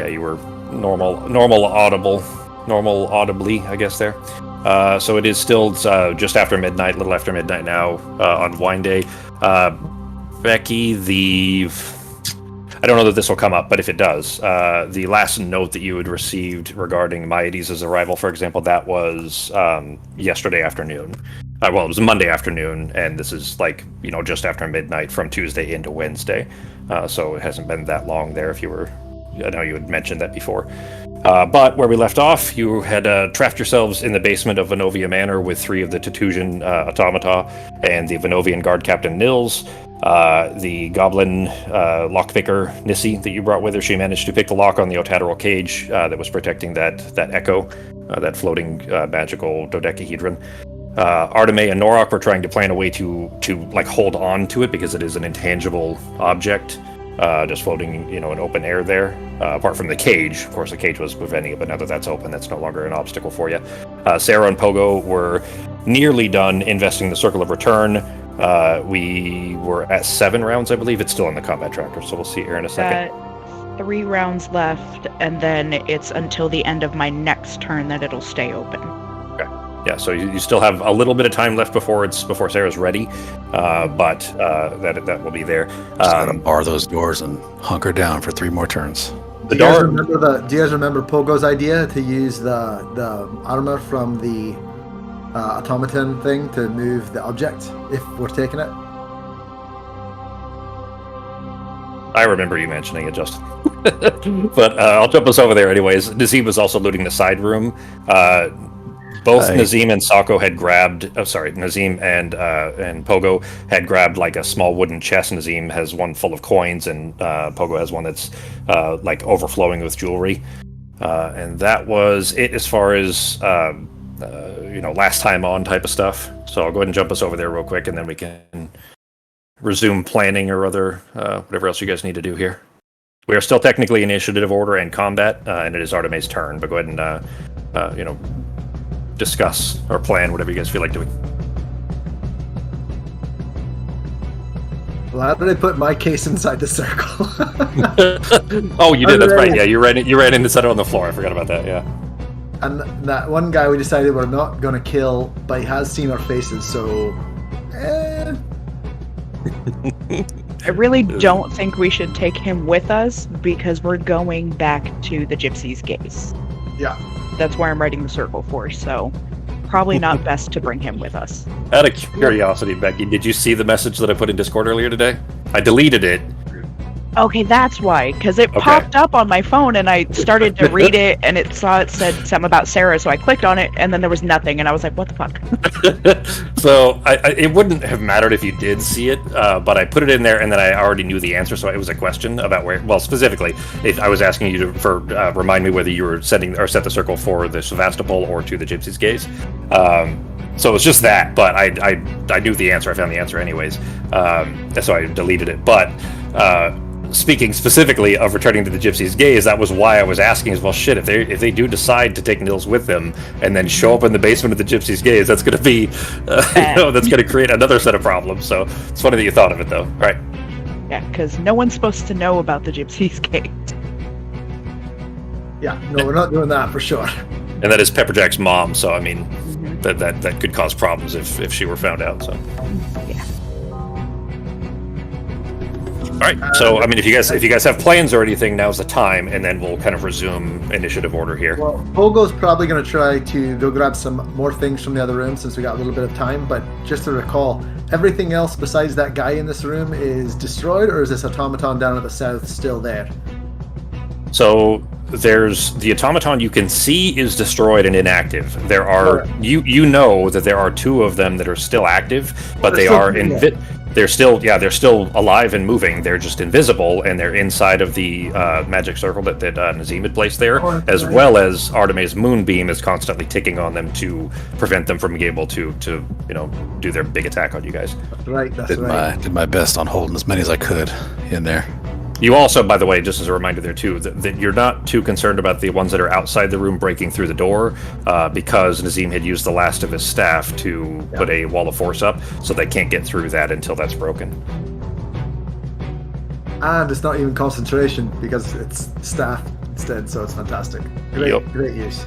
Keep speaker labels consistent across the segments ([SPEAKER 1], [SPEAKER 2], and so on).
[SPEAKER 1] you were normal audibly, I guess there. So it is still just after midnight, a little after midnight now on wine day. Becky, I don't know that this will come up, but if it does, the last note that you had received regarding Maides' arrival, for example, that was yesterday afternoon. Well, it was Monday afternoon, and this is just after midnight from Tuesday into Wednesday. So it hasn't been that long there. I know you had mentioned that before. But where we left off, you had trapped yourselves in the basement of Venovia Manor with 3 of the Titusian automata and the Venovian guard captain Nils. The goblin lockpicker Nissi that you brought with her, she managed to pick the lock on the otateral cage that was protecting that echo, that floating magical dodecahedron. Arteme and Norok were trying to plan a way to hold on to it because it is an intangible object, just floating in open air there. Apart from the cage, of course, the cage was preventing it, but now that that's open, that's no longer an obstacle for you. Sarah and Pogo were nearly done investing the Circle of Return. We were at 7 rounds, I believe. It's still in the combat tracker, so we'll see here in a second.
[SPEAKER 2] 3 rounds left, and then it's until the end of my next turn that it'll stay open.
[SPEAKER 1] Okay. Yeah, so you still have a little bit of time left before Sarah's ready, but that will be there.
[SPEAKER 3] Just let them bar those doors and hunker down for 3 more turns.
[SPEAKER 4] Do you guys remember Pogo's idea to use the armor from the automaton thing to move the object if we're taking it?
[SPEAKER 1] I remember you mentioning it, Justin. But I'll jump us over there anyways. Nazim was also looting the side room. Both Nazim and Sako had grabbed... Oh, sorry. Nazim and Pogo had grabbed a small wooden chest. Nazim has one full of coins, and Pogo has one that's overflowing with jewelry. And that was it as far as... last time on type of stuff. So I'll go ahead and jump us over there real quick, and then we can resume planning or other whatever else you guys need to do here. We are still technically in initiative order and combat, and it is Arteme's turn. But go ahead and discuss or plan whatever you guys feel like doing.
[SPEAKER 4] Well, how did I put my case inside the circle?
[SPEAKER 1] Oh, you did. That's right. Yeah, you ran in to set it on the floor. I forgot about that. Yeah.
[SPEAKER 4] And that one guy we decided we're not going to kill, but he has seen our faces, so...
[SPEAKER 2] I really don't think we should take him with us, because we're going back to the Gypsy's Gaze.
[SPEAKER 4] Yeah.
[SPEAKER 2] That's where I'm writing the circle for, so probably not best to bring him with us.
[SPEAKER 1] Out of curiosity, Becky, did you see the message that I put in Discord earlier today? I deleted it.
[SPEAKER 2] Okay, that's why, because it popped up on my phone, and I started to read it, and it said something about Sarah, so I clicked on it, and then there was nothing, and I was like, what the fuck?
[SPEAKER 1] So, it wouldn't have mattered if you did see it, but I put it in there, and then I already knew the answer, so it was a question about where, well, specifically, if I was asking you to remind me whether you were set the circle for the Sevastopol or to the Gypsy's Gaze. So it was just that, but I knew the answer, I found the answer anyways, so I deleted it, but... speaking specifically of returning to the Gypsy's Gaze, that was why I was asking as well, shit, if they do decide to take Nils with them and then show up in the basement of the Gypsy's Gaze, that's going to be, that's going to create another set of problems. So it's funny that you thought of it, though. Right.
[SPEAKER 2] Yeah, because no one's supposed to know about the Gypsy's Gaze.
[SPEAKER 4] Yeah, no, we're not doing that for sure.
[SPEAKER 1] And that is Pepperjack's mom, so I mean, that could cause problems if she were found out. So.
[SPEAKER 2] Yeah.
[SPEAKER 1] All right. So, I mean, if you guys have plans or anything, now's the time, and then we'll kind of resume initiative order here.
[SPEAKER 4] Well, Pogo's probably going to try to go grab some more things from the other room since we got a little bit of time. But just to recall, everything else besides that guy in this room is destroyed, or is this automaton down at the south still there?
[SPEAKER 1] So there's the automaton you can see is destroyed and inactive. There are you know that there are 2 of them that are still active, but they are they're still alive and moving. They're just invisible, and they're inside of the magic circle that Nazim had placed there, well as Arteme's moonbeam is constantly ticking on them to prevent them from being able to do their big attack on you guys.
[SPEAKER 4] That's right.
[SPEAKER 3] Did my best on holding as many as I could in there.
[SPEAKER 1] You also, by the way, just as a reminder there too, that you're not too concerned about the ones that are outside the room breaking through the door, because Nazim had used the last of his staff to put a wall of force up, so they can't get through that until that's broken.
[SPEAKER 4] And it's not even concentration, because it's staff. It's instead, so it's fantastic.
[SPEAKER 1] Yep.
[SPEAKER 4] Great use.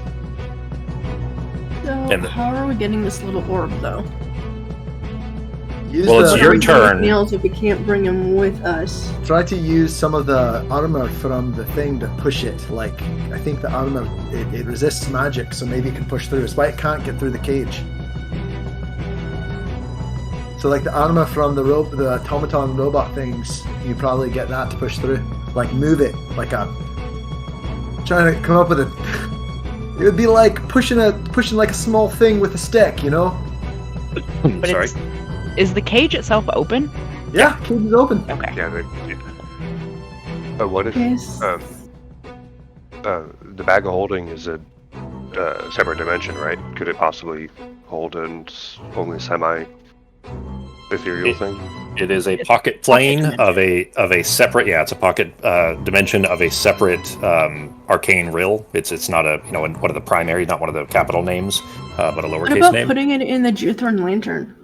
[SPEAKER 5] So,
[SPEAKER 1] And
[SPEAKER 5] how are we getting this little orb, though?
[SPEAKER 4] Use
[SPEAKER 1] Well, it's
[SPEAKER 4] the-
[SPEAKER 1] your
[SPEAKER 5] How are we gonna
[SPEAKER 1] turn.
[SPEAKER 5] make nails if we can't bring him with us?
[SPEAKER 4] Try to use some of the armor from the thing to push it. Like, I think the armor, it resists magic, so maybe it can push through. It's why it can't get through the cage. So, like, the armor from the automaton robot things, you probably get that to push through. Like, move it, like a... Trying to come up with a... It would be like pushing like a small thing with a stick, you know?
[SPEAKER 2] But
[SPEAKER 1] Sorry.
[SPEAKER 2] is the cage itself open?
[SPEAKER 4] Yeah, cage is open.
[SPEAKER 2] Okay.
[SPEAKER 6] Yeah, but what if
[SPEAKER 5] Yes.
[SPEAKER 6] the bag of holding is a separate dimension, right? Could it possibly hold only semi-ethereal thing?
[SPEAKER 1] It is a pocket plane of a separate. Yeah, it's a pocket dimension of a separate arcane rill. It's not one of the primary, not one of the capital names, but a
[SPEAKER 5] What
[SPEAKER 1] lowercase
[SPEAKER 5] about
[SPEAKER 1] name.
[SPEAKER 5] putting it in the Juthorn lantern?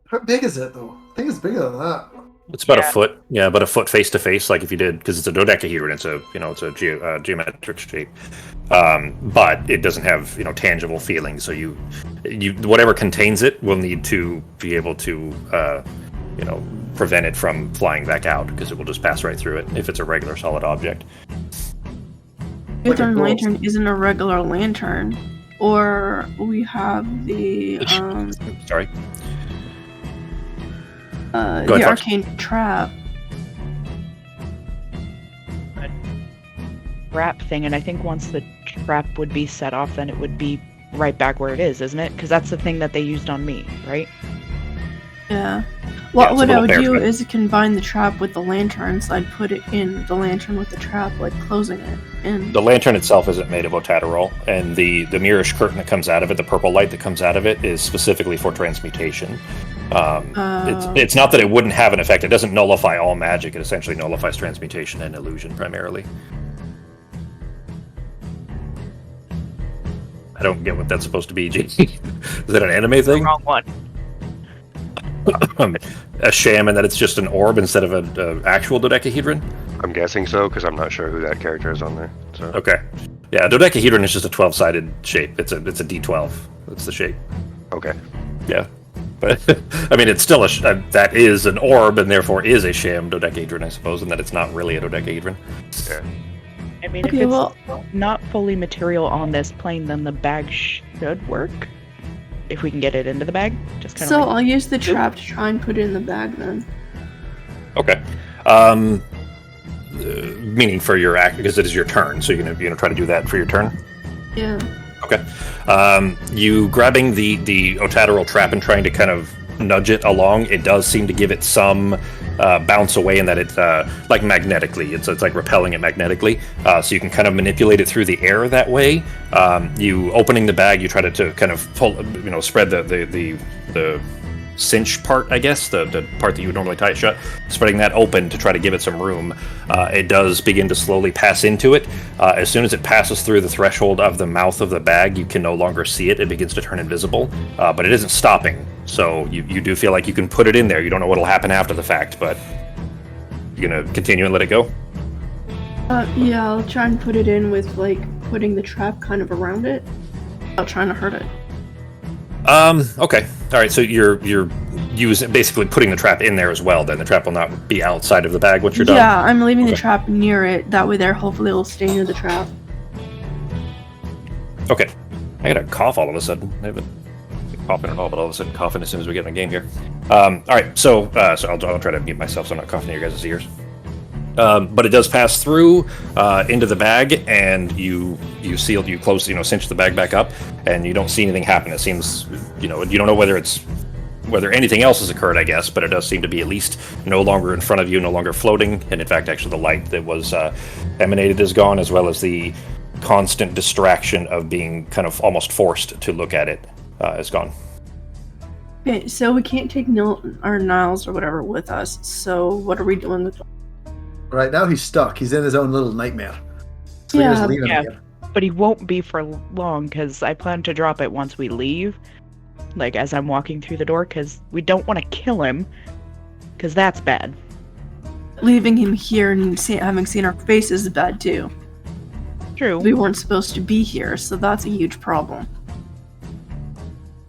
[SPEAKER 4] How big is it, though? I think it's bigger than that.
[SPEAKER 1] It's about
[SPEAKER 2] Yeah.
[SPEAKER 1] a foot. Yeah, about a foot face to face. Like if you did, because it's a dodecahedron. It's a geometric shape, but it doesn't have tangible feeling. So you whatever contains it will need to be able to prevent it from flying back out, because it will just pass right through it if it's a regular solid object.
[SPEAKER 4] Like a
[SPEAKER 5] Juthorn
[SPEAKER 4] ghost.
[SPEAKER 5] lantern isn't a regular lantern. Or we have the
[SPEAKER 1] Sorry. Go
[SPEAKER 5] the
[SPEAKER 1] ahead, Fox.
[SPEAKER 5] arcane trap.
[SPEAKER 2] Trap thing, and I think once the trap would be set off, then it would be right back where it is, isn't it? Because that's the thing that they used on me, right?
[SPEAKER 5] Yeah.
[SPEAKER 1] it's
[SPEAKER 5] What
[SPEAKER 1] a
[SPEAKER 5] I
[SPEAKER 1] little
[SPEAKER 5] would do
[SPEAKER 1] barefoot.
[SPEAKER 5] is combine the trap with the lantern, so I'd put it in the lantern with the trap, like closing it. And
[SPEAKER 1] The lantern itself isn't made of Otaterol, and the mirrorish curtain that comes out of it, the purple light that comes out of it, is specifically for transmutation. It's not that it wouldn't have an effect. It doesn't nullify all magic. It essentially nullifies transmutation and illusion primarily. I don't get what that's supposed to be, G. Is that an anime thing?
[SPEAKER 2] Wrong one.
[SPEAKER 1] A sham, and that it's just an orb instead of an actual dodecahedron?
[SPEAKER 6] I'm guessing so, because I'm not sure who that character is on there. So
[SPEAKER 1] Okay. Yeah, a dodecahedron is just a 12-sided shape. It's a D12. That's the shape.
[SPEAKER 6] okay.
[SPEAKER 1] Yeah. But, I mean, it's still that is an orb, and therefore is a sham dodecahedron, I suppose, and that it's not really a dodecahedron.
[SPEAKER 6] Yeah.
[SPEAKER 2] I mean, if
[SPEAKER 5] Okay,
[SPEAKER 2] it's
[SPEAKER 5] well-
[SPEAKER 2] not fully material on this plane, then the bag should work. If we can get it into the bag, just kind of.
[SPEAKER 5] so I'll use the trap to try and put it in the bag then.
[SPEAKER 1] Okay. Meaning for your act, because it is your turn, so you're gonna try to do that for your turn?
[SPEAKER 5] Yeah.
[SPEAKER 1] Okay. You grabbing the Otaterol trap and trying to kind of nudge it along, it does seem to give it some bounce away, in that it like magnetically, it's like repelling it magnetically, so you can kind of manipulate it through the air that way. You opening the bag, you try to kind of pull, spread the cinch part, I guess, the part that you would normally tie it shut, spreading that open to try to give it some room. It does begin to slowly pass into it. As soon as it passes through the threshold of the mouth of the bag, you can no longer see it. It begins to turn invisible, but it isn't stopping. So you do feel like you can put it in there. You don't know what'll happen after the fact, but you're gonna continue and let it go?
[SPEAKER 5] Yeah, I'll try and put it in with, like, putting the trap kind of around it. Without trying to hurt it.
[SPEAKER 1] Okay. All right. So you're using, basically putting the trap in there as well. Then the trap will not be outside of the bag once you're done.
[SPEAKER 5] Yeah, I'm leaving the
[SPEAKER 1] Okay.
[SPEAKER 5] trap near it. That way there, hopefully it'll stay near the trap.
[SPEAKER 1] Okay. I got a cough all of a sudden. I haven't been coughing at all, but all of a sudden coughing as soon as we get in the game here. All right. So I'll try to mute myself so I'm not coughing in your guys' ears. But it does pass through into the bag, and you close, cinch the bag back up, and you don't see anything happen. It seems, you don't know whether anything else has occurred, I guess, but it does seem to be at least no longer in front of you, no longer floating, and in fact, actually, the light that was emanated is gone, as well as the constant distraction of being kind of almost forced to look at it is gone.
[SPEAKER 5] Okay, so we can't take our Niles or whatever with us, so what are we doing with them?
[SPEAKER 4] Right now he's stuck. He's in his own little nightmare. So we just leave him
[SPEAKER 2] Yeah.
[SPEAKER 4] here.
[SPEAKER 2] But he won't be for long, because I plan to drop it once we leave. Like, as I'm walking through the door, because we don't want to kill him, because that's bad.
[SPEAKER 5] Leaving him here and having seen our faces is bad too.
[SPEAKER 2] True.
[SPEAKER 5] We weren't supposed to be here, so that's a huge problem.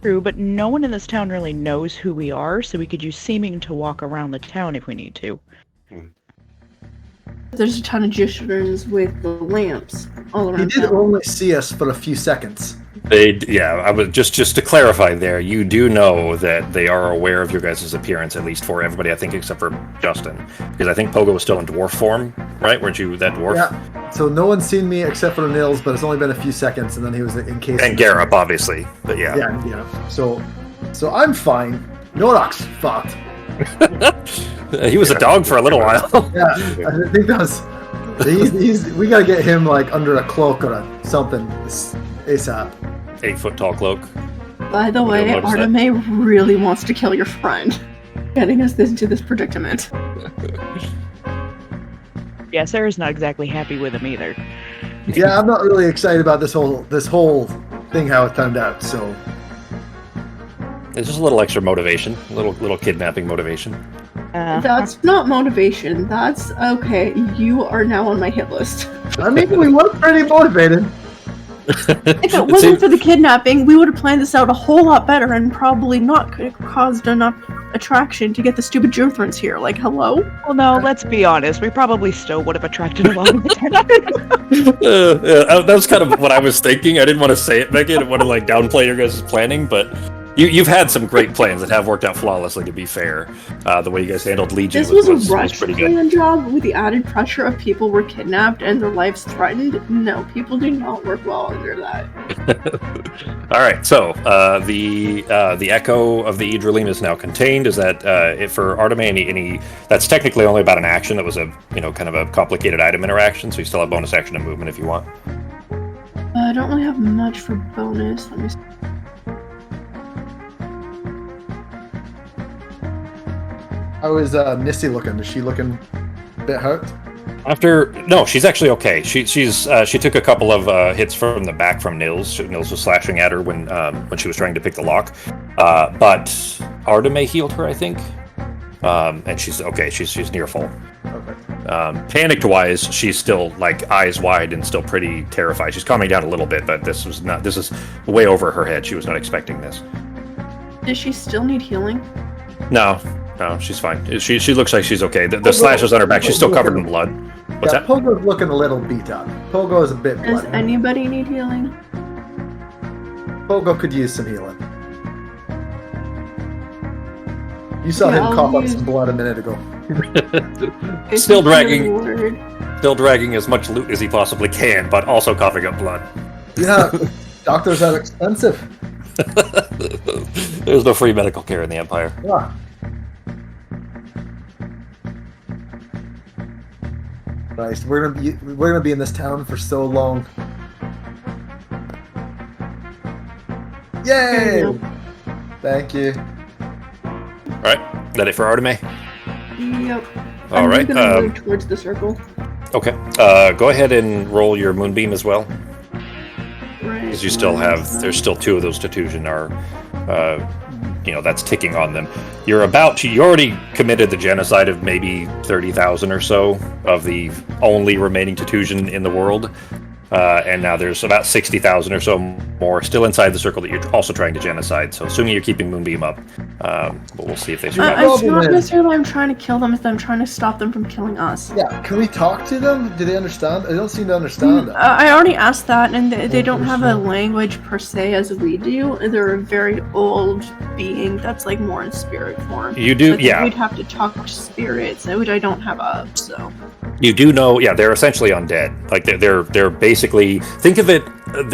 [SPEAKER 2] True, but no one in this town really knows who we are, so we could use seeming to walk around the town if we need to.
[SPEAKER 5] There's a ton of Jishurans with the lamps all around
[SPEAKER 4] He did
[SPEAKER 5] town.
[SPEAKER 4] only see us for a few seconds.
[SPEAKER 1] I was just to clarify there. You do know that they are aware of your guys' appearance, at least for everybody, I think, except for Justin, because I think Pogo was still in dwarf form, right? Weren't you that dwarf?
[SPEAKER 4] Yeah. So no one's seen me except for Nils, but it's only been a few seconds, and then he was encased.
[SPEAKER 1] And Garrop, obviously, but yeah.
[SPEAKER 4] Yeah. So I'm fine. Norak's fucked.
[SPEAKER 1] He was a dog for a little while.
[SPEAKER 4] Yeah, I think that's. We gotta get him like under a cloak or something ASAP.
[SPEAKER 1] 8-foot tall cloak.
[SPEAKER 5] By the way, Arteme really wants to kill your friend, getting us into this predicament.
[SPEAKER 2] Yeah, Sarah's not exactly happy with him either.
[SPEAKER 4] Yeah, I'm not really excited about this whole thing, how it turned out. So
[SPEAKER 1] It's just a little extra motivation, a little kidnapping motivation.
[SPEAKER 5] That's not motivation. That's okay. You are now on my hit list.
[SPEAKER 4] I mean, we were pretty motivated.
[SPEAKER 5] If it wasn't for the kidnapping, we would have planned this out a whole lot better and probably not could have caused enough attraction to get the stupid Juthrans here. Like, hello?
[SPEAKER 2] Well, no, let's be honest. We probably still would have attracted a lot of attention.
[SPEAKER 1] That was kind of what I was thinking. I didn't want to say it, Becky. I didn't want to downplay your guys' planning, but you've had some great plans that have worked out flawlessly. To be fair, the way you guys handled Legion
[SPEAKER 5] This was a
[SPEAKER 1] was
[SPEAKER 5] rushed
[SPEAKER 1] pretty good.
[SPEAKER 5] plan job with the added pressure of people were kidnapped and their lives threatened. No, people do not work well under that.
[SPEAKER 1] All right, so the echo of the Idrilim is now contained. Is that it for Arteme? Any? That's technically only about an action. That was a kind of a complicated item interaction. So you still have bonus action and movement if you want.
[SPEAKER 5] I don't really have much for bonus. Let me see.
[SPEAKER 4] How is Nissy looking? Is she looking a bit hurt?
[SPEAKER 1] No, she's actually okay. She took a couple of hits from the back from Nils. Nils was slashing at her when she was trying to pick the lock. But Arteme healed her, I think. And she's okay. She's near full.
[SPEAKER 4] Okay.
[SPEAKER 1] Panicked wise, she's still eyes wide and still pretty terrified. She's calming down a little bit, but this is way over her head. She was not expecting this.
[SPEAKER 5] Does she still need healing?
[SPEAKER 1] No, she's fine. She looks like she's okay. The slashes on her back. She's still covered in blood. What's that?
[SPEAKER 4] Pogo's looking a little beat up. Pogo is a bit
[SPEAKER 5] Does
[SPEAKER 4] bloody.
[SPEAKER 5] anybody need healing?
[SPEAKER 4] Pogo could use some healing. You saw
[SPEAKER 5] Yeah,
[SPEAKER 4] him
[SPEAKER 5] I'll
[SPEAKER 4] cough up
[SPEAKER 5] use-
[SPEAKER 4] some blood a minute ago.
[SPEAKER 1] Still dragging.
[SPEAKER 5] Word.
[SPEAKER 1] Still dragging as much loot as he possibly can, but also coughing up blood.
[SPEAKER 4] Yeah, doctors are expensive.
[SPEAKER 1] There's no free medical care in the Empire.
[SPEAKER 4] Yeah. Christ, we're gonna be in this town for so long. Yay!
[SPEAKER 5] There you
[SPEAKER 4] Thank you.
[SPEAKER 1] All right, that it for Arteme?
[SPEAKER 5] Yep.
[SPEAKER 1] All right.
[SPEAKER 5] I'm gonna move towards the circle.
[SPEAKER 1] Okay. Go ahead and roll your moonbeam as well,
[SPEAKER 5] Right.
[SPEAKER 1] because you still have. There's still 2 of those Tatusian are. That's ticking on them. You already committed the genocide of maybe 30,000 or so of the only remaining Tatusian in the world. And now there's about 60,000 or so more still inside the circle that you're also trying to genocide. So assuming you're keeping Moonbeam up, but we'll see if they survive.
[SPEAKER 5] It's not necessarily I'm trying to kill them, it's I'm trying to stop them from killing us.
[SPEAKER 4] Yeah, can we talk to them? Do they understand? They don't seem to understand that.
[SPEAKER 5] I already asked that, and they don't have a language per se as we do. They're a very old being that's more in spirit form.
[SPEAKER 1] You do,
[SPEAKER 5] So
[SPEAKER 1] yeah.
[SPEAKER 5] We'd have to talk to spirits, which I don't have up, so.
[SPEAKER 1] You do know, yeah, they're essentially undead. They're basically, think of it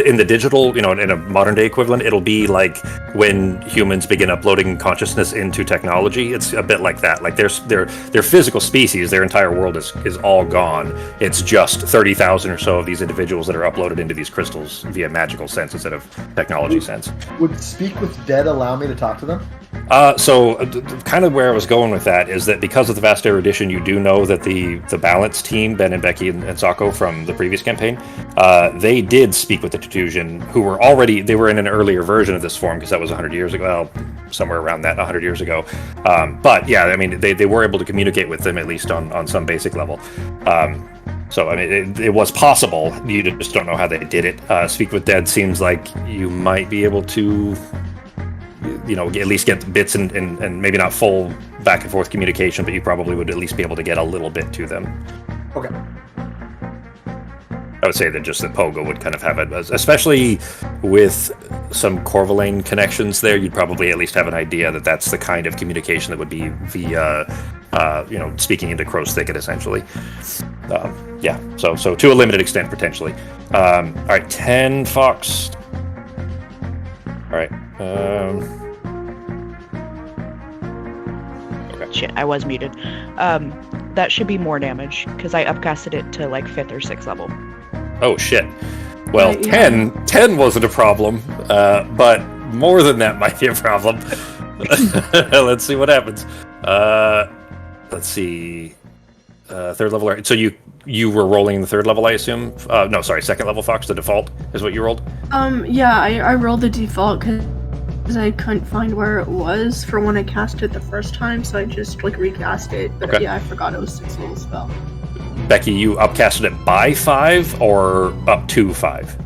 [SPEAKER 1] in the digital, in a modern day equivalent, it'll be like when humans begin uploading consciousness into technology. It's a bit like that. Their physical species, their entire world is all gone. It's just 30,000 or so of these individuals that are uploaded into these crystals via magical sense instead of technology sense.
[SPEAKER 4] Would Speak with Dead allow me to talk to them?
[SPEAKER 1] Kind of where I was going with that is that because of the Vast Erudition, you do know that the Balance team, Ben and Becky and Sako from the previous campaign, they did speak with the Tatusian, who they were in an earlier version of this form, because that was 100 years ago, well, somewhere around that, 100 years ago. But yeah, I mean, they were able to communicate with them, at least on some basic level. So, I mean, it was possible. You just don't know how they did it. Speak with Dead seems like you might be able to, at least get bits and maybe not full back and forth communication, but you probably would at least be able to get a little bit to them.
[SPEAKER 4] Okay.
[SPEAKER 1] I would say that just that Pogo would kind of have it, especially with some Corvalane connections there, you'd probably at least have an idea that that's the kind of communication that would be via, speaking into Crow's Thicket, essentially. So to a limited extent, potentially. All right, 10 Fox. All right. Okay.
[SPEAKER 2] Shit, I was muted. That should be more damage, because I upcasted it to, 5th or 6th level.
[SPEAKER 1] Oh, shit. Well, 10 wasn't a problem, but more than that might be a problem. Let's see what happens. Let's see. Third level. So you were rolling the third level, I assume? No, sorry, second level, Fox. The default is what you rolled?
[SPEAKER 5] Yeah, I rolled the default because I couldn't find where it was for when I cast it the first time, so I just recast it. But
[SPEAKER 1] okay.
[SPEAKER 5] Yeah, I forgot it was 6 level spell.
[SPEAKER 1] Becky, you upcasted it by 5 or up to 5?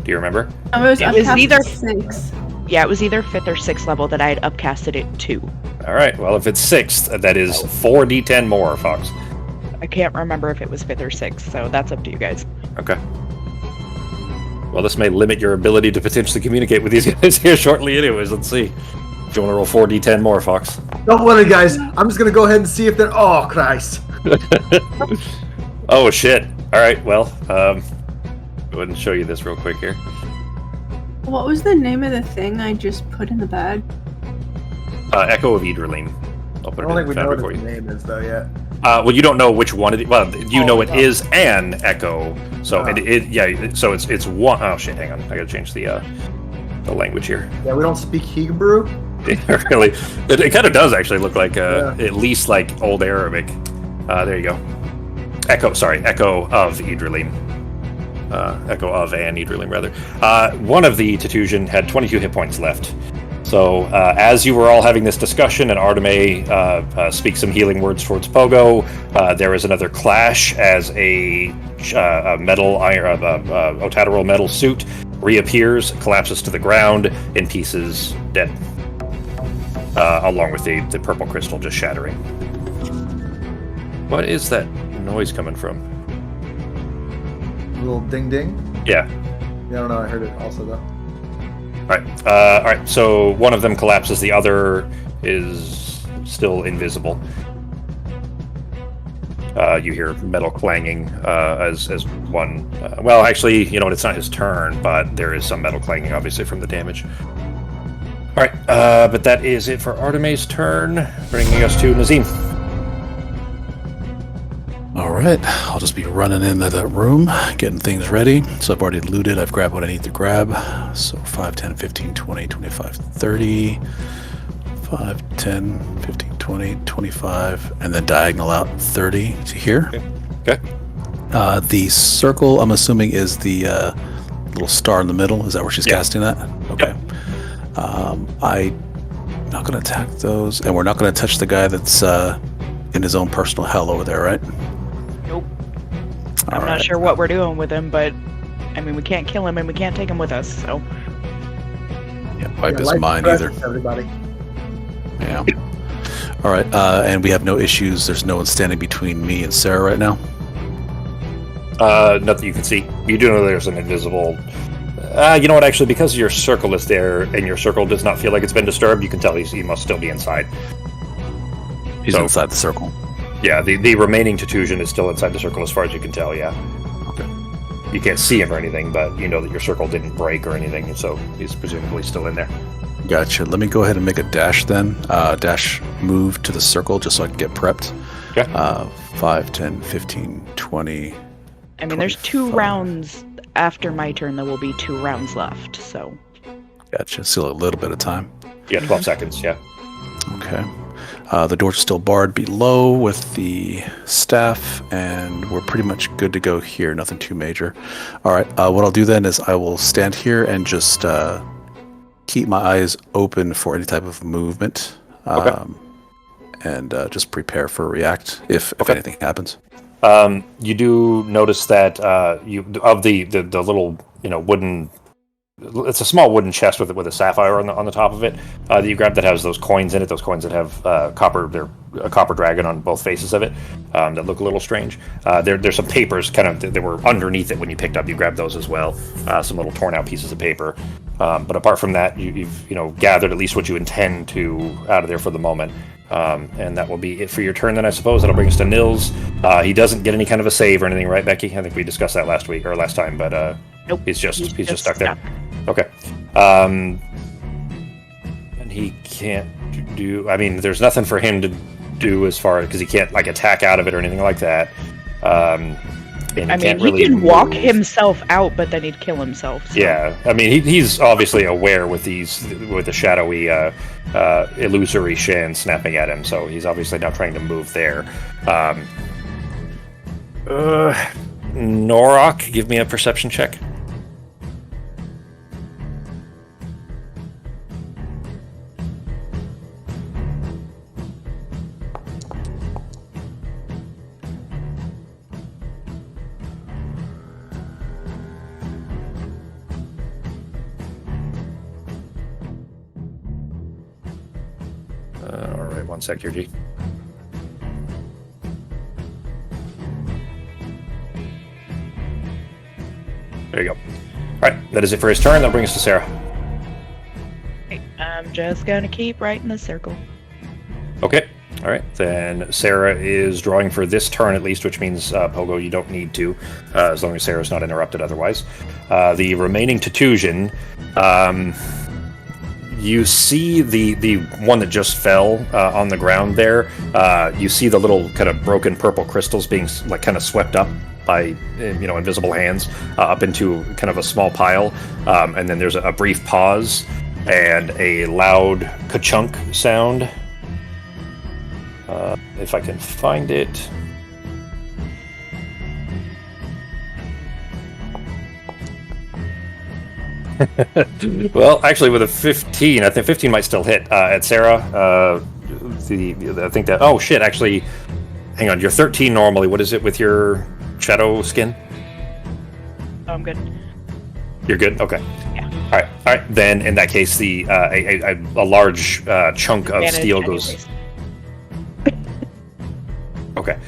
[SPEAKER 1] Do you remember?
[SPEAKER 5] It was
[SPEAKER 2] either
[SPEAKER 5] 6.
[SPEAKER 2] Yeah, it was either 5th or 6th level that I had upcasted it to.
[SPEAKER 1] All right. Well, if it's 6th, that is 4d10 more, Fox.
[SPEAKER 2] I can't remember if it was 5th or 6th, so that's up to you guys.
[SPEAKER 1] Okay. Well, this may limit your ability to potentially communicate with these guys here shortly anyways. Let's see. Do you want to roll 4d10 more, Fox?
[SPEAKER 4] Don't worry, guys. I'm just going to go ahead and see if they're... Oh, Christ.
[SPEAKER 1] Oh, shit. All right, well, go ahead and show you this real quick here.
[SPEAKER 5] What was the name of the thing I just put in the bag?
[SPEAKER 1] Echo of Idrelene. I'll put
[SPEAKER 4] I don't think we know
[SPEAKER 1] fabric
[SPEAKER 4] what
[SPEAKER 1] for
[SPEAKER 4] the
[SPEAKER 1] you.
[SPEAKER 4] name is, though, yet.
[SPEAKER 1] Well, you don't know which one it is. Well, you know it is an Echo. So, so it's one... Oh, shit, hang on. I gotta change the language here.
[SPEAKER 4] Yeah, we don't speak Hebrew.
[SPEAKER 1] Really, it kind of does actually look like at least like Old Arabic. There you go. Echo of Idrelene. Echo of an Idrelene, rather. One of the Titusian had 22 hit points left. So as you were all having this discussion, and Arteme speaks some healing words towards Pogo, there is another clash as a Otatarol metal suit reappears, collapses to the ground in pieces, dead. Along with the purple crystal just shattering. What is that noise coming from?
[SPEAKER 4] A little ding ding.
[SPEAKER 1] Yeah.
[SPEAKER 4] Yeah, I don't know. I heard it also though.
[SPEAKER 1] All right. So one of them collapses. The other is still invisible. You hear metal clanging as one. Well, actually, you know what? It's not his turn, but there is some metal clanging, obviously, from the damage. All right, but that is it for Arteme's turn, bringing us to Nazim.
[SPEAKER 3] All right, I'll just be running into that room, getting things ready. So I've already looted. I've grabbed what I need to grab. So 5, 10, 15, 20, 25, 30. 5, 10, 15, 20, 25. And then diagonal out 30 to here.
[SPEAKER 1] Okay.
[SPEAKER 3] The circle, I'm assuming, is the little star in the middle. Is that where she's casting that? Okay.
[SPEAKER 1] Yep.
[SPEAKER 3] I'm not going to attack those. And we're not going to touch the guy that's in his own personal hell over there, right?
[SPEAKER 2] Nope. I'm not sure what we're doing with him, but I mean, we can't kill him and we can't take him with us, so.
[SPEAKER 3] Yeah, wipe his mind either.
[SPEAKER 4] Everybody.
[SPEAKER 3] Yeah. All right, and we have no issues. There's no one standing between me and Sarah right now?
[SPEAKER 1] Nothing you can see. You do know there's an invisible... you know what, actually, because your circle is there and your circle does not feel like it's been disturbed, you can tell he must still be inside.
[SPEAKER 3] He's inside the circle.
[SPEAKER 1] Yeah, the remaining Titusian is still inside the circle as far as you can tell, yeah.
[SPEAKER 3] Okay.
[SPEAKER 1] You can't see him or anything, but you know that your circle didn't break or anything, so he's presumably still in there.
[SPEAKER 3] Gotcha. Let me go ahead and make a dash then. Dash move to the circle just so I can get prepped.
[SPEAKER 1] Okay.
[SPEAKER 3] 5, 10, 15, 20.
[SPEAKER 2] I mean, there's 2 rounds after my turn. There will be 2 rounds left, so.
[SPEAKER 3] Gotcha. Still a little bit of time.
[SPEAKER 1] Yeah, 12 seconds, yeah.
[SPEAKER 3] Okay. The door's still barred below with the staff, and we're pretty much good to go here. Nothing too major. All right. What I'll do then is I will stand here and just keep my eyes open for any type of movement.
[SPEAKER 1] Okay.
[SPEAKER 3] And just prepare for a react if anything happens.
[SPEAKER 1] You do notice that you of the little wooden. It's a small wooden chest with a sapphire on the top of it that you grab that has those coins in it. Those coins that have copper. They're a copper dragon on both faces of it that look a little strange. There's some papers kind of that were underneath it when you picked up. You grabbed those as well. Some little torn out pieces of paper. But apart from that, you've gathered at least what you intend to out of there for the moment. And that will be it for your turn. Then I suppose that'll bring us to Nils. He doesn't get any kind of a save or anything, right, Becky? I think we discussed that last time, but
[SPEAKER 2] nope.
[SPEAKER 1] He's just stuck there.
[SPEAKER 2] Stuck.
[SPEAKER 1] Okay. And he can't do. I mean, there's nothing for him to do as far because he can't attack out of it or anything like that. And
[SPEAKER 2] he can walk himself out, but then he'd kill himself. So.
[SPEAKER 1] Yeah, I mean, he's obviously aware with the shadowy, illusory Shan snapping at him, so he's obviously not trying to move there. Norok, give me a perception check. All right, 1 sec here, G. There you go. All right, that is it for his turn. That'll bring us to Sarah.
[SPEAKER 2] I'm just gonna keep right in the circle.
[SPEAKER 1] Okay. All right. Then Sarah is drawing for this turn at least, which means Pogo, you don't need to, as long as Sarah's not interrupted otherwise. The remaining Titusian, you see the one that just fell on the ground there. You see the little kind of broken purple crystals being kind of swept up by invisible hands up into kind of a small pile, and then there's a brief pause and a loud ka-chunk sound. If I can find it. Well, actually, with a 15, I think 15 might still hit. At Sarah, I think that. Oh shit! Actually, hang on. You're 13 normally. What is it with your shadow skin?
[SPEAKER 2] Oh, I'm good.
[SPEAKER 1] You're good. Okay.
[SPEAKER 2] Yeah.
[SPEAKER 1] All right. Then, in that case, a large chunk of
[SPEAKER 2] Advantage
[SPEAKER 1] steel goes.
[SPEAKER 2] anyways.
[SPEAKER 1] Okay.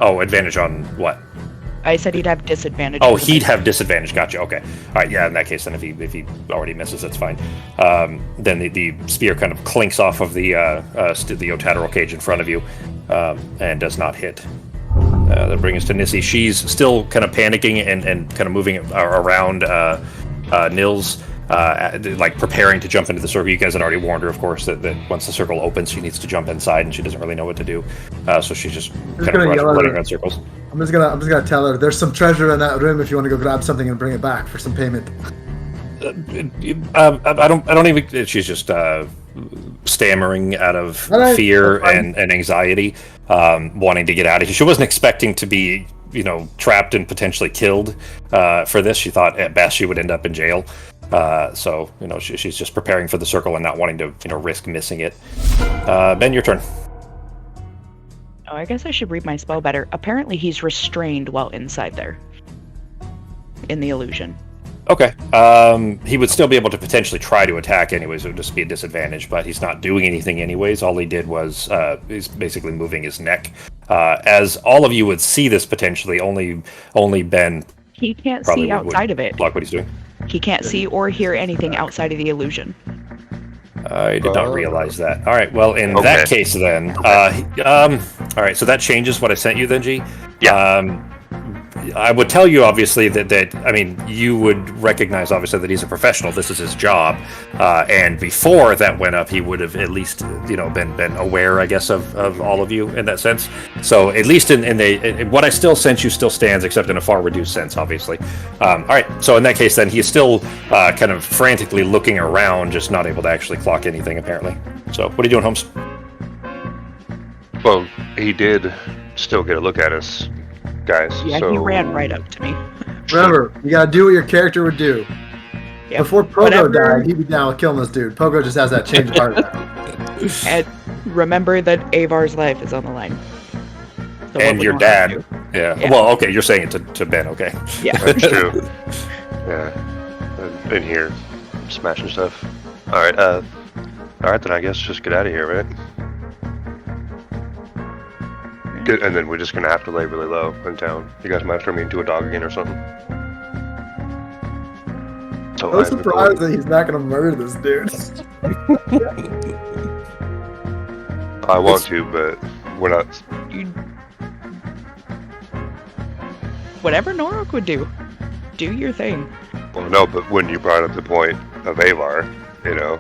[SPEAKER 1] Advantage on what?
[SPEAKER 2] I said he'd have disadvantage.
[SPEAKER 1] Oh, he'd have disadvantage. Gotcha. Okay. All right. Yeah. In that case, then if he already misses, that's fine. Then the spear kind of clinks off of the Otateral cage in front of you, and does not hit. That brings us to Nissi. She's still kind of panicking and kind of moving around Nils, like preparing to jump into the circle. You guys had already warned her, of course, that once the circle opens, she needs to jump inside, and she doesn't really know what to do. So she's just kind of running around circles.
[SPEAKER 4] I'm just gonna tell her there's some treasure in that room if you want to go grab something and bring it back for some payment.
[SPEAKER 1] I don't even. She's just stammering out of fear and anxiety, wanting to get out of here. She wasn't expecting to be, trapped and potentially killed for this. She thought at best she would end up in jail. So she's just preparing for the circle and not wanting to risk missing it. Ben, your turn.
[SPEAKER 2] Oh, I guess I should read my spell better. Apparently he's restrained while inside there. In the illusion.
[SPEAKER 1] Okay. He would still be able to potentially try to attack anyways. It would just be a disadvantage, but he's not doing anything anyways. All he did was he's basically moving his neck. As all of you would see this potentially, only Ben.
[SPEAKER 2] He can't see outside of it.
[SPEAKER 1] Block what he's doing.
[SPEAKER 2] He can't see or hear anything outside of the illusion.
[SPEAKER 1] I did not realize that. All right. Well, in that case, then. All right. So that changes what I sent you, then, G.
[SPEAKER 6] Yeah.
[SPEAKER 1] I would tell you, obviously, that I mean, you would recognize, obviously, that he's a professional. This is his job. And before that went up, he would have at least, been aware, I guess, of all of you in that sense. So at least in what I still sent you still stands, except in a far reduced sense, obviously. All right. So in that case, then, he's still kind of frantically looking around, just not able to actually clock anything, apparently. So what are you doing, Holmes?
[SPEAKER 6] Well, he did still get a look at us, guys.
[SPEAKER 2] Yeah,
[SPEAKER 6] so...
[SPEAKER 2] he ran right up to me.
[SPEAKER 4] Remember, you gotta do what your character would do.
[SPEAKER 2] Yep.
[SPEAKER 4] Before Pogo died, he'd be down with killing this dude. Pogo just has that change of heart now.
[SPEAKER 2] And remember that Avar's life is on the line. So what
[SPEAKER 1] And
[SPEAKER 2] we
[SPEAKER 1] your
[SPEAKER 2] don't have
[SPEAKER 1] dad.
[SPEAKER 2] to.
[SPEAKER 1] Yeah.
[SPEAKER 2] Yeah.
[SPEAKER 1] Well, okay, you're saying it to Ben, okay.
[SPEAKER 2] Yeah.
[SPEAKER 6] That's true. Yeah. And in here, smashing stuff. Alright, alright then I guess just get out of here, right? Good, and then we're just gonna have to lay really low in town. You guys might turn me into a dog again or something. So
[SPEAKER 4] I'm surprised that he's not gonna murder this dude.
[SPEAKER 6] I want to, but we're not.
[SPEAKER 2] Whatever Norok would do. Do your thing.
[SPEAKER 6] Well, no, but when you brought up the point of Avar, you know,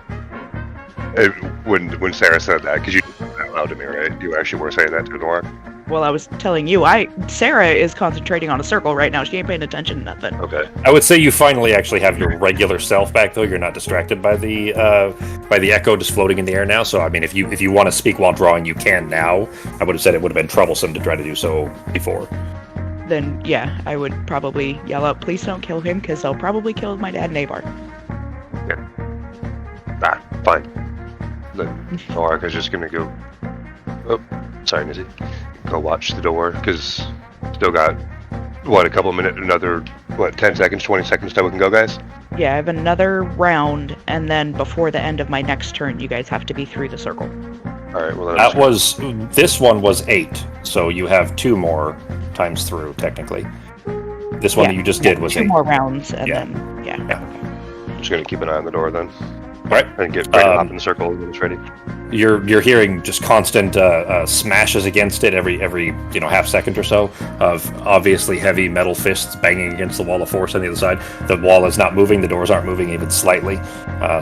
[SPEAKER 6] when Sarah said that, because you did that out loud to me, right? You actually were saying that to Noir.
[SPEAKER 2] Well, I was telling you, Sarah is concentrating on a circle right now. She ain't paying attention to nothing.
[SPEAKER 6] Okay.
[SPEAKER 1] I would say you finally actually have your regular self back, though. You're not distracted by the echo just floating in the air now. So, I mean, if you want to speak while drawing, you can now. I would have said it would have been troublesome to try to do so before.
[SPEAKER 2] Then, yeah, I would probably yell out, please don't kill him, because they'll probably kill my dad and Avar.
[SPEAKER 6] Yeah. Ah, fine. Then Noir is just gonna go. Oh, sorry, Nizzy. Go watch the door, because still got, what, a couple minutes, another, 10 seconds, 20 seconds till we can go, guys?
[SPEAKER 2] Yeah, I have another round, and then before the end of my next turn, you guys have to be through the circle.
[SPEAKER 6] Alright, well then
[SPEAKER 1] This one was 8, so you have 2 more times through, technically. This one that you just did was
[SPEAKER 2] 2
[SPEAKER 1] 8.
[SPEAKER 2] more rounds, and
[SPEAKER 1] Yeah.
[SPEAKER 2] then, yeah.
[SPEAKER 6] I'm just gonna keep an eye on the door then.
[SPEAKER 1] Right.
[SPEAKER 6] And get ready to hop in the circle when it's ready.
[SPEAKER 1] You're hearing just constant smashes against it every half second or so of obviously heavy metal fists banging against the wall of force on the other side. The wall is not moving. The doors aren't moving even slightly.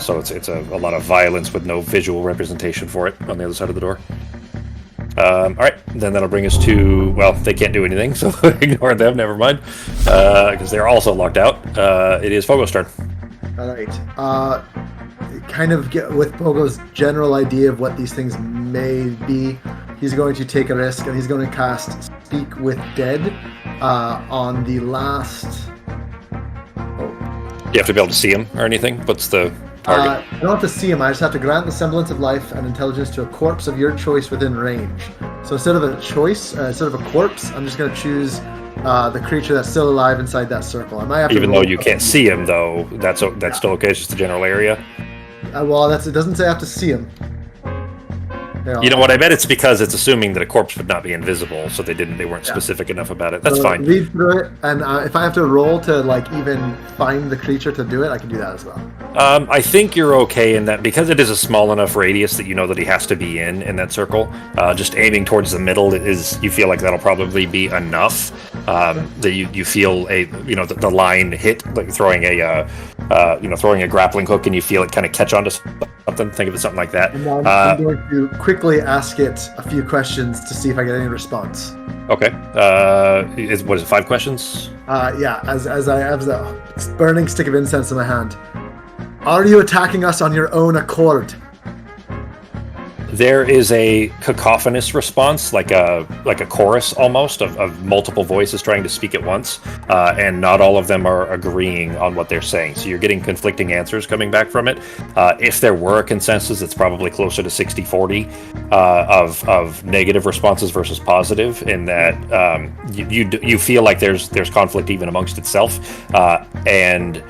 [SPEAKER 1] So it's a lot of violence with no visual representation for it on the other side of the door. All right, then that'll bring us to, well, they can't do anything, so ignore them. Never mind, because they're also locked out. It is Fogo's turn.
[SPEAKER 4] All right. Kind of get with Pogo's general idea of what these things may be. He's going to take a risk, and he's going to cast Speak with Dead on the last.
[SPEAKER 1] You have to be able to see him or anything. What's the target?
[SPEAKER 4] I don't have to see him. I just have to grant the semblance of life and intelligence to a corpse of your choice within range. So instead of a choice, instead of a corpse, I'm just going to choose the creature that's still alive inside that circle. I might have
[SPEAKER 1] Even
[SPEAKER 4] to
[SPEAKER 1] though you can't see him, though, that's still okay. It's just the general area.
[SPEAKER 4] Well, it doesn't say I have to see him.
[SPEAKER 1] You know what? I bet it's because it's assuming that a corpse would not be invisible, so they weren't specific enough about it. That's fine.
[SPEAKER 4] Read through it, and if I have to roll to even find the creature to do it, I can do that as well.
[SPEAKER 1] I think you're okay in that because it is a small enough radius that you know that he has to be in that circle. Just aiming towards the middle you feel like that'll probably be enough. That you feel the line hit, like throwing a grappling hook, and you feel it kind of catch onto something. Think of it something like that.
[SPEAKER 4] And now I'm going to quickly ask it a few questions to see if I get any response.
[SPEAKER 1] Okay. What is it? 5 questions?
[SPEAKER 4] Yeah. As I have the burning stick of incense in my hand. Are you attacking us on your own accord?
[SPEAKER 1] There is a cacophonous response, like a chorus almost of multiple voices trying to speak at once, and not all of them are agreeing on what they're saying. So you're getting conflicting answers coming back from it. If there were a consensus, it's probably closer to 60-40 of negative responses versus positive. In that you feel like there's conflict even amongst itself, and.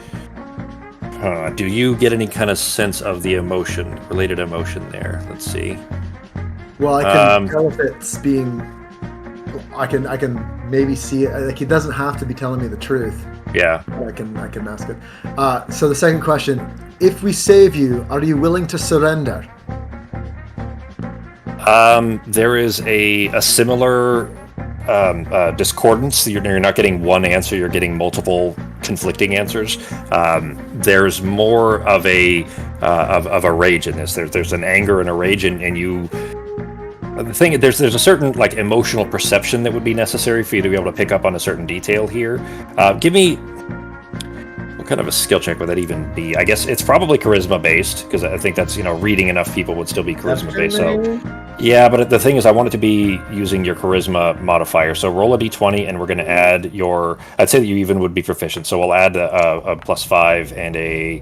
[SPEAKER 1] Do you get any kind of sense of the related emotion there? Let's see.
[SPEAKER 4] Well, I can tell if it's being. I can maybe see it. Like, it doesn't have to be telling me the truth.
[SPEAKER 1] Yeah.
[SPEAKER 4] I can ask it. So the second question: if we save you, are you willing to surrender?
[SPEAKER 1] There is a similar discordance. You're not getting one answer. You're getting multiple conflicting answers. There's more of a rage in this. There's an anger and a rage, and you. The thing there's a certain emotional perception that would be necessary for you to be able to pick up on a certain detail here. Give me. What kind of a skill check would that even be? I guess it's probably charisma based, because I think that's reading enough people would still be charisma based. So. Yeah, but the thing is, I want it to be using your charisma modifier. So roll a d20, and we're going to add your. I'd say that you even would be proficient. So we'll add a +5 and a.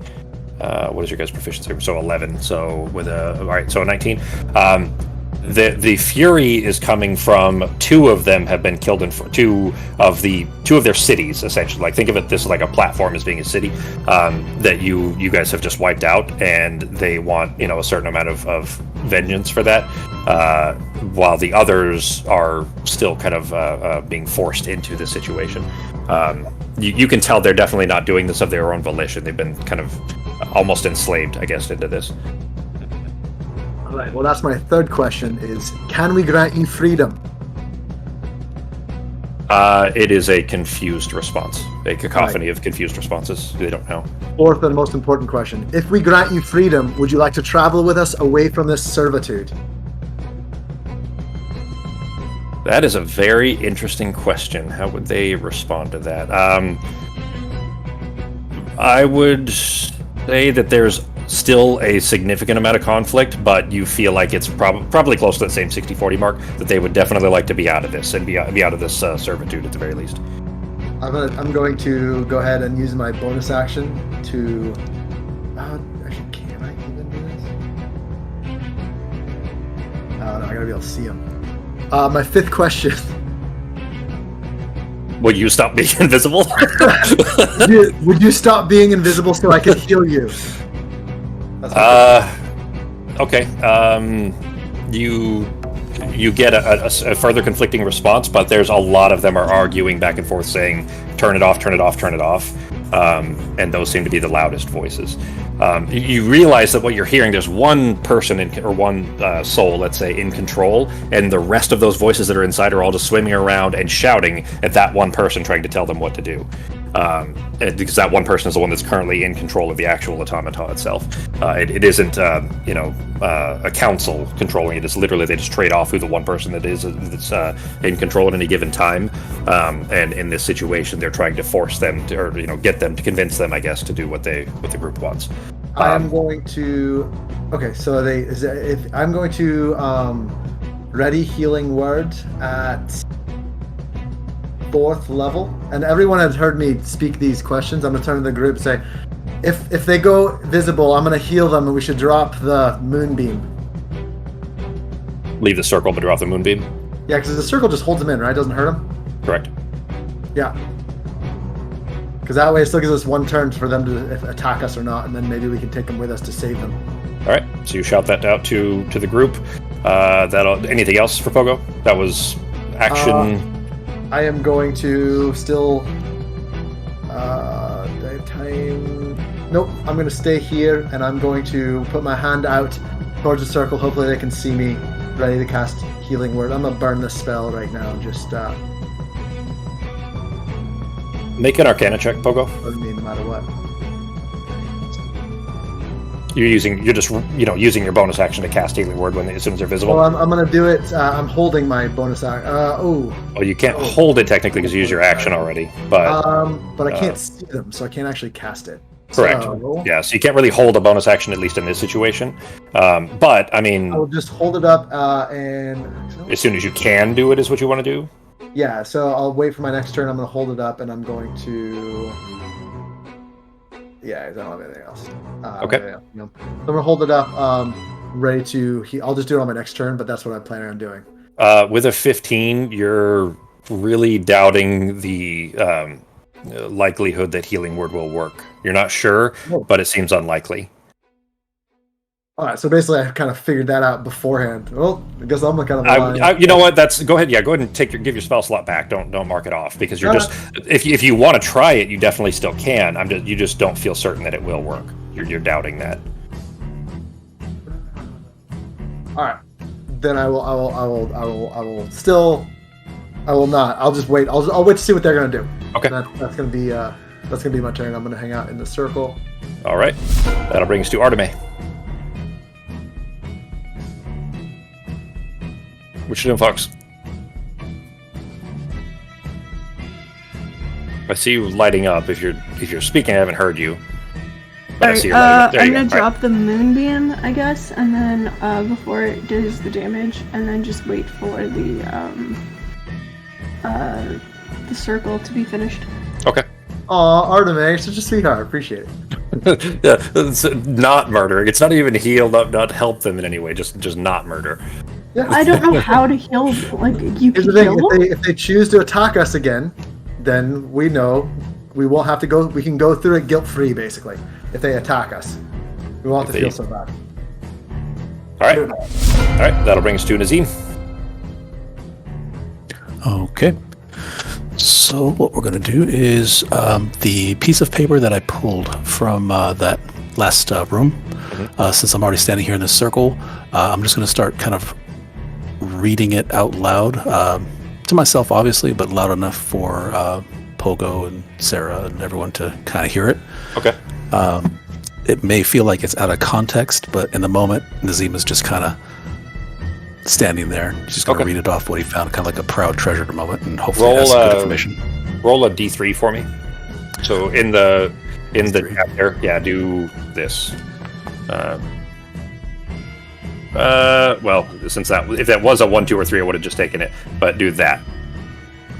[SPEAKER 1] What is your guys' proficiency? So 11. So with all right, so a 19. The fury is coming from two of them have been killed in two of their cities, essentially. Like, think of it this like a platform as being a city that you guys have just wiped out, and they want a certain amount of vengeance for that, while the others are still kind of being forced into the situation. You can tell they're definitely not doing this of their own volition. They've been kind of almost enslaved, I guess, into this.
[SPEAKER 4] All right. Well, that's my third question: is can we grant you freedom?
[SPEAKER 1] It is a confused response, a cacophony of confused responses. They don't know.
[SPEAKER 4] Fourth and most important question: if we grant you freedom, would you like to travel with us away from this servitude?
[SPEAKER 1] That is a very interesting question. How would they respond to that? I would say that there's still a significant amount of conflict, but you feel like it's probably close to the same 60-40 mark, that they would definitely like to be out of this and be out of this servitude at the very least.
[SPEAKER 4] I'm going to go ahead and use my bonus action to... actually, can I even do this? Oh, no, I gotta be able to see him. My fifth question.
[SPEAKER 1] Would you stop being invisible?
[SPEAKER 4] Would you stop being invisible so I could heal you?
[SPEAKER 1] Okay. You get a further conflicting response, but there's a lot of them are arguing back and forth saying, turn it off, turn it off, turn it off. And those seem to be the loudest voices. You realize that what you're hearing, there's one person or one soul, let's say, in control, and the rest of those voices that are inside are all just swimming around and shouting at that one person, trying to tell them what to do. Because that one person is the one that's currently in control of the actual automaton itself. It isn't, a council controlling it. It's literally they just trade off who the one person that's in control at any given time. And in this situation, they're trying to force them to, or get them to convince them, I guess, to do what the group wants.
[SPEAKER 4] I'm going to. Okay, so I'm going to ready healing word at 4th level, and everyone has heard me speak these questions. I'm going to turn to the group and say, if they go visible, I'm going to heal them, and we should drop the moonbeam.
[SPEAKER 1] Leave the circle, but drop the moonbeam?
[SPEAKER 4] Yeah, because the circle just holds them in, right? It doesn't hurt them?
[SPEAKER 1] Correct.
[SPEAKER 4] Yeah. Because that way it still gives us one turn for them to attack us or not, and then maybe we can take them with us to save them.
[SPEAKER 1] All right, so you shout that out to the group. Anything else for Pogo? That was action...
[SPEAKER 4] I am going to still time. Nope, I'm going to stay here, and I'm going to put my hand out towards the circle. Hopefully they can see me, ready to cast healing word. I'm going to burn this spell right now. Just
[SPEAKER 1] make an Arcana check, Pogo.
[SPEAKER 4] No matter what.
[SPEAKER 1] You're just using your bonus action to cast healing word as soon as they're visible.
[SPEAKER 4] Well, I'm going to do it. I'm holding my bonus action.
[SPEAKER 1] Oh, you can't hold it technically because you used your action already. But
[SPEAKER 4] I can't see them, so I can't actually cast it.
[SPEAKER 1] Correct. So you can't really hold a bonus action, at least in this situation. But I mean,
[SPEAKER 4] I'll just hold it up and
[SPEAKER 1] as soon as you can do it is what you want to do.
[SPEAKER 4] Yeah. So I'll wait for my next turn. I'm going to hold it up, and I'm going to. Yeah, I don't have anything else.
[SPEAKER 1] Okay.
[SPEAKER 4] I'm gonna hold it up, ready to. I'll just do it on my next turn, but that's what I'm planning on doing.
[SPEAKER 1] With a 15, you're really doubting the likelihood that healing word will work. You're not sure, but it seems unlikely.
[SPEAKER 4] All right, so basically, I kind of figured that out beforehand. Well, I guess I'm kind of.
[SPEAKER 1] You know what? Go ahead. Yeah, go ahead and give your spell slot back. Don't mark it off because you're if you want to try it, you definitely still can. You just don't feel certain that it will work. You're doubting that.
[SPEAKER 4] All right, then I will not. I'll just wait. I'll wait to see what they're gonna do.
[SPEAKER 1] Okay.
[SPEAKER 4] That's gonna be my turn. I'm gonna hang out in the circle.
[SPEAKER 1] All right, that'll bring us to Arteme. What you doing, Fox? I see you lighting up. If you're speaking, I haven't heard you. But I see you lighting up.
[SPEAKER 5] I'm gonna drop the moonbeam, I guess, and then before it does the damage, and then just wait for the circle to be finished.
[SPEAKER 1] Okay.
[SPEAKER 4] Aw, Arteme, such a sweetheart. Appreciate it.
[SPEAKER 1] Yeah, it's not murdering. It's not even heal, not help them in any way. Just not murder.
[SPEAKER 4] Yeah.
[SPEAKER 5] I don't know how to heal. Like, you
[SPEAKER 4] Here's
[SPEAKER 5] can
[SPEAKER 4] the
[SPEAKER 5] heal
[SPEAKER 4] thing:
[SPEAKER 5] them?
[SPEAKER 4] if they choose to attack us again, then we know we won't have to go. We can go through it guilt-free, basically. If they attack us, we won't have to feel so bad.
[SPEAKER 1] All right. All right. That'll bring us to Nazim.
[SPEAKER 3] Okay. So what we're going to do is the piece of paper that I pulled from that last room, since I'm already standing here in this circle, I'm just going to start kind of reading it out loud to myself, obviously, but loud enough for Pogo and Sarah and everyone to kind of hear it.
[SPEAKER 1] Okay.
[SPEAKER 3] It may feel like it's out of context, but in the moment, Nazim is just kind of standing there. She's going to read it off what he found, kind of like a proud treasure moment, and hopefully that's good information.
[SPEAKER 1] Roll a D3 for me. So in the tab there, yeah, do this. Well, since if that was a 1, 2, or 3, I would have just taken it. But do that.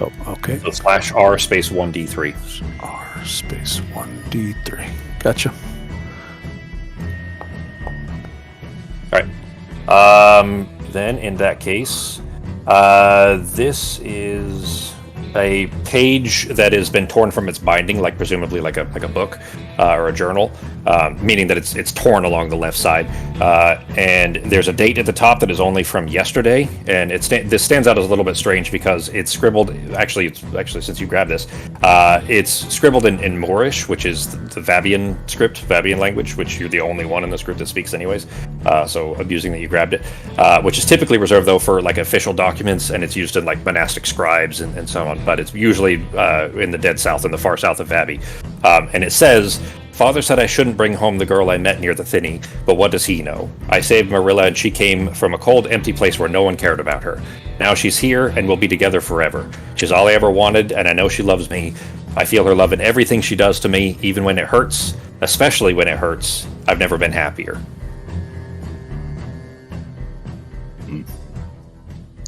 [SPEAKER 3] Oh, okay.
[SPEAKER 1] So /R space 1D3.
[SPEAKER 3] R space 1D3. Gotcha.
[SPEAKER 1] All right. Then in that case, this is a page that has been torn from its binding, like presumably like a book or a journal, meaning that it's torn along the left side. And there's a date at the top that is only from yesterday, and this stands out as a little bit strange because it's scribbled. Actually, since you grabbed this, it's scribbled in Moorish, which is the Vabian script, Vabian language, which you're the only one in this group that speaks, anyways. So abusing that you grabbed it, which is typically reserved though for like official documents, and it's used in like monastic scribes and so on. But it's usually in the dead south, in the far south of Vabi. And it says, "Father said I shouldn't bring home the girl I met near the Thinny, but what does he know? I saved Marilla and she came from a cold, empty place where no one cared about her. Now she's here and we'll be together forever. She's all I ever wanted, and I know she loves me. I feel her love in everything she does to me, even when it hurts, especially when it hurts. I've never been happier."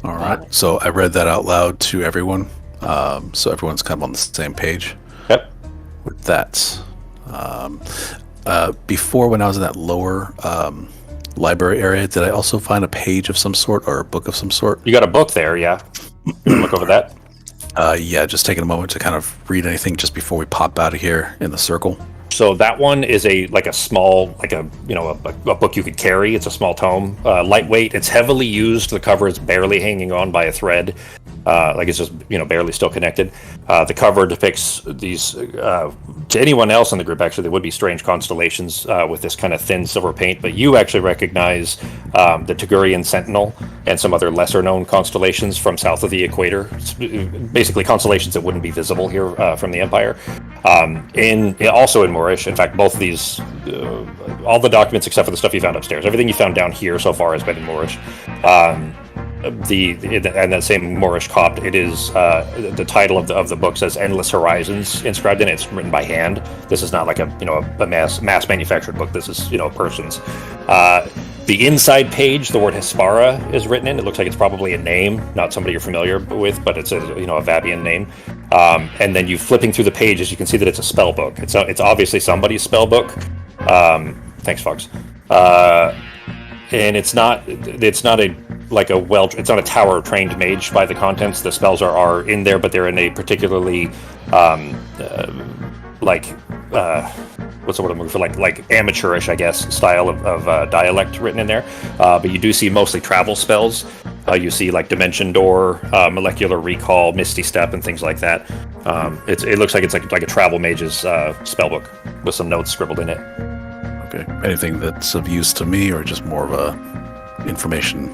[SPEAKER 3] All right. So I read that out loud to everyone. So everyone's kind of on the same page.
[SPEAKER 1] Yep.
[SPEAKER 3] With that. Before, when I was in that lower library area, did I also find a page of some sort or a book of some sort?
[SPEAKER 1] You got a book there, yeah. You want to look over that?
[SPEAKER 3] Yeah, just taking a moment to kind of read anything just before we pop out of here in the circle.
[SPEAKER 1] So that one is a small, like a book you could carry. It's a small tome, lightweight. It's heavily used. The cover is barely hanging on by a thread, like it's just barely still connected. The cover depicts these to anyone else in the group. Actually, they would be strange constellations with this kind of thin silver paint. But you actually recognize the Tugurian Sentinel and some other lesser-known constellations from south of the equator. It's basically constellations that wouldn't be visible here from the Empire. Also in Moorish. In fact, both of these, all the documents except for the stuff you found upstairs, everything you found down here so far has been in Moorish. And that same Moorish Copt, it is the title of the book says "Endless Horizons" inscribed in it. It's written by hand. This is not like a mass manufactured book. This is a person's. The inside page, the word Hespara is written in. It looks like it's probably a name, not somebody you're familiar with, but it's a Vabian name. And then you flipping through the pages, you can see that it's a spell book. It's obviously somebody's spell book. Thanks, Fox. And it's not a tower trained mage by the contents. The spells are in there, but they're in a particularly what's the word I'm looking for? Like amateurish, I guess, style of dialect written in there. But you do see mostly travel spells. You see like Dimension Door, Molecular Recall, Misty Step, and things like that. It looks like it's like a travel mage's spell book with some notes scribbled in it.
[SPEAKER 3] Okay. Anything that's of use to me, or just more of a information?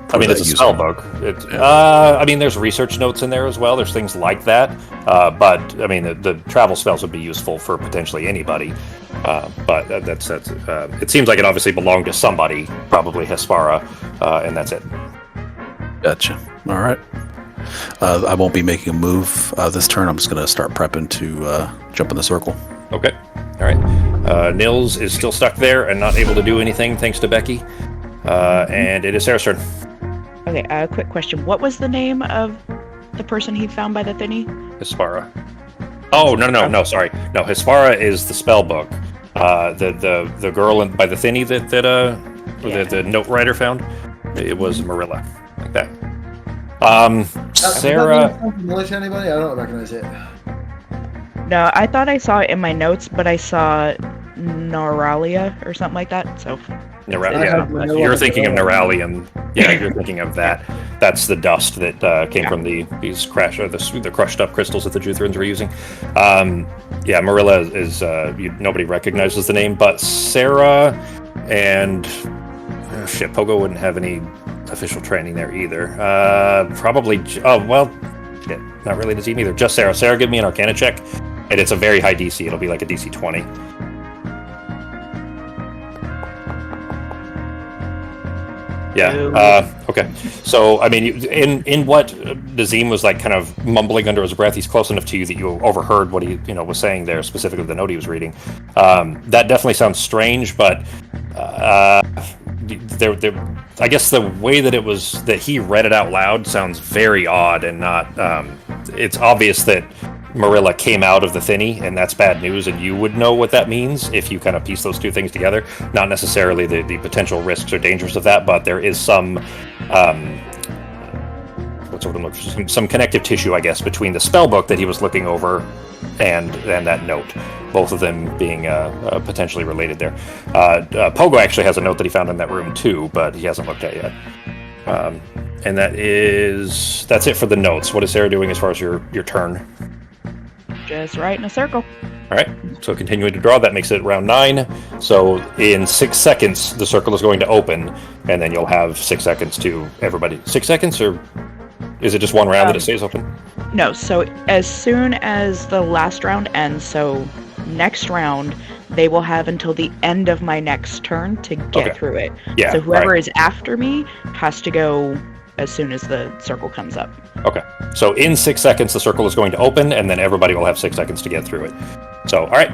[SPEAKER 1] I mean, it's a spell book. I mean, there's research notes in there as well. There's things like that. But I mean, the travel spells would be useful for potentially anybody. But that's it seems like it obviously belonged to somebody, probably Hespara, and that's it.
[SPEAKER 3] Gotcha. All right. I won't be making a move this turn. I'm just going to start prepping to jump in the circle.
[SPEAKER 1] Okay. All right. Nils is still stuck there and not able to do anything thanks to Becky. And it is Sarah's turn.
[SPEAKER 2] Okay, a quick question. What was the name of the person he found by the Thinny?
[SPEAKER 1] Hespara. Oh, no, sorry. No, Hespara is the spell book. The girl by the Thinny that the note writer found. It was Marilla, like that.
[SPEAKER 4] Sarah.
[SPEAKER 1] Sarah.
[SPEAKER 4] Familiar to anybody? I don't recognize it.
[SPEAKER 2] No, I thought I saw it in my notes, but I saw Neuralia or something like that. So
[SPEAKER 1] You're thinking of Neuralium. Yeah, you're thinking of that. That's the dust that came from these the crushed up crystals that the Juthrans were using. Marilla is nobody recognizes the name, but Sarah and Pogo wouldn't have any official training there either. Probably. Not really the team either. Just Sarah. Sarah, give me an Arcana check, and it's a very high DC. It'll be like a DC 20. Yeah. Okay. So, I mean, in what Nazim was like kind of mumbling under his breath, he's close enough to you that you overheard what he was saying there, specifically the note he was reading. That definitely sounds strange, but I guess the way that he read it out loud sounds very odd and not. It's obvious that Marilla came out of the Thinny, and that's bad news, and you would know what that means if you kind of piece those two things together. Not necessarily the potential risks or dangers of that, but there is some some connective tissue, I guess, between the spell book that he was looking over and that note. Both of them being potentially related there. Pogo actually has a note that he found in that room too, but he hasn't looked at yet. And that's it for the notes. What is Sarah doing as far as your turn?
[SPEAKER 2] Just right in a circle.
[SPEAKER 1] All right, so continuing to draw, that makes it round 9. So in 6 seconds, the circle is going to open, and then you'll have 6 seconds to everybody. 6 seconds, or is it just one round that it stays open?
[SPEAKER 2] No, so as soon as the last round ends, so next round, they will have until the end of my next turn to get through it.
[SPEAKER 1] Yeah,
[SPEAKER 2] so whoever is after me has to go as soon as the circle comes up.
[SPEAKER 1] Okay. So in 6 seconds, the circle is going to open, and then everybody will have 6 seconds to get through it. So, all right.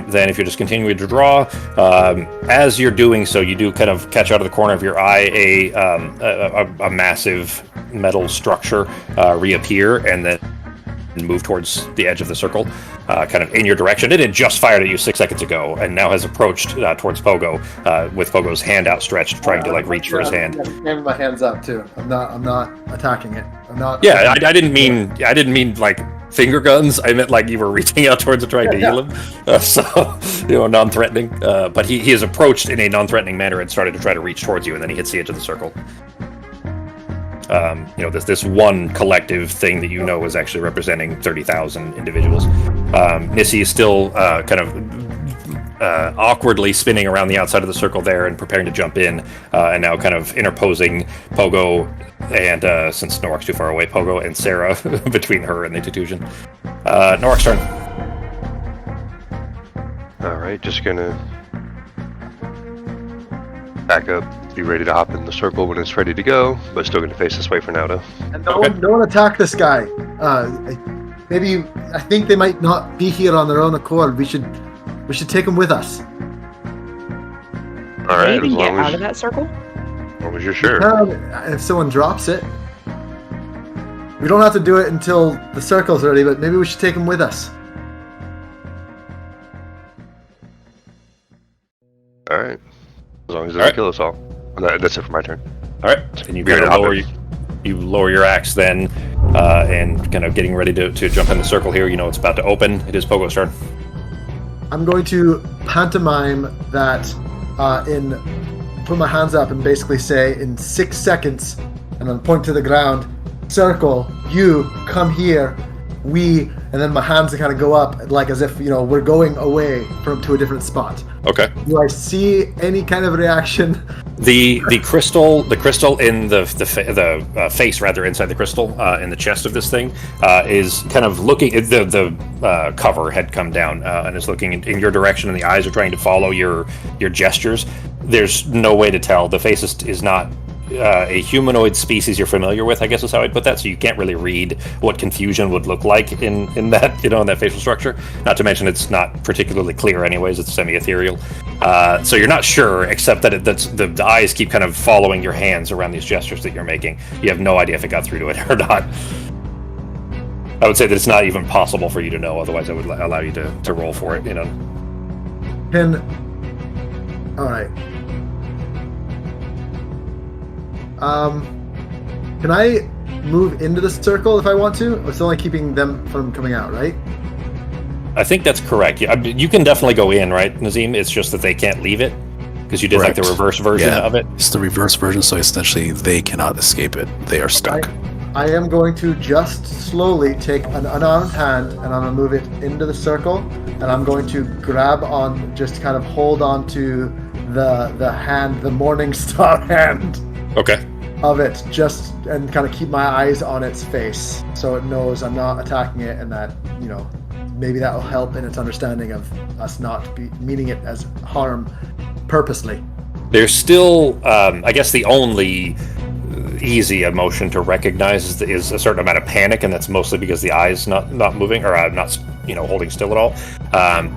[SPEAKER 1] Then if you're just continuing to draw, as you're doing so, you do kind of catch out of the corner of your eye a massive metal structure reappear, and then move towards the edge of the circle, kind of in your direction. It had just fired at you 6 seconds ago, and now has approached towards Pogo, with Pogo's hand outstretched, trying to reach for his hand.
[SPEAKER 4] I'm having my hands up too. I'm not attacking it. I'm not.
[SPEAKER 1] Yeah, I didn't mean like finger guns. I meant like you were reaching out towards him, trying to heal him. So non-threatening. But he has approached in a non-threatening manner and started to try to reach towards you, and then he hits the edge of the circle. This one collective thing that is actually representing 30,000 individuals. Nissy is still kind of awkwardly spinning around the outside of the circle there and preparing to jump in, and now kind of interposing Pogo and, since Norok's too far away, Pogo and Sarah between her and the Tutusian. Norok's turn.
[SPEAKER 6] Alright, just gonna back up, be ready to hop in the circle when it's ready to go, but still going to face this way for now, though.
[SPEAKER 4] And no one attack this guy. I think they might not be here on their own accord. We should take them with us.
[SPEAKER 6] All right,
[SPEAKER 2] Can you get out of that circle?
[SPEAKER 6] As long as you're sure.
[SPEAKER 4] If someone drops it, we don't have to do it until the circle's ready. But maybe we should take them with us.
[SPEAKER 6] All right. As long as it doesn't kill us all. That's it for my turn.
[SPEAKER 1] All right. And you lower your axe then, and kind of getting ready to jump in the circle here. It's about to open. It is Pogo's turn.
[SPEAKER 4] I'm going to pantomime that put my hands up and basically say in 6 seconds, and then point to the ground, circle, you, come here, we, and then my hands kind of go up like as if, we're going away to a different spot.
[SPEAKER 1] Okay.
[SPEAKER 4] Do I see any kind of reaction?
[SPEAKER 1] The crystal in the face, rather, inside the crystal, in the chest of this thing, is kind of looking. The cover had come down and is looking in your direction, and the eyes are trying to follow your gestures. There's no way to tell. The face is not a humanoid species you're familiar with, I guess is how I'd put that. So you can't really read what confusion would look like in that, in that facial structure. Not to mention it's not particularly clear anyways. It's semi-ethereal. So you're not sure, except that the eyes keep kind of following your hands around these gestures that you're making. You have no idea if it got through to it or not. I would say that it's not even possible for you to know. Otherwise, I would allow you to roll for it. All
[SPEAKER 4] right. Can I move into the circle if I want to? It's only keeping them from coming out, right?
[SPEAKER 1] I think that's correct. Yeah, you can definitely go in, right, Nazim? It's just that they can't leave it because you did like the reverse version of it.
[SPEAKER 3] It's the reverse version, so essentially they cannot escape it. They are stuck.
[SPEAKER 4] I am going to just slowly take an unarmed hand and I'm going to move it into the circle, and I'm going to grab on, just kind of hold on to the hand, the Morning Star hand.
[SPEAKER 1] Okay.
[SPEAKER 4] Of it, just, and kind of keep my eyes on its face so it knows I'm not attacking it, and that, maybe that will help in its understanding of us not meaning it as harm purposely.
[SPEAKER 1] There's still, I guess the only easy emotion to recognize is a certain amount of panic, and that's mostly because the eye's not moving, or not holding still at all.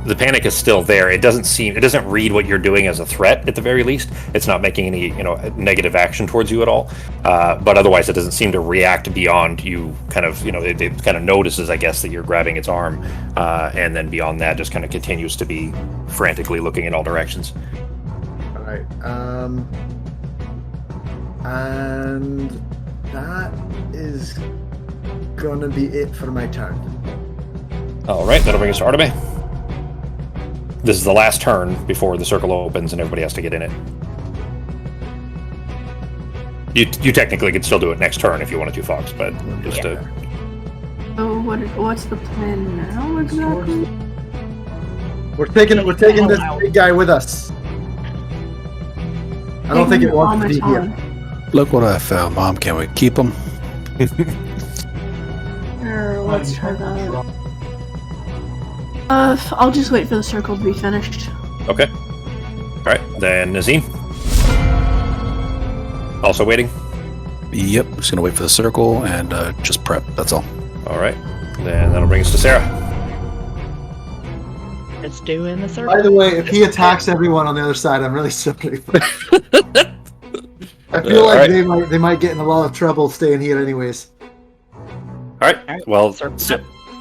[SPEAKER 1] The panic is still there. It doesn't read what you're doing as a threat at the very least. It's not making any negative action towards you at all, but otherwise it doesn't seem to react beyond you. Kind of it kind of notices, I guess, that you're grabbing its arm, and then beyond that just kind of continues to be frantically looking in all directions.
[SPEAKER 4] All right. And that is gonna be it for my turn.
[SPEAKER 1] All right, that'll bring us to Arteme. This is the last turn before the circle opens and everybody has to get in it. You technically could still do it next turn if you wanted to, Fox, but just to...
[SPEAKER 5] So what's the plan now exactly?
[SPEAKER 4] We're taking this big guy with us. I don't think it wants to be here.
[SPEAKER 3] Look what I found, Mom. Can we keep him?
[SPEAKER 5] Sure, let's try that. I'll just wait for the circle to be finished.
[SPEAKER 1] Okay. All right, then Nazim. Also waiting?
[SPEAKER 3] Yep, just gonna wait for the circle and just prep, that's all.
[SPEAKER 1] All right, then that'll bring us to Sarah.
[SPEAKER 2] It's doing the circle.
[SPEAKER 4] By the way, if he attacks everyone on the other side, I'm really sorry. I feel like they might get in a lot of trouble staying here anyways.
[SPEAKER 1] All right, well,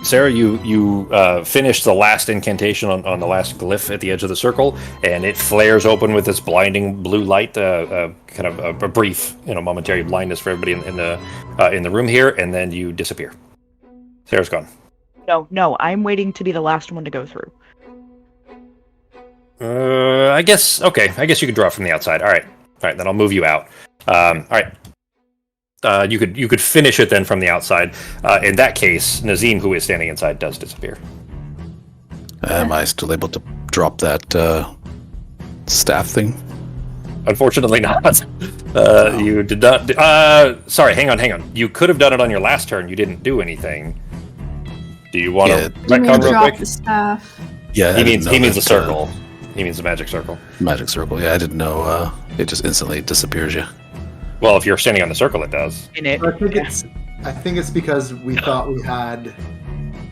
[SPEAKER 1] Sarah, you finished the last incantation on the last glyph at the edge of the circle, and it flares open with this blinding blue light, kind of a brief, momentary blindness for everybody in the room here, and then you disappear. Sarah's gone.
[SPEAKER 2] No, I'm waiting to be the last one to go through.
[SPEAKER 1] I guess you could draw from the outside. All right, then I'll move you out. All right. You could finish it then from the outside. In that case, Nazim, who is standing inside, does disappear.
[SPEAKER 3] Am I still able to drop that staff thing?
[SPEAKER 1] Unfortunately not. You did not. Sorry, hang on. You could have done it on your last turn. You didn't do anything. Do you want to retcon real quick?
[SPEAKER 5] The staff.
[SPEAKER 3] Yeah,
[SPEAKER 1] he means the circle. He means the magic circle.
[SPEAKER 3] Magic circle. Yeah, I didn't know. It just instantly disappears you.
[SPEAKER 1] Well, if you're standing on the circle, it does.
[SPEAKER 4] I think it's because we thought we had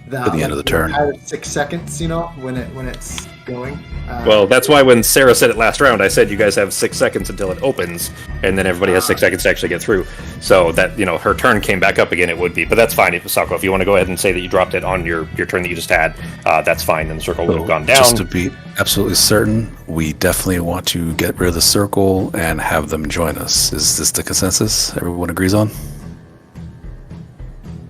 [SPEAKER 4] that
[SPEAKER 3] at the end of the turn.
[SPEAKER 4] 6 seconds, when it's going.
[SPEAKER 1] Well, that's why when Sarah said it last round, I said you guys have 6 seconds until it opens, and then everybody has 6 seconds to actually get through. So that her turn came back up again, it would be. But that's fine, Sako. If you want to go ahead and say that you dropped it on your turn that you just had, that's fine. And the circle would have gone down.
[SPEAKER 3] Just to be absolutely certain, we definitely want to get rid of the circle and have them join us. Is this the consensus everyone agrees on?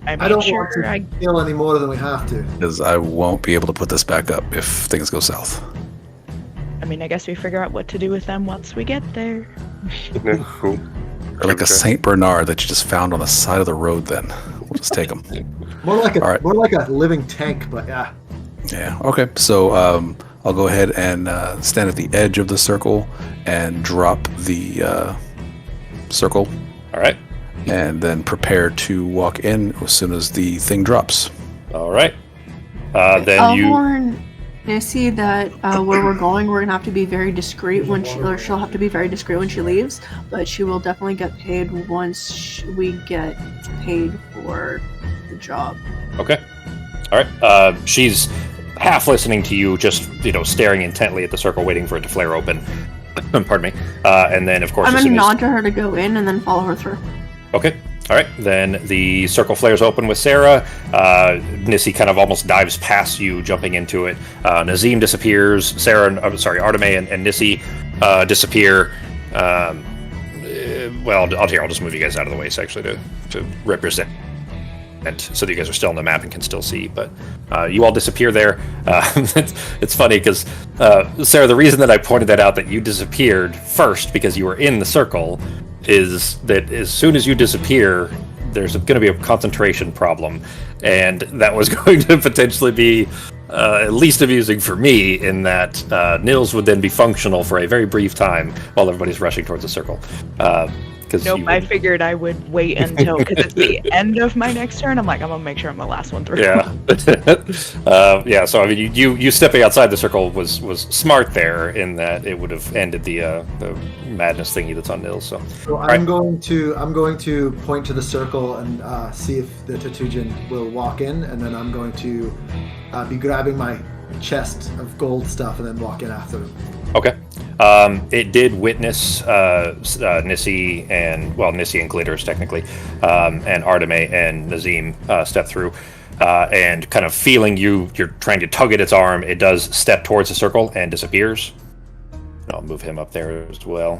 [SPEAKER 4] I don't want to kill any more than we have to.
[SPEAKER 3] Because I won't be able to put this back up if things go south.
[SPEAKER 2] I guess we figure out what to do with them once we get there.
[SPEAKER 6] Yeah, cool.
[SPEAKER 3] Or like a Saint Bernard that you just found on the side of the road. Then we'll just take them.
[SPEAKER 4] More like a living tank, but yeah.
[SPEAKER 3] Yeah. Okay. So I'll go ahead and stand at the edge of the circle and drop the circle.
[SPEAKER 1] All right.
[SPEAKER 3] And then prepare to walk in as soon as the thing drops.
[SPEAKER 1] All right.
[SPEAKER 5] I'll warn Nissy that where we're going, we're gonna have to be very discreet she'll have to be very discreet when she leaves, but she will definitely get paid once we get paid for the job.
[SPEAKER 1] Okay. All right. She's half listening to you, just staring intently at the circle, waiting for it to flare open. Pardon me. And then, of course,
[SPEAKER 5] I'm gonna nod to her to go in and then follow her through.
[SPEAKER 1] Okay. All right. Then the circle flares open with Sarah. Nissy kind of almost dives past you, jumping into it. Nazim disappears. Arteme and Nissy disappear. well, I'll just move you guys out of the way, actually, to represent, so that you guys are still on the map and can still see. But you all disappear there. It's funny because Sarah, the reason that I pointed that out, that you disappeared first because you were in the circle, is that as soon as you disappear, there's going to be a concentration problem, and that was going to potentially be at least amusing for me, in that Nils would then be functional for a very brief time while everybody's rushing towards the circle.
[SPEAKER 2] Nope, I figured I would wait until, because it's the end of my next turn. I'm like, I'm gonna make sure I'm the last one through.
[SPEAKER 1] Yeah. Yeah, so I mean, you stepping outside the circle was smart there, in that it would have ended the madness thingy that's on Nils. So
[SPEAKER 4] I'm going to point to the circle and see if the Tatujin will walk in, and then I'm going to be grabbing my chest of gold stuff and then walk in after them.
[SPEAKER 1] Okay. It did witness Nissi and Glitters, technically, and Arteme and Nazim step through, and kind of feeling you're trying to tug at its arm. It does step towards the circle and disappears. I'll move him up there as well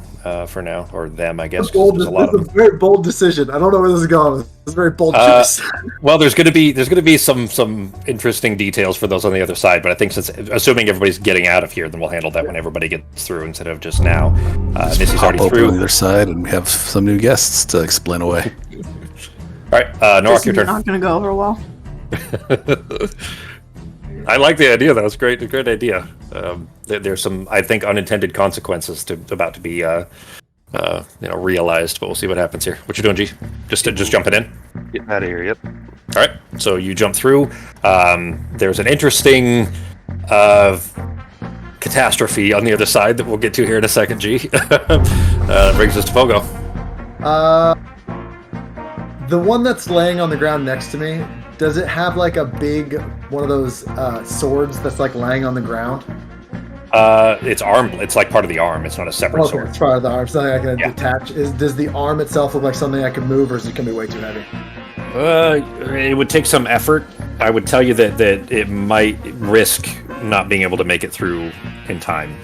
[SPEAKER 1] for now, or them, I guess.
[SPEAKER 4] This is a very bold decision. I don't know where this is going. It's a very bold choice.
[SPEAKER 1] Well, there's going to be some interesting details for those on the other side, but I think, since assuming everybody's getting out of here, then we'll handle that when everybody gets through instead of just now. Nissi's already through
[SPEAKER 3] on the other side, and we have some new guests to explain away.
[SPEAKER 1] All right, Norak, your turn.
[SPEAKER 5] Not going to go over well.
[SPEAKER 1] I like the idea. That was great. A great idea. There's some, I think, unintended consequences about to be, realized. But we'll see what happens here. What you doing, G? Just jumping in.
[SPEAKER 6] Getting out of here. Yep.
[SPEAKER 1] All right. So you jump through. There's an interesting catastrophe on the other side that we'll get to here in a second. G. Brings us to Fogo.
[SPEAKER 4] The one that's laying on the ground next to me, does it have like a big one of those swords that's like laying on the ground?
[SPEAKER 1] It's arm. It's like part of the arm. It's not a separate sword.
[SPEAKER 4] It's part of the arm. Something I can detach. Does the arm itself look like something I can move, or is it going to be way too heavy?
[SPEAKER 1] It would take some effort. I would tell you that it might risk not being able to make it through in time.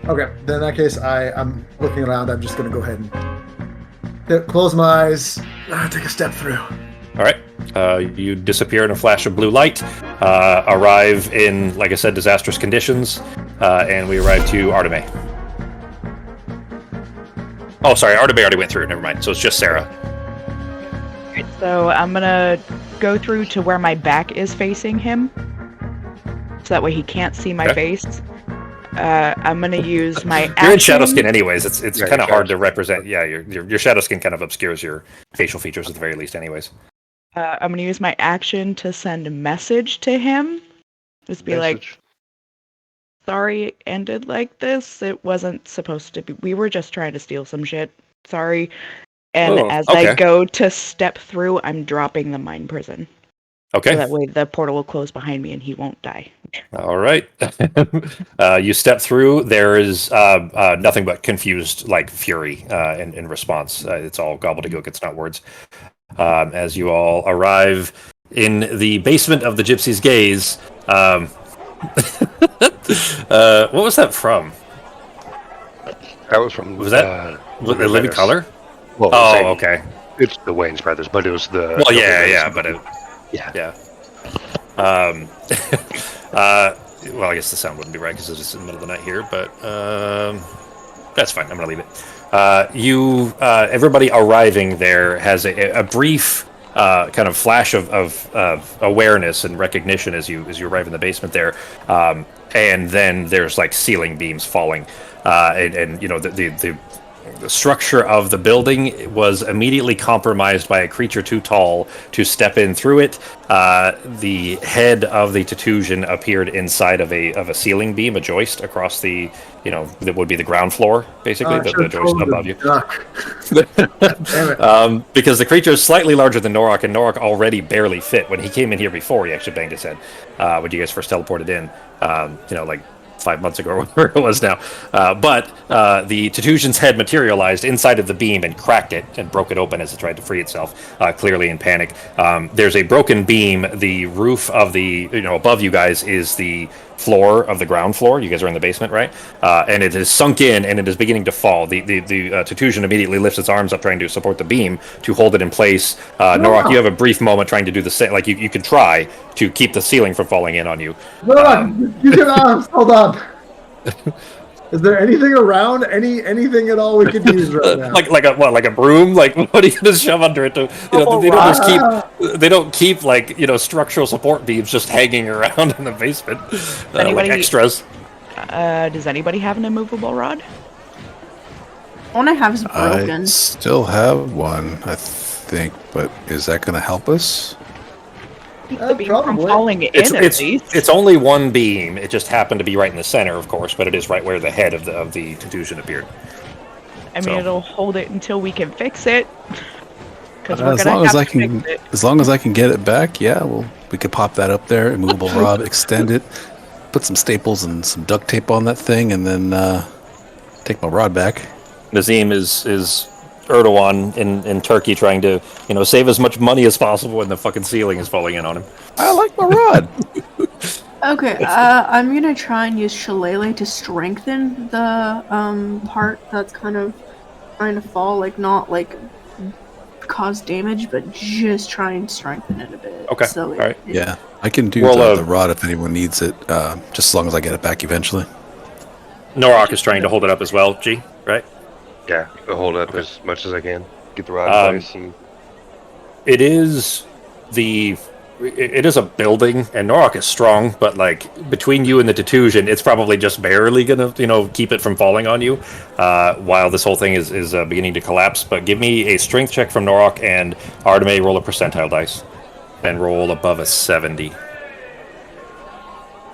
[SPEAKER 4] Okay, then in that case, I'm looking around. I'm just going to go ahead and close my eyes, take a step through.
[SPEAKER 1] All right. You disappear in a flash of blue light, arrive in, like I said, disastrous conditions, and we arrive to Arteme. Oh, sorry, Arteme already went through. Never mind. So it's just Sarah.
[SPEAKER 2] So I'm gonna go through to where my back is facing him, so that way he can't see my face. I'm gonna use my action.
[SPEAKER 1] You're in shadow skin anyways. It's kind of hard to represent. Yeah, your shadow skin kind of obscures your facial features at the very least anyways.
[SPEAKER 2] I'm going to use my action to send a message to him. Just be like, sorry it ended like this. It wasn't supposed to be. We were just trying to steal some shit. Sorry. And I go to step through, I'm dropping the mine prison.
[SPEAKER 1] Okay.
[SPEAKER 2] So that way the portal will close behind me and he won't die.
[SPEAKER 1] All right. You step through. There is nothing but confused, like, fury in response. It's all gobbledygook. It's not words. As you all arrive in the basement of the Gypsy's Gaze. What was that from?
[SPEAKER 6] That was from...
[SPEAKER 1] Was that the Living Color?
[SPEAKER 6] Well,
[SPEAKER 1] okay.
[SPEAKER 6] It's the Wayne's Brothers, but it was the...
[SPEAKER 1] Well, yeah, but it...
[SPEAKER 6] Yeah.
[SPEAKER 1] Well, I guess the sound wouldn't be right because it's in the middle of the night here, but that's fine. I'm going to leave it. Everybody arriving there has a brief kind of flash of awareness and recognition as you arrive in the basement there, and then there's like ceiling beams falling, and you know the structure of the building was immediately compromised by a creature too tall to step in through it. The head of the Tatujin appeared inside of a ceiling beam, a joist across the, that would be the ground floor, basically, the joist above you. Because the creature is slightly larger than Norak, and Norak already barely fit. When he came in here before, he actually banged his head. When you guys first teleported in, 5 months ago or whatever it was now. But the Titusian's head materialized inside of the beam and cracked it and broke it open as it tried to free itself, clearly in panic. There's a broken beam. The roof of the, above you guys is the floor of the ground floor. You guys are in the basement, right? And it is sunk in and it is beginning to fall. The Titusian immediately lifts its arms up trying to support the beam to hold it in place. Norok, you have a brief moment trying to do the same. Like you can try to keep the ceiling from falling in on you.
[SPEAKER 4] Norok, use your arms. Hold on. Is there anything around? Anything at all we could use right now?
[SPEAKER 1] Like a broom? Like what are you gonna shove under it to? They don't keep like structural support beams just hanging around in the basement. Like extras.
[SPEAKER 2] Does anybody have an immovable rod?
[SPEAKER 5] One I have is broken.
[SPEAKER 3] I still have one, I think, but is that going to help us?
[SPEAKER 2] Keep the beam from falling in, at least.
[SPEAKER 1] It's only one beam. It just happened to be right in the center, of course, but it is right where the head of the Titusian appeared.
[SPEAKER 2] I mean, it'll hold it until we can fix it.
[SPEAKER 3] As long as I can get it back, yeah, we could pop that up there, immovable rod, extend it, put some staples and some duct tape on that thing, and then take my rod back.
[SPEAKER 1] Nazim is Erdogan in Turkey trying to save as much money as possible when the fucking ceiling is falling in on him.
[SPEAKER 3] I like my rod.
[SPEAKER 5] Okay, I'm gonna try and use Shillelagh to strengthen the part that's kind of trying to fall, like not like cause damage, but just try and strengthen it a bit.
[SPEAKER 1] Okay.
[SPEAKER 5] So
[SPEAKER 1] all right.
[SPEAKER 3] Yeah, I can do the rod if anyone needs it, just as long as I get it back eventually.
[SPEAKER 1] Norok is trying to hold it up as well, G, right?
[SPEAKER 6] Yeah, I'll hold it up as much as I can. Get the rod in place. And...
[SPEAKER 1] It is a building, and Norok is strong, but like between you and the Titusian, it's probably just barely gonna keep it from falling on you, while this whole thing is beginning to collapse. But give me a strength check from Norok, and Arteme, roll a percentile dice, and roll above a 70.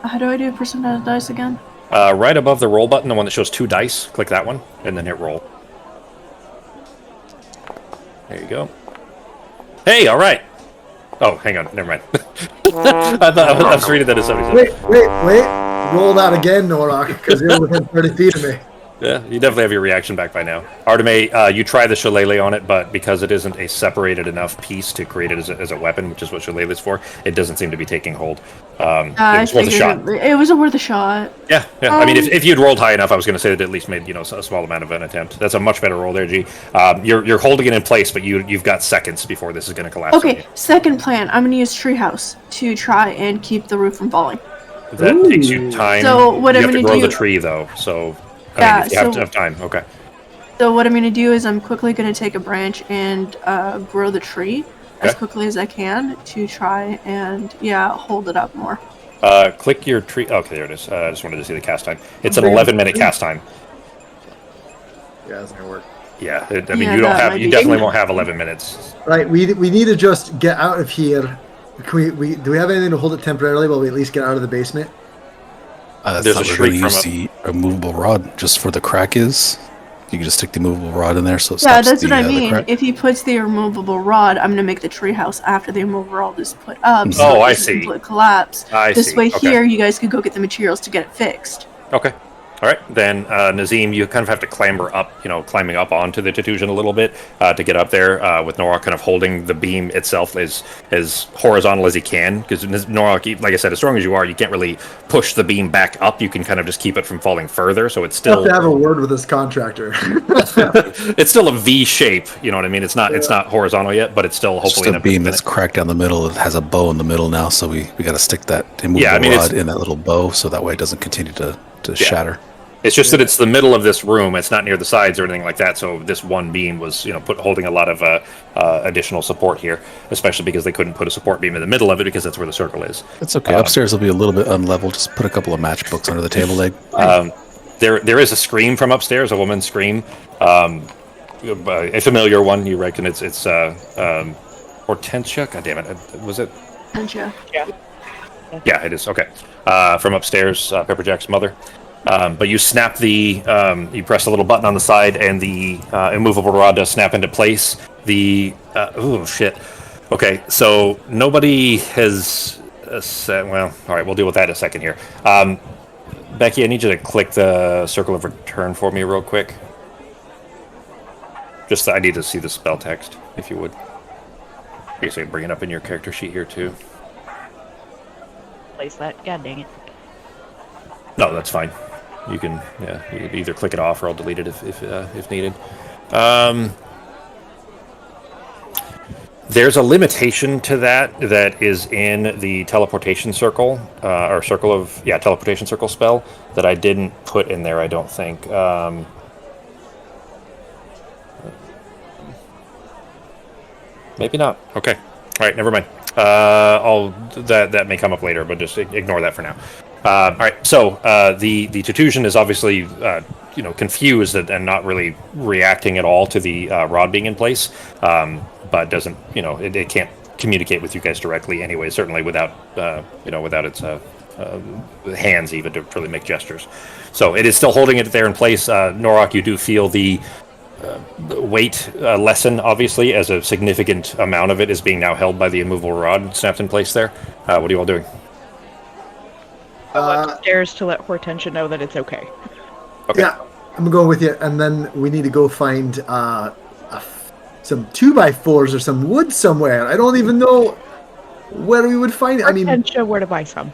[SPEAKER 5] How do I do percentile dice again?
[SPEAKER 1] Right above the roll button, the one that shows 2 dice, click that one, and then hit roll. There you go. Hey, all right. Oh, hang on, never mind. I was reading that as 77.
[SPEAKER 4] Wait. Roll that again, Norok, because you're within 30 feet of me.
[SPEAKER 1] Yeah, you definitely have your reaction back by now. Arteme, you try the Shillelagh on it, but because it isn't a separated enough piece to create it as a weapon, which is what Shillelagh is for, it doesn't seem to be taking hold. It was worth a shot.
[SPEAKER 5] It was worth a shot.
[SPEAKER 1] Yeah. I mean, if you'd rolled high enough, I was going to say that it at least made a small amount of an attempt. That's a much better roll there, G. You're holding it in place, but you've got seconds before this is going to collapse.
[SPEAKER 5] Okay, second plan. I'm going to use Treehouse to try and keep the roof from falling.
[SPEAKER 1] That takes you time. So what I'm going to do? You have to grow the tree, though, so... I mean, if you have to have time, okay.
[SPEAKER 5] So what I'm going to do is I'm quickly going to take a branch and grow the tree as quickly as I can to try and, hold it up more.
[SPEAKER 1] Click your tree. Okay, there it is. I just wanted to see the cast time. It's an 11-minute cast time.
[SPEAKER 4] Yeah, that's going to work.
[SPEAKER 1] Yeah, you definitely won't have 11 minutes.
[SPEAKER 4] Right, we need to just get out of here. Do we have anything to hold it temporarily while we at least get out of the basement?
[SPEAKER 1] There's a shriek from
[SPEAKER 3] the immovable rod just for the crack is. You can just stick the immovable rod in there, so it
[SPEAKER 5] stops that's what I mean. If he puts the removable rod, I'm gonna make the treehouse after the immovable rod is put up. So
[SPEAKER 1] I see.
[SPEAKER 5] Collapse. This way, here you guys could go get the materials to get it fixed.
[SPEAKER 1] Okay. All right, then Nazim, you kind of have to clamber up, climbing up onto the Titusian a little bit to get up there, with Norok kind of holding the beam itself as horizontal as he can, because Norok, like I said, as strong as you are, you can't really push the beam back up. You can kind of just keep it from falling further, so it's still...
[SPEAKER 4] You have to have a word with this contractor.
[SPEAKER 1] It's still a V shape, you know what I mean? It's not horizontal yet, but it's still hopefully...
[SPEAKER 3] It's just a beam that's cracked down the middle. It has a bow in the middle now, so we got to stick that immovable rod in that little bow, so that way it doesn't continue to shatter.
[SPEAKER 1] It's just that it's the middle of this room. It's not near the sides or anything like that. So this one beam was, holding a lot of additional support here, especially because they couldn't put a support beam in the middle of it because that's where the circle is.
[SPEAKER 3] It's okay. Upstairs will be a little bit unlevel. Just put a couple of matchbooks under the table leg.
[SPEAKER 1] There is a scream from upstairs, a woman's scream, a familiar one. You reckon it's Hortensia? God damn it! Was it?
[SPEAKER 5] Hortensia.
[SPEAKER 1] Yeah, it is. Okay. From upstairs, Pepperjack's mother. But you snap you press a little button on the side, and the immovable rod does snap into place. Oh shit. Okay, so nobody has said. Well, all right, we'll deal with that in a second here. Becky, I need you to click the circle of return for me real quick. Just I need to see the spell text, if you would. I guess I can bring it up in your character sheet here too.
[SPEAKER 2] Place that. God dang it.
[SPEAKER 1] No, that's fine. You can you can either click it off or I'll delete it if needed. There's a limitation to that is in the teleportation circle, or teleportation circle spell that I didn't put in there, I don't think. Maybe not. Okay. All right, never mind. That may come up later, but just ignore that for now. All right, so the Tutusian is obviously confused and not really reacting at all to the rod being in place, but doesn't it can't communicate with you guys directly anyway. Certainly without without its hands even to really make gestures. So it is still holding it there in place. Norok, you do feel the weight lessen, obviously, as a significant amount of it is being now held by the immovable rod snapped in place there. What are you all doing?
[SPEAKER 2] I'll go upstairs to let Hortensia know that it's okay.
[SPEAKER 1] Okay.
[SPEAKER 4] Yeah, I'm going with you, and then we need to go find some 2x4s or some wood somewhere. I don't even know where we would find it.
[SPEAKER 2] Hortensia, where to buy some?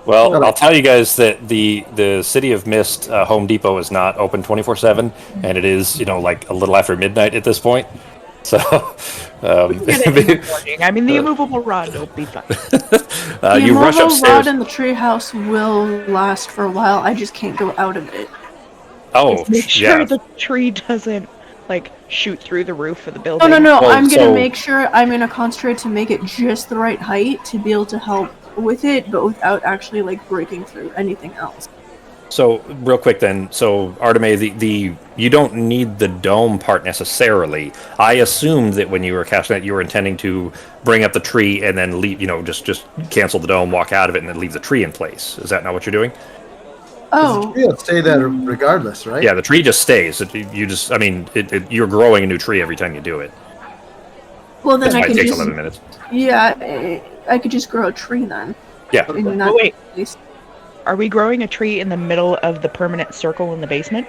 [SPEAKER 1] Well, I'll tell you guys that the City of Mist Home Depot is not open 24/7, and it is like a little after midnight at this point. So,
[SPEAKER 2] the immovable rod will be fine.
[SPEAKER 5] The
[SPEAKER 1] you rush
[SPEAKER 5] immovable
[SPEAKER 1] upstairs.
[SPEAKER 5] rod in the treehouse will last for a while. I just can't go out of it.
[SPEAKER 1] Oh,
[SPEAKER 2] Just make sure
[SPEAKER 1] yeah.
[SPEAKER 2] the tree doesn't shoot through the roof of the building.
[SPEAKER 5] No.
[SPEAKER 1] Well,
[SPEAKER 5] I'm gonna concentrate to make it just the right height to be able to help with it, but without actually breaking through anything else.
[SPEAKER 1] So real quick then, so Arteme, the you don't need the dome part necessarily. I assumed that when you were casting it, you were intending to bring up the tree and then leave, just cancel the dome, walk out of it, and then leave the tree in place. Is that not what you're doing?
[SPEAKER 5] Oh,
[SPEAKER 4] The tree will stay there regardless, right?
[SPEAKER 1] Yeah, the tree just stays. You're growing a new tree every time you do it.
[SPEAKER 5] well then
[SPEAKER 1] That's
[SPEAKER 5] I
[SPEAKER 1] why it
[SPEAKER 5] can
[SPEAKER 1] takes
[SPEAKER 5] just
[SPEAKER 1] 11 minutes.
[SPEAKER 5] I could just grow a tree then.
[SPEAKER 1] Yeah.
[SPEAKER 5] In that
[SPEAKER 2] wait.
[SPEAKER 5] case.
[SPEAKER 2] Are we growing a tree in the middle of the permanent circle in the basement?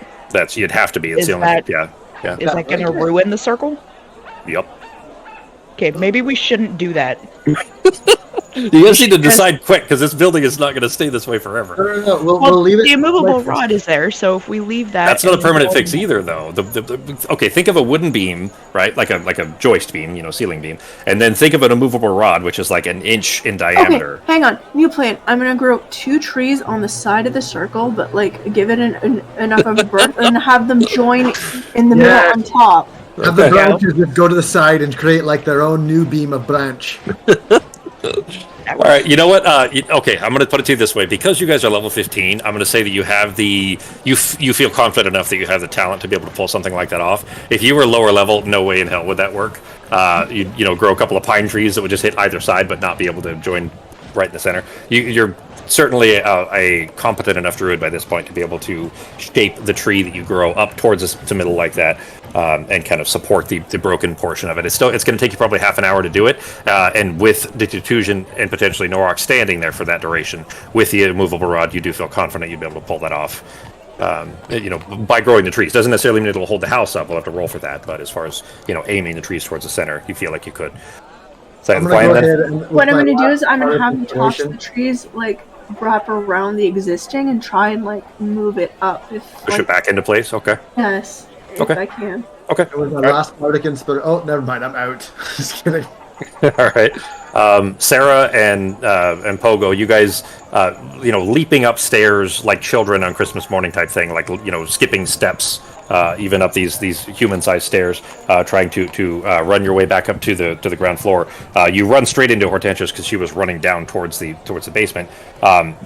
[SPEAKER 1] You'd have to be. It's
[SPEAKER 2] Is
[SPEAKER 1] the only
[SPEAKER 2] that-
[SPEAKER 1] yeah.
[SPEAKER 2] Is that going to ruin the circle?
[SPEAKER 1] Yep.
[SPEAKER 2] Okay, maybe we shouldn't do that.
[SPEAKER 1] You guys need to decide quick because this building is not going to stay this way forever.
[SPEAKER 4] No. We'll leave it.
[SPEAKER 2] The immovable
[SPEAKER 4] like this.
[SPEAKER 2] rod is there, so if we leave that...
[SPEAKER 1] That's not a
[SPEAKER 2] and
[SPEAKER 1] permanent
[SPEAKER 2] go-
[SPEAKER 1] fix either, though. Okay, think of a wooden beam, right? Like a joist beam, ceiling beam, and then think of an immovable rod, which is like an inch in diameter.
[SPEAKER 5] Okay, hang on. New plan. I'm gonna grow 2 trees on the side of the circle, but give it enough of a berth and have them join in the middle on top.
[SPEAKER 4] Have the
[SPEAKER 1] Okay.
[SPEAKER 4] branches that go to the side and create their own new beam of branch.
[SPEAKER 1] All right, you know what? Okay, I'm going to put it to you this way: because you guys are level 15, I'm going to say that you have you feel confident enough that you have the talent to be able to pull something like that off. If you were lower level, no way in hell would that work. You grow a couple of pine trees that would just hit either side, but not be able to join right in the center. You're certainly a competent enough druid by this point to be able to shape the tree that you grow up towards the middle like that, and kind of support the broken portion of it. It's going to take you probably half an hour to do it, and with the Tutusian and potentially Norok standing there for that duration with the immovable rod, you do feel confident you'd be able to pull that off. By growing the trees. Doesn't necessarily mean it'll hold the house up. We'll have to roll for that. But as far as aiming the trees towards the center, you feel like you could. Is that
[SPEAKER 4] I'm
[SPEAKER 1] the
[SPEAKER 4] gonna
[SPEAKER 1] plan
[SPEAKER 4] go
[SPEAKER 1] then?
[SPEAKER 4] ahead and with
[SPEAKER 5] What I'm
[SPEAKER 4] my
[SPEAKER 5] gonna do
[SPEAKER 4] last
[SPEAKER 5] is I'm gonna
[SPEAKER 4] part
[SPEAKER 5] have
[SPEAKER 4] of
[SPEAKER 5] them
[SPEAKER 4] the
[SPEAKER 5] toss the
[SPEAKER 4] motion-
[SPEAKER 5] trees wrap around the existing and try and move it up if
[SPEAKER 1] Push it back into place. Okay.
[SPEAKER 5] yes, if
[SPEAKER 1] Okay.
[SPEAKER 5] I can.
[SPEAKER 1] Okay.
[SPEAKER 4] It was my
[SPEAKER 1] All right.
[SPEAKER 4] last bardic inspiration. Oh, never mind. I'm out. Just kidding.
[SPEAKER 1] All right. Sarah and Pogo, you guys, leaping upstairs like children on Christmas morning type thing, skipping steps, even up these human-sized stairs, trying to run your way back up to the ground floor. You run straight into Hortensia's because she was running down towards the basement,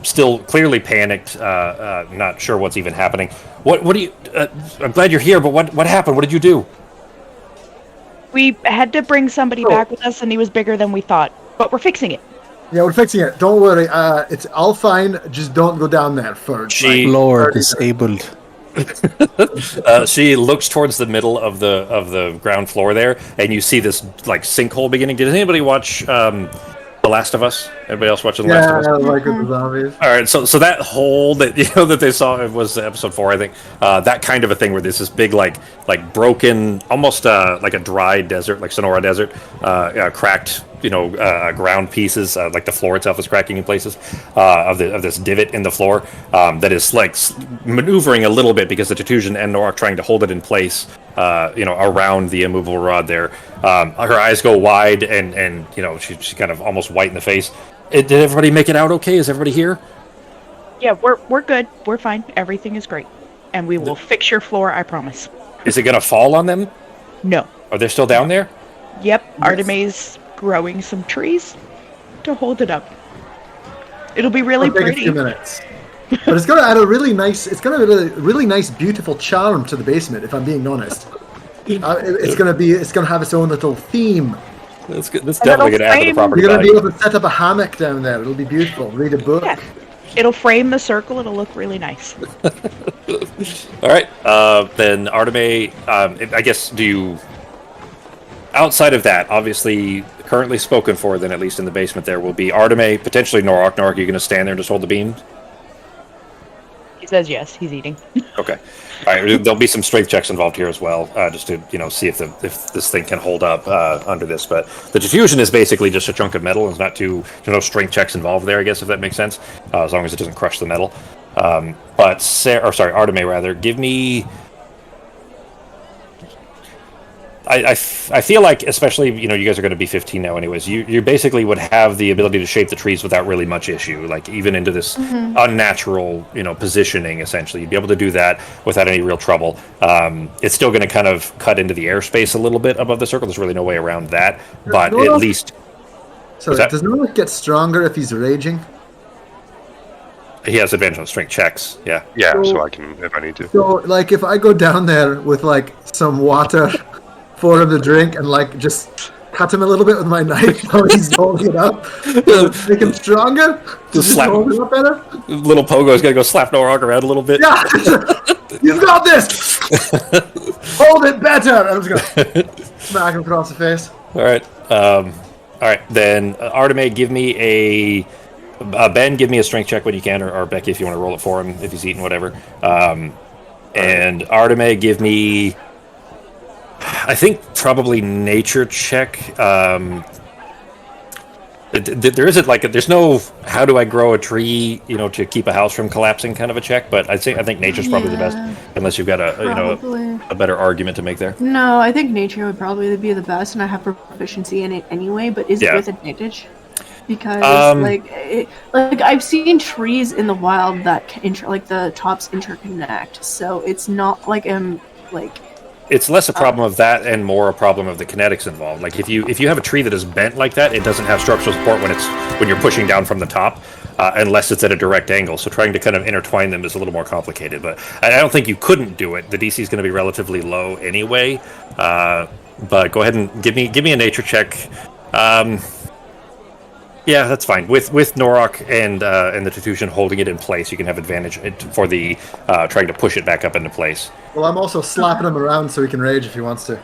[SPEAKER 1] still clearly panicked, not sure what's even happening. What do you? I'm glad you're here, but what happened? What did you do?
[SPEAKER 2] We had to bring somebody back with us, and he was bigger than we thought. But we're fixing it.
[SPEAKER 4] Yeah, we're fixing it. Don't worry. It's all fine. Just don't go down there first.
[SPEAKER 1] She-
[SPEAKER 3] Floor disabled.
[SPEAKER 1] She looks towards the middle of the ground floor there, and you see this sinkhole beginning. Did anybody watch The Last of Us? Everybody else watching The Last of Us?
[SPEAKER 4] Yeah, like with the zombies.
[SPEAKER 1] All right, so that hole that that they saw, it was episode 4, I think. That kind of a thing where there's this big like broken, almost like a dry desert, like Sonora Desert, cracked ground pieces, like the floor itself is cracking in places of this divot in the floor that is like maneuvering a little bit because the Titusian and Norak trying to hold it in place, around the immovable rod there. Her eyes go wide and she's kind of almost white in the face. Did everybody make it out okay? Is everybody here?
[SPEAKER 2] Yeah, we're good. We're fine. Everything is great. And we will fix your floor, I promise.
[SPEAKER 1] Is it going to fall on them?
[SPEAKER 2] No.
[SPEAKER 1] Are they still down there?
[SPEAKER 2] Yep, yes. Artemis growing some trees to hold it up. It'll be really pretty.
[SPEAKER 4] Take a few minutes. But it's going to add a really nice, beautiful charm to the basement, if I'm being honest. It's going to have its own little theme.
[SPEAKER 1] That's good. That's definitely going to add to the property.
[SPEAKER 4] You're going to be able to set up a hammock down there. It'll be beautiful. Read a book.
[SPEAKER 2] Yeah. It'll frame the circle. It'll look really nice.
[SPEAKER 1] All right. Then Arteme, I guess, do you... Outside of that, obviously, currently spoken for, then at least in the basement there, will be Arteme, potentially Norak. Norak, you're going to stand there and just hold the beam?
[SPEAKER 2] He says yes. He's eating.
[SPEAKER 1] Okay. All right. There'll be some strength checks involved here as well, just to see if this thing can hold up under this. But the diffusion is basically just a chunk of metal. There's not no strength checks involved there, I guess, if that makes sense, as long as it doesn't crush the metal. Arteme, rather, give me. I feel like, especially, you guys are going to be 15 now anyways, you basically would have the ability to shape the trees without really much issue, like even into this unnatural, positioning, essentially. You'd be able to do that without any real trouble. It's still going to kind of cut into the airspace a little bit above the circle. There's really no way around that, but at least...
[SPEAKER 4] So does Norak get stronger if he's raging?
[SPEAKER 1] He has advantage on strength checks, yeah.
[SPEAKER 6] Yeah, so I can, if I need to.
[SPEAKER 4] So, like, if I go down there with, like, some water... for him to drink and just cut him a little bit with my knife while he's holding it up. Make him stronger.
[SPEAKER 1] Just slap
[SPEAKER 4] hold it up better.
[SPEAKER 1] Little Pogo's gonna go slap Norak around a little bit.
[SPEAKER 4] Yeah, you've got this. Hold it better. I'm just gonna smack him across the face.
[SPEAKER 1] All right. Then Arteme, give me a Ben. Give me a strength check when you can, or Becky, if you want to roll it for him if he's eating whatever. And Arteme, give me. I think probably nature check. There isn't there's no how do I grow a tree, to keep a house from collapsing kind of a check. But I think nature's probably the best, unless you've got a better argument to make there.
[SPEAKER 5] No, I think nature would probably be the best, and I have proficiency in it anyway. But is it with advantage? Because I've seen trees in the wild that the tops interconnect, so it's not like
[SPEAKER 1] It's less a problem of that and more a problem of the kinetics involved. Like if you have a tree that is bent like that, it doesn't have structural support when you're pushing down from the top, unless it's at a direct angle. So trying to kind of intertwine them is a little more complicated. But I don't think you couldn't do it. The DC is going to be relatively low anyway. But go ahead and give me a nature check. Yeah, that's fine. With Norak and the Titusian holding it in place, you can have advantage for the trying to push it back up into place.
[SPEAKER 4] Well, I'm also slapping him around so he can rage if he wants to.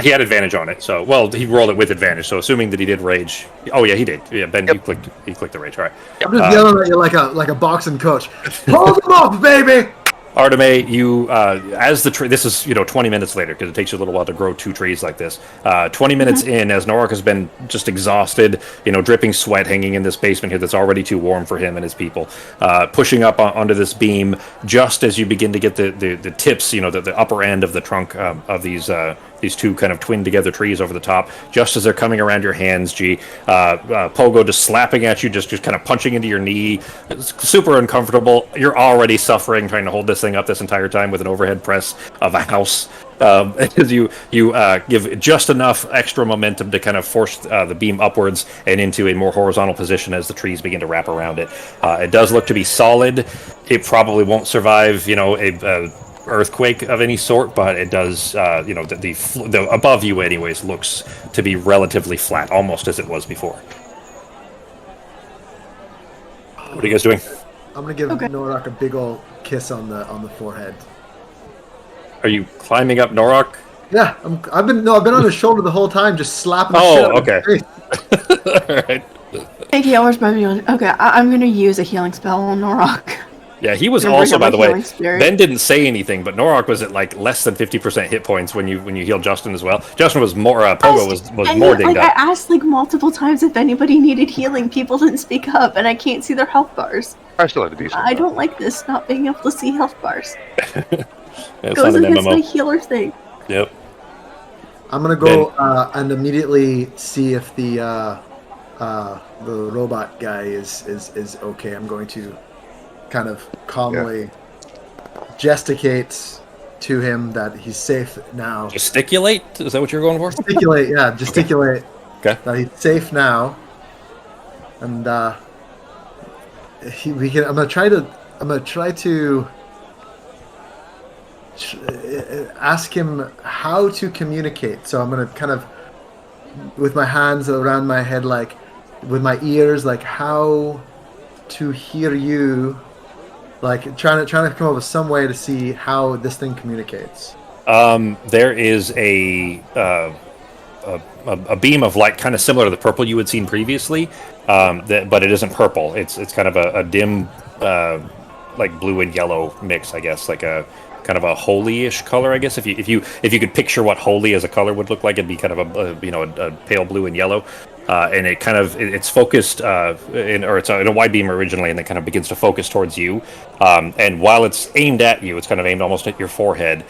[SPEAKER 1] He had advantage on it, so he rolled it with advantage. So assuming that he did rage, oh yeah, he did. Yeah, Ben, yep. He clicked the rage. All right.
[SPEAKER 4] I'm just yelling at you like a boxing coach. Hold him up, baby.
[SPEAKER 1] Arteme, you as the tree. This is 20 minutes later because it takes you a little while to grow 2 trees like this. 20 minutes in, as Norak has been just exhausted, dripping sweat, hanging in this basement here that's already too warm for him and his people. Pushing up onto this beam, just as you begin to get the tips, the upper end of the trunk of these 2 kind of twin together trees over the top. Just as they're coming around your hands, Pogo just slapping at you, just kind of punching into your knee. It's super uncomfortable. You're already suffering trying to hold this thing up this entire time with an overhead press of a house. As you give just enough extra momentum to kind of force the beam upwards and into a more horizontal position as the trees begin to wrap around it. It does look to be solid. It probably won't survive, a earthquake of any sort, but it does, the above you anyways looks to be relatively flat, almost as it was before. What are you guys doing?
[SPEAKER 4] I'm gonna give Norak a big old kiss on the forehead.
[SPEAKER 1] Are you climbing up Norak?
[SPEAKER 4] Yeah, I've been on his shoulder the whole time, just slapping.
[SPEAKER 1] Oh, okay. All right.
[SPEAKER 5] healers might be on. Okay, I'm gonna use a healing spell on Norok.
[SPEAKER 1] Yeah, he was also, by the way, Ben didn't say anything, but Norok was at like less than 50% hit points when you healed Justin as well. Justin was more, Pogo was more dinged up.
[SPEAKER 5] I asked like multiple times if anybody needed healing. People didn't speak up, and I can't see their health bars.
[SPEAKER 6] I still had a decent.
[SPEAKER 5] I don't like this, not being able to see health bars.
[SPEAKER 1] It's
[SPEAKER 5] goes
[SPEAKER 1] not an
[SPEAKER 5] against
[SPEAKER 1] MMO.
[SPEAKER 5] my healer thing.
[SPEAKER 1] Yep.
[SPEAKER 4] I'm gonna go and immediately see if the robot guy is okay. I'm going to kind of calmly gesticate to him that he's safe now.
[SPEAKER 1] Gesticulate? Is that what you're going for?
[SPEAKER 4] Gesticulate, yeah, gesticulate.
[SPEAKER 1] Okay.
[SPEAKER 4] That he's safe now, and I'm gonna try to ask him how to communicate. So I'm gonna kind of, with my hands around my head, like with my ears, like how to hear you. Like trying to come up with some way to see how this thing communicates.
[SPEAKER 1] There is a beam of light, kind of similar to the purple you had seen previously, but it isn't purple. It's kind of a dim, like blue and yellow mix, I guess, like a kind of a holy-ish color, I guess. If you could picture what holy as a color would look like, it'd be kind of a pale blue and yellow. And it kind of it's focused it's in a wide beam originally, and then kind of begins to focus towards you. And while it's aimed at you, it's kind of aimed almost at your forehead.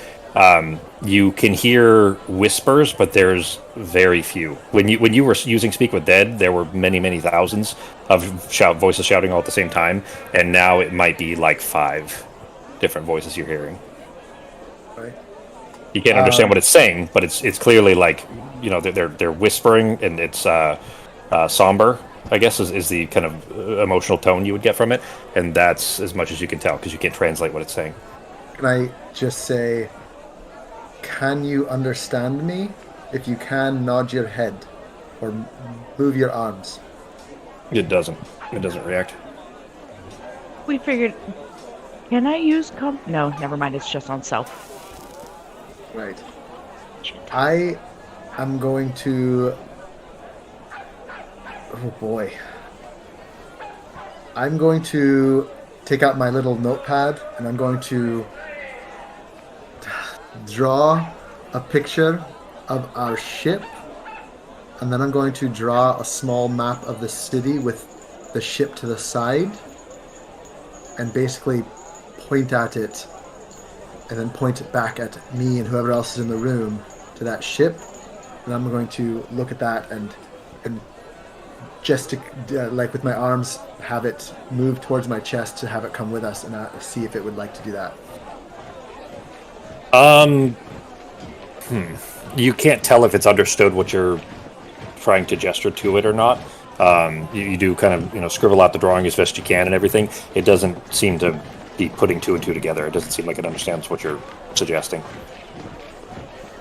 [SPEAKER 1] You can hear whispers, but there's very few. When you were using Speak with Dead, there were many thousands of voices shouting all at the same time, and now it might be like 5 different voices you're hearing.
[SPEAKER 4] Right.
[SPEAKER 1] You can't understand what it's saying, but it's clearly like, they're whispering, and it's somber, I guess, is the kind of emotional tone you would get from it, and that's as much as you can tell because you can't translate what it's saying.
[SPEAKER 4] Can I just say, can you understand me? If you can, nod your head or move your arms.
[SPEAKER 1] It doesn't react.
[SPEAKER 2] We figured, can I use No, never mind, it's just on self.
[SPEAKER 4] Right. I am going to... Oh boy. I'm going to take out my little notepad and I'm going to draw a picture of our ship, and then I'm going to draw a small map of the city with the ship to the side and basically point at it, and then point it back at me and whoever else is in the room to that ship. And I'm going to look at that and like with my arms, have it move towards my chest to have it come with us, and see if it would like to do that.
[SPEAKER 1] You can't tell if it's understood what you're trying to gesture to it or not. You do kind of, scribble out the drawing as best you can and everything. It doesn't seem to be putting 2 and 2 together. It doesn't seem like it understands what you're suggesting.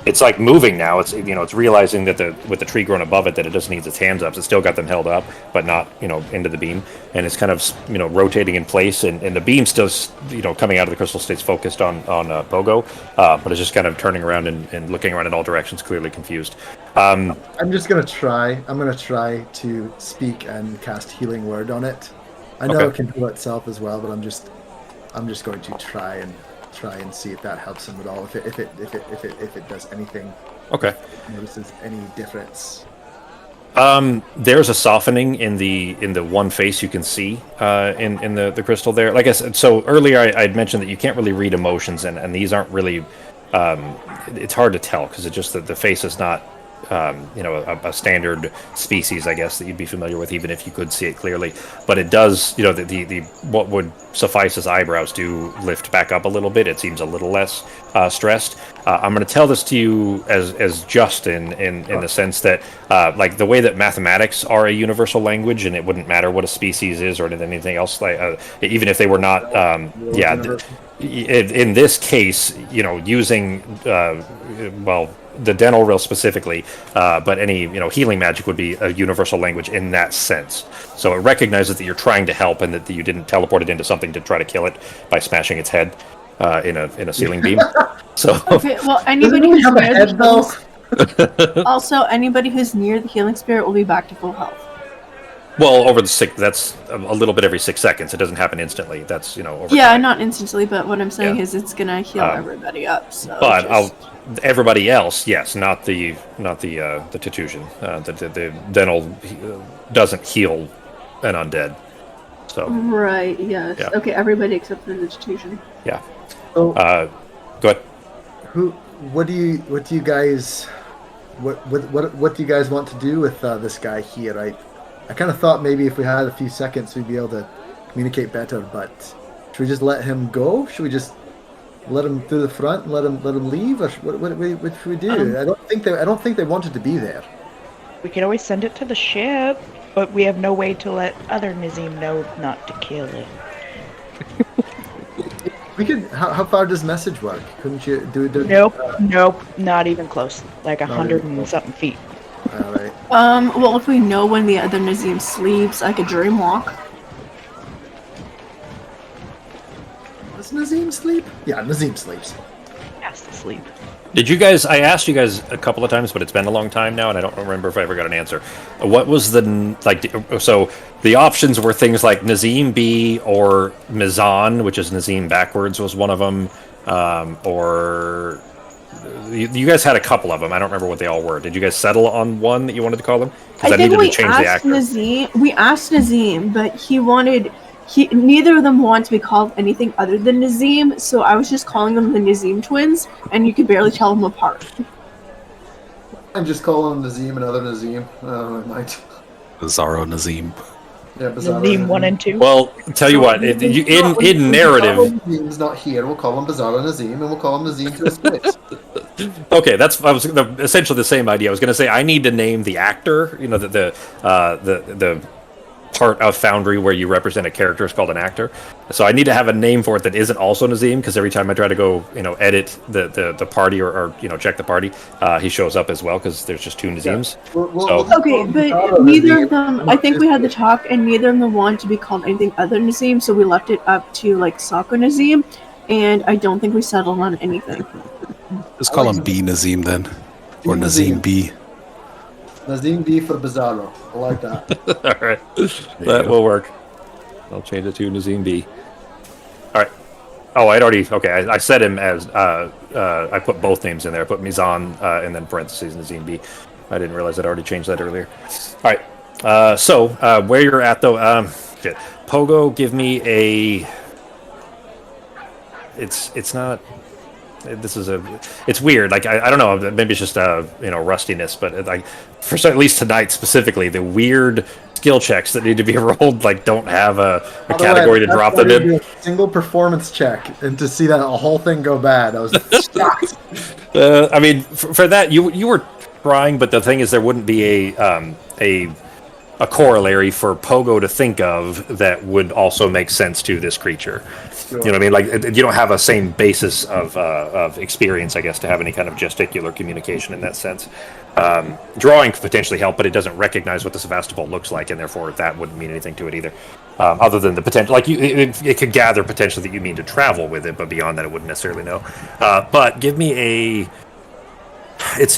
[SPEAKER 1] It's like moving now. It's it's realizing that with the tree growing above it, that it doesn't need its hands up. It's still got them held up, but not into the beam, and it's kind of rotating in place, and the beam still coming out of the crystal stays focused on Pogo, but it's just kind of turning around and looking around in all directions, clearly confused.
[SPEAKER 4] I'm just gonna try. I'm gonna try to speak and cast Healing Word on it. I know it can heal itself as well, but I'm just going to try and see if that helps him at all. If it does anything. Okay. If it notices any difference.
[SPEAKER 1] There's a softening in the one face you can see in the crystal there. Like I said, so earlier I'd mentioned that you can't really read emotions, and these aren't really. It's hard to tell because it's just that the face is not. A standard species, I guess, that you'd be familiar with, even if you could see it clearly. But it does, the what would suffice as eyebrows do lift back up a little bit. It seems a little less stressed. I'm going to tell this to you as Justin in the sense that, like the way that mathematics are a universal language, and it wouldn't matter what a species is or anything else, like even if they were not, in this case, using the dental reel specifically, but any healing magic would be a universal language in that sense. So it recognizes that you're trying to help, and that you didn't teleport it into something to try to kill it by smashing its head in a ceiling beam. So
[SPEAKER 5] okay, well, anybody who's near the healing... Also, anybody who's near the healing spirit will be back to full health.
[SPEAKER 1] Well, over the that's a little bit every 6 seconds. It doesn't happen instantly. That's over
[SPEAKER 5] Yeah,
[SPEAKER 1] time.
[SPEAKER 5] not instantly, but what I'm saying is it's gonna heal everybody up. So
[SPEAKER 1] but everybody else, yes, not the Titusian. The dental doesn't heal an undead. So
[SPEAKER 5] right, yes,
[SPEAKER 1] yeah.
[SPEAKER 5] Okay, everybody except for the institution.
[SPEAKER 1] Yeah.
[SPEAKER 4] So,
[SPEAKER 1] go ahead.
[SPEAKER 4] What do you guys want to do with this guy here? I kind of thought maybe if we had a few seconds we'd be able to communicate better, but should we just let him go? Should we just let him through the front and let him leave, or what should we do? I don't think they wanted to be there.
[SPEAKER 2] We could always send it to the ship, but we have no way to let other Nazim know not to kill it.
[SPEAKER 4] We could. How far does message work? Couldn't you do it?
[SPEAKER 2] Nope, not even close. Like 100 and something feet.
[SPEAKER 4] All right.
[SPEAKER 5] Well, if we know when the other Nazim sleeps, I could dream walk.
[SPEAKER 4] Does Nazim sleep? Yeah, Nazim sleeps.
[SPEAKER 2] Has to sleep.
[SPEAKER 1] Did you guys? I asked you guys a couple of times, but it's been a long time now, and I don't remember if I ever got an answer. What was so the options were things like Nazim B or Mizan, which is Nazim backwards, was one of them, or you guys had a couple of them. I don't remember what they all were. Did you guys settle on one that you wanted to call them? Because I needed to change the actor.
[SPEAKER 5] We asked Nazim, but neither of them want to be called anything other than Nazim, so I was just calling them the Nazim twins, and you could barely tell them apart.
[SPEAKER 4] I'm just calling Nazim another Nazim. I might.
[SPEAKER 3] Bizarro Nazim.
[SPEAKER 4] Yeah, Bizarro
[SPEAKER 2] Nazim 1 and 2.
[SPEAKER 1] Well, tell you what, in narrative,
[SPEAKER 4] Nazim's not here. We'll call him Bizarro Nazim, and we'll call him Nazim to his face.
[SPEAKER 1] Okay, I was essentially the same idea. I was going to say I need to name the actor. You know, the part of Foundry where you represent a character is called an actor. So I need to have a name for it that isn't also Nazim, because every time I try to go, edit the party or check the party, he shows up as well, because there's just two Nazims.
[SPEAKER 4] Yeah.
[SPEAKER 5] Okay, but neither of them, I think we had the talk, and neither of them wanted to be called anything other than Nazim, so we left it up to, Sako Nazim, and I don't think we settled on anything.
[SPEAKER 3] Just call him B Nazim then. Or Nazim B.
[SPEAKER 4] Nazim B for Bizarro. I like that.
[SPEAKER 1] All right. That will work. I'll change it to Nazim B. All right. Oh, I set him as, I put both names in there. I put Mizan and then parentheses Nazim B. I didn't realize I'd already changed that earlier. All right. So, where you're at, though, Pogo, give me a... It's not... It's weird. I don't know. Maybe it's just rustiness, but at least tonight specifically, the weird skill checks that need to be rolled don't have a category to drop them in.
[SPEAKER 4] A single performance check, and to see that a whole thing go bad, I was shocked.
[SPEAKER 1] I mean, for that you were trying, but the thing is, there wouldn't be a corollary for Pogo to think of that would also make sense to this creature. Sure. You know what I mean? You don't have a same basis of experience, I guess, to have any kind of gesticular communication in that sense. Drawing could potentially help, but it doesn't recognize what the Sevastopol looks like, and therefore that wouldn't mean anything to it either. Other than the potential, it could gather potentially that you mean to travel with it, but beyond that, it wouldn't necessarily know. But give me a...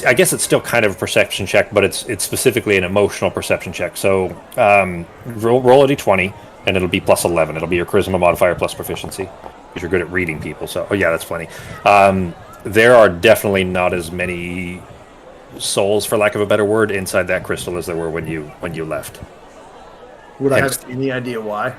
[SPEAKER 1] I guess it's still kind of a perception check, but it's specifically an emotional perception check. So roll a d20, and it'll be plus 11. It'll be your charisma modifier plus proficiency, because you're good at reading people. So, that's plenty. There are definitely not as many souls, for lack of a better word, inside that crystal as there were when you left.
[SPEAKER 4] Would I have any idea why?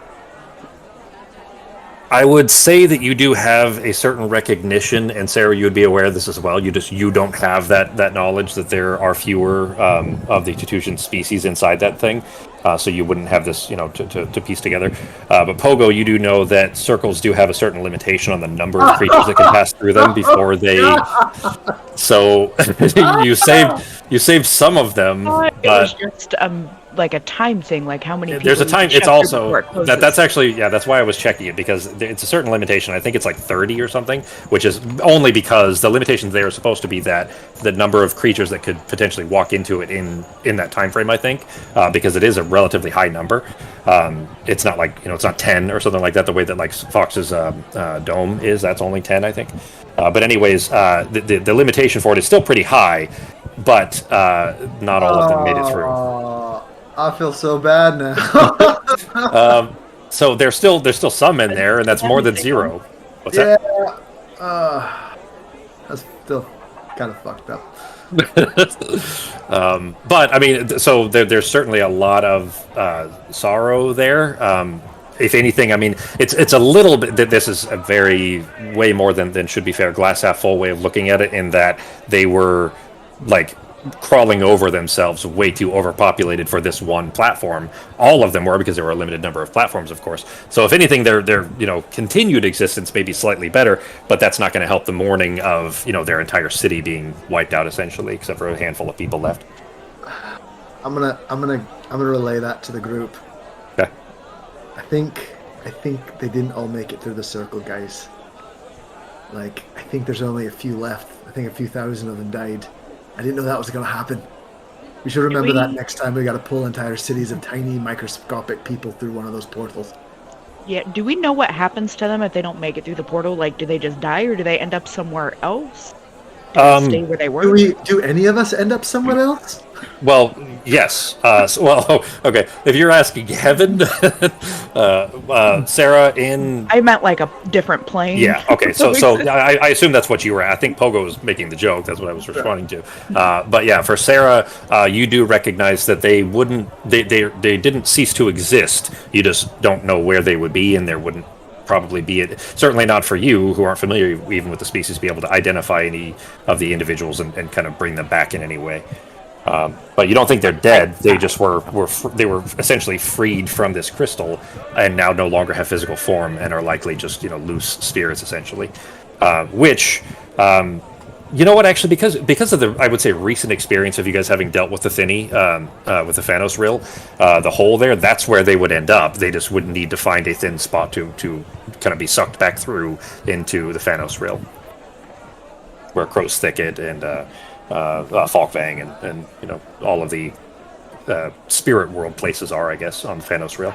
[SPEAKER 1] I would say that you do have a certain recognition, and Sarah, you would be aware of this as well. You don't have that knowledge that there are fewer of the Titusian species inside that thing, so you wouldn't have this, to piece together. But Pogo, you do know that circles do have a certain limitation on the number of creatures that can pass through them before they. So you saved some of them,
[SPEAKER 2] It
[SPEAKER 1] but
[SPEAKER 2] was just like a time thing, like how many people...
[SPEAKER 1] There's a time, it's also... That's actually, that's why I was checking it, because it's a certain limitation. I think it's 30 or something, which is only because the limitations there are supposed to be that the number of creatures that could potentially walk into it in that time frame, I think, because it is a relatively high number. It's not it's not 10 or something like that, the way that Fox's dome is. That's only 10, I think. But anyways, the limitation for it is still pretty high, but not all of them made it through.
[SPEAKER 4] I feel so bad now.
[SPEAKER 1] So there's still some in there, and that's more than 0. What's that?
[SPEAKER 4] That's still kind of fucked up.
[SPEAKER 1] But I mean, so there's certainly a lot of sorrow there. If anything, I mean, it's a little bit. This is a way more than should be fair. Glass half full way of looking at it, in that they were like crawling over themselves, way too overpopulated for this one platform. All of them were, because there were a limited number of platforms, of course. So if anything, their continued existence may be slightly better, but that's not going to help the mourning of their entire city being wiped out, essentially, except for a handful of people left.
[SPEAKER 4] I'm gonna relay that to the group.
[SPEAKER 1] Okay.
[SPEAKER 4] I think they didn't all make it through the circle, guys. Like, I think there's only a few left. I think a few thousand of them died. I didn't know that was going to happen. We should remember that next time we got to pull entire cities of tiny microscopic people through one of those portals.
[SPEAKER 2] Yeah, do we know what happens to them if they don't make it through the portal? Like, do they just die, or do they end up somewhere else? Do they stay where they were?
[SPEAKER 4] Do any of us end up somewhere else?
[SPEAKER 1] Well, yes. Okay. If you're asking heaven, Sarah,
[SPEAKER 2] I meant like a different plane.
[SPEAKER 1] Yeah. Okay. So I assume that's what you were. I think Pogo was making the joke. That's what I was responding to. But yeah, for Sarah, you do recognize that they wouldn't. They didn't cease to exist. You just don't know where they would be, and there wouldn't probably be it. Certainly not for you, who aren't familiar even with the species, be able to identify any of the individuals and kind of bring them back in any way. But you don't think they're dead. They just were essentially freed from this crystal, and now no longer have physical form, and are likely just loose spirits, essentially. Which, actually, because of the, I would say, recent experience of you guys having dealt with the Thinny, with the Thanos Rill, the hole there, that's where they would end up. They just would need to find a thin spot to kind of be sucked back through into the Thanos Rill, where Crow's Thicket and Falkvang and all of the spirit world places are, I guess, on Thanos Rail.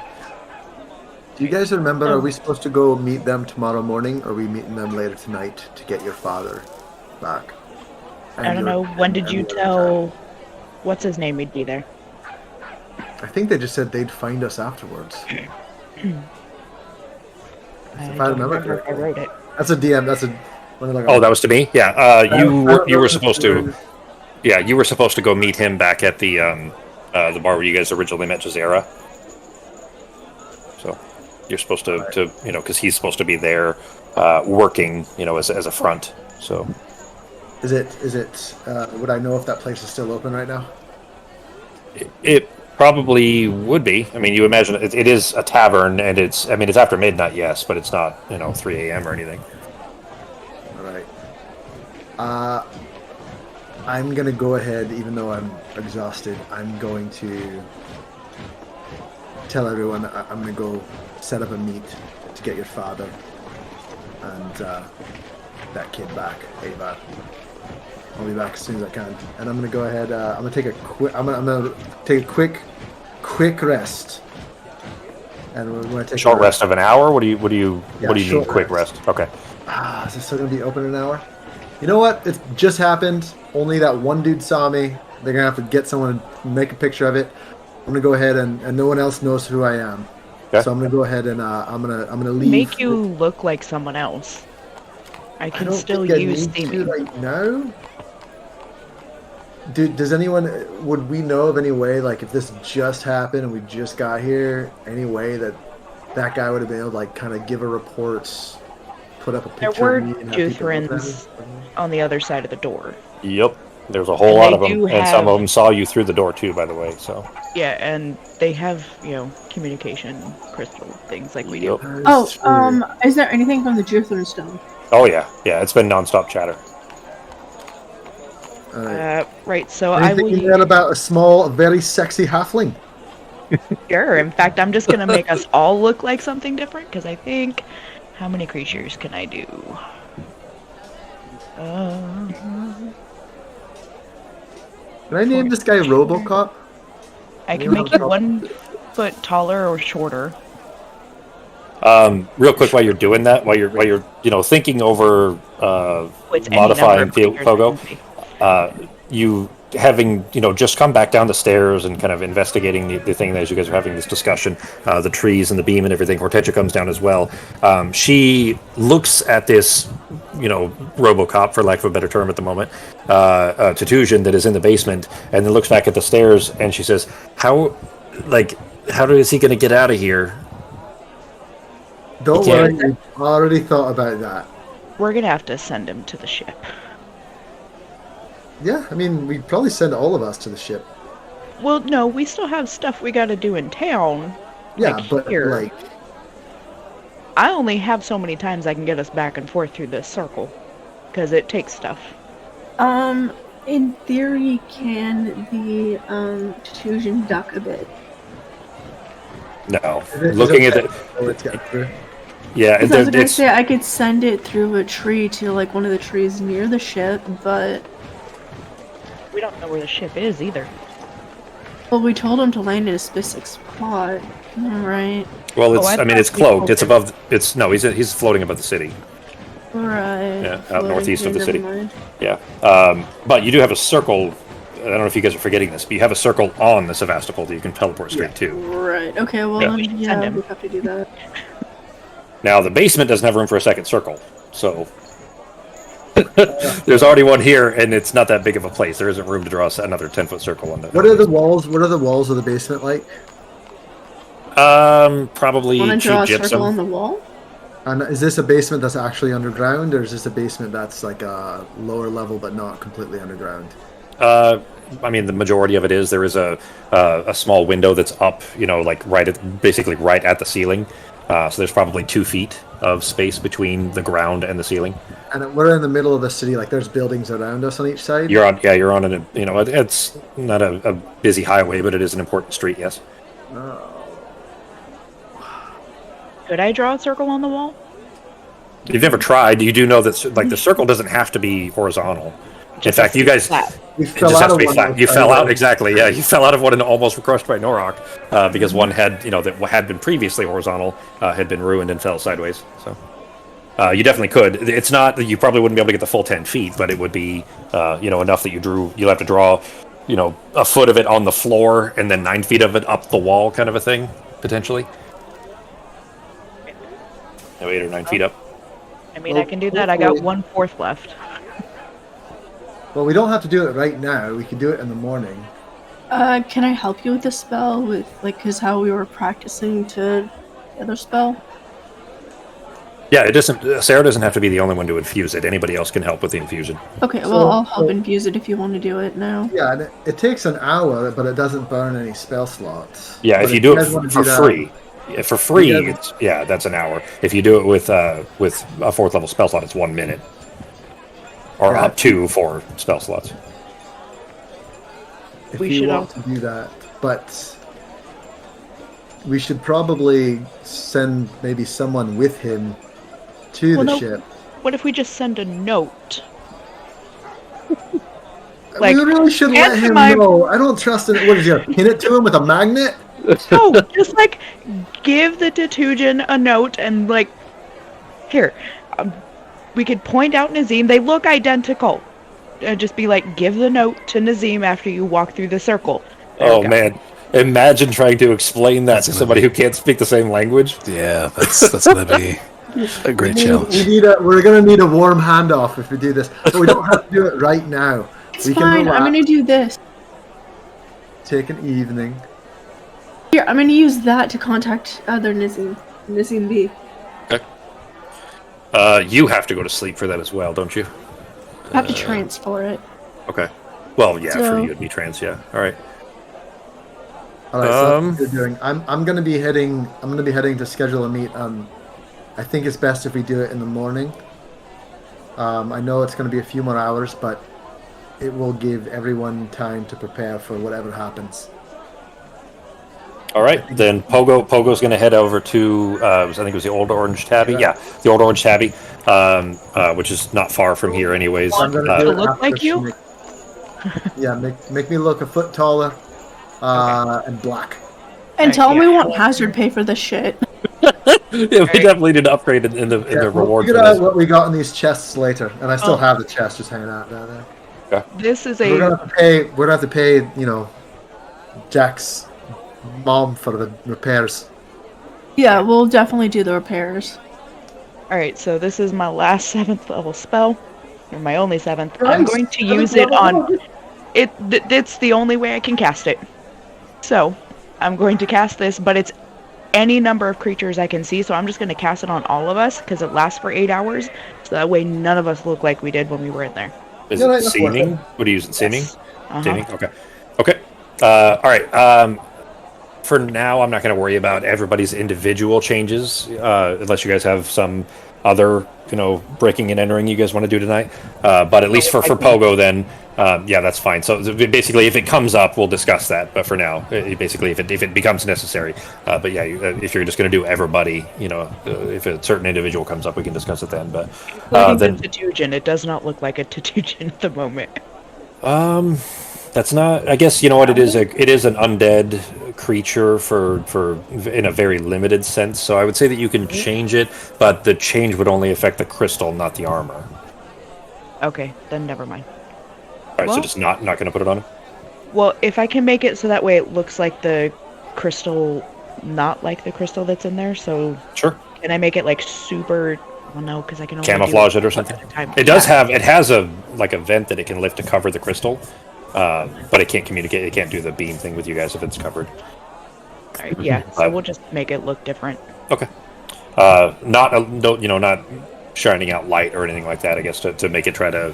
[SPEAKER 4] Do you guys remember, are we supposed to go meet them tomorrow morning, or are we meeting them later tonight to get your father back?
[SPEAKER 2] I don't know. When did you tell what's his name we'd be there?
[SPEAKER 4] I think they just said they'd find us afterwards. If I remember correctly.
[SPEAKER 2] I wrote it.
[SPEAKER 4] That's a DM. That's a...
[SPEAKER 1] Oh, that was to me? Yeah. You were supposed to... Yeah, you were supposed to go meet him back at the bar where you guys originally met Jazera. So you're supposed to because he's supposed to be there working, as a front. So
[SPEAKER 4] is it? Would I know if that place is still open right now?
[SPEAKER 1] It probably would be. I mean, you imagine it is a tavern, and it's after midnight, yes, but it's not 3 a.m. or anything.
[SPEAKER 4] All right. I'm going to go ahead, even though I'm exhausted, I'm going to tell everyone I'm going to go set up a meet to get your father and that kid back, Ava. I'll be back as soon as I can. And I'm going to go ahead, I'm going to take a quick rest. And we're going to take
[SPEAKER 1] short rest of an hour? What do you mean quick rest? Okay.
[SPEAKER 4] Is this still going to be open in an hour? You know what? It just happened. Only that one dude saw me. They're going to have to get someone to make a picture of it. I'm going to go ahead and no one else knows who I am. Okay. So I'm going to go ahead and I'm going to leave.
[SPEAKER 2] Make you look like someone else. I can still use theming
[SPEAKER 4] right now. Does anyone, would we know of any way, like if this just happened and we just got here, any way that guy would have been able to like kind of give a report, put up a picture?
[SPEAKER 2] There were Juthrins on the other side of the door.
[SPEAKER 1] Yep, there's a whole lot of them, and some of them saw you through the door too, by the way. So
[SPEAKER 2] yeah, and they have communication crystal things like we do.
[SPEAKER 5] Is there anything from the Juthrin stone?
[SPEAKER 1] Oh yeah, it's been nonstop chatter.
[SPEAKER 2] Right, so
[SPEAKER 4] anything I will. About a small, very sexy halfling.
[SPEAKER 2] Sure. In fact, I'm just gonna make us all look like something different because I think, how many creatures can I do?
[SPEAKER 4] Can I name this guy RoboCop?
[SPEAKER 2] I can make you 1 foot taller or shorter.
[SPEAKER 1] Real quick, while you're doing that, while you're thinking over modifying Pogo, you having just come back down the stairs and kind of investigating the thing as you guys are having this discussion, the trees and the beam and everything. Hortensia comes down as well. She looks at this, RoboCop, for lack of a better term at the moment, Titusian that is in the basement, and then looks back at the stairs and she says, "How is he going to get out of here?"
[SPEAKER 4] Don't worry, we've already thought about that.
[SPEAKER 2] We're gonna have to send him to the ship.
[SPEAKER 4] Yeah, I mean, we'd probably send all of us to the ship.
[SPEAKER 2] Well, no, we still have stuff we gotta do in town.
[SPEAKER 4] Yeah, but
[SPEAKER 2] here. I only have so many times I can get us back and forth through this circle, because it takes stuff.
[SPEAKER 5] In theory, can the Titusian duck a bit?
[SPEAKER 1] No. Looking at it. Yeah,
[SPEAKER 5] I was gonna say I could send it through a tree to like one of the trees near the ship, but
[SPEAKER 2] we don't know where the ship is either.
[SPEAKER 5] Well, we told him to land in a specific spot, right?
[SPEAKER 1] Well, it's cloaked. It's above. He's floating above the city.
[SPEAKER 5] Right.
[SPEAKER 1] Yeah, out northeast of the city.
[SPEAKER 5] Mind.
[SPEAKER 1] Yeah, but you do have a circle. I don't know if you guys are forgetting this, but you have a circle on the Sevastopol that you can teleport straight to.
[SPEAKER 5] Right. Okay. Well, yeah, we have to do that.
[SPEAKER 1] Now, the basement doesn't have room for a second circle, so there's already one here, and it's not that big of a place. There isn't room to draw another 10-foot circle on the.
[SPEAKER 4] What are the walls? What are the walls of the basement like?
[SPEAKER 1] Probably
[SPEAKER 5] Want to draw a
[SPEAKER 1] gypsum.
[SPEAKER 5] circle on the wall?
[SPEAKER 4] And is this a basement that's actually underground, or is this a basement that's like a lower level but not completely underground?
[SPEAKER 1] I mean, the majority of it is. There is a small window that's up, basically right at the ceiling. So there's probably 2 feet of space between the ground and the ceiling.
[SPEAKER 4] And we're in the middle of the city. Like there's buildings around us on each side.
[SPEAKER 1] You're on it's not a busy highway, but it is an important street. Yes.
[SPEAKER 2] Could I draw a circle on the wall?
[SPEAKER 1] You've never tried. You do know that the circle doesn't have to be horizontal. In fact, you guys.
[SPEAKER 4] We
[SPEAKER 1] It just has to be flat. You fell out, exactly. Yeah, you fell out of one and almost were crushed by Norok because one had, that had been previously horizontal, had been ruined and fell sideways. So you definitely could. It's not that you probably wouldn't be able to get the full 10 feet, but it would be, enough that you'll have to draw, a foot of it on the floor and then 9 feet of it up the wall, kind of a thing, potentially. 8 or 9 feet up.
[SPEAKER 2] I mean, I can do that. I got 1/4 left.
[SPEAKER 4] Well, we don't have to do it right now. We can do it in the morning.
[SPEAKER 5] Can I help you with the spell? Because how we were practicing to the other spell?
[SPEAKER 1] Yeah, it doesn't. Sarah doesn't have to be the only one to infuse it. Anybody else can help with the infusion.
[SPEAKER 5] Okay, well, I'll help infuse it if you want to do it now.
[SPEAKER 4] Yeah, and it takes an hour, but it doesn't burn any spell slots.
[SPEAKER 1] Yeah, if you do it for free. Yeah, for free, that's an hour. If you do it with a 4th level spell slot, it's 1 minute. Or up to 4 spell slots.
[SPEAKER 4] If we want to do that, but we should probably send maybe someone with him to the ship.
[SPEAKER 2] What if we just send a note?
[SPEAKER 4] We really should let him know. I don't trust him. What is he? Pin it to him with a magnet?
[SPEAKER 2] No, just give the Titusian a note and here. We could point out Nazim. They look identical. Just be give the note to Nazim after you walk through the circle.
[SPEAKER 1] Man. Imagine trying to explain that to somebody who can't speak the same language.
[SPEAKER 3] Yeah, that's going to be a great challenge.
[SPEAKER 4] We're going to need a warm handoff if we do this. But we don't have to do it right now.
[SPEAKER 5] It's fine. I'm going to do this.
[SPEAKER 4] Take an evening.
[SPEAKER 5] Here, I'm going to use that to contact other Nazim B.
[SPEAKER 1] You have to go to sleep for that as well, don't you?
[SPEAKER 5] I have to trance for it.
[SPEAKER 1] Okay. Well, yeah, for you it'd be trance, yeah. All right.
[SPEAKER 4] So that's what you're doing. I'm gonna be heading to schedule a meet. I think it's best if we do it in the morning. I know it's gonna be a few more hours, but it will give everyone time to prepare for whatever happens.
[SPEAKER 1] All right, then Pogo's going to head over to, I think it was the Old Orange Tabby. Yeah, the Old Orange Tabby, which is not far from here anyways.
[SPEAKER 2] I'm going to look like you?
[SPEAKER 4] Make me look a foot taller and black.
[SPEAKER 5] And tell them we want hazard pay for this shit.
[SPEAKER 1] We definitely need to upgrade in the reward.
[SPEAKER 4] We'll figure out what we got in these chests later. And I still have the chest just hanging out down there.
[SPEAKER 2] This is
[SPEAKER 4] We're gonna have to pay, you know, Jack's mom for the repairs.
[SPEAKER 5] Yeah, we'll definitely do the repairs.
[SPEAKER 2] Alright, so this is my last 7th level spell. Or my only 7th.
[SPEAKER 4] Nice.
[SPEAKER 2] I'm going to use it on... It's the only way I can cast it. So, I'm going to cast this, but it's any number of creatures I can see, so I'm just going to cast it on all of us, because it lasts for 8 hours, so that way none of us look like we did when we were in there.
[SPEAKER 1] Is it seeming? What are you using? Seeming?
[SPEAKER 2] Yes. Uh-huh.
[SPEAKER 1] Seeming? Okay. Alright, for now, I'm not going to worry about everybody's individual changes, unless you guys have some other, breaking and entering you guys want to do tonight. But at least for Pogo, then, yeah, that's fine. So basically, if it comes up, we'll discuss that. But for now, basically, if it becomes necessary. But yeah, if you're just going to do everybody, if a certain individual comes up, we can discuss it then. But
[SPEAKER 2] then the Tatujan, it does not look like a Tatujan at the moment.
[SPEAKER 1] That's not. I guess you know what it is. It is an undead creature for in a very limited sense. So I would say that you can change it, but the change would only affect the crystal, not the armor.
[SPEAKER 2] Okay, then never mind.
[SPEAKER 1] All right, so just not going to put it on him.
[SPEAKER 2] Well, if I can make it so that way it looks like the crystal, not like the crystal that's in there. So
[SPEAKER 1] sure.
[SPEAKER 2] Can I make it like super? Well, no, because I can only
[SPEAKER 1] camouflage it or something. It does have. It has a vent that it can lift to cover the crystal. But it can't communicate. It can't do the beam thing with you guys if it's covered.
[SPEAKER 2] All right, yeah. So we'll just make it look different.
[SPEAKER 1] Okay. Not shining out light or anything like that. I guess to make it try to,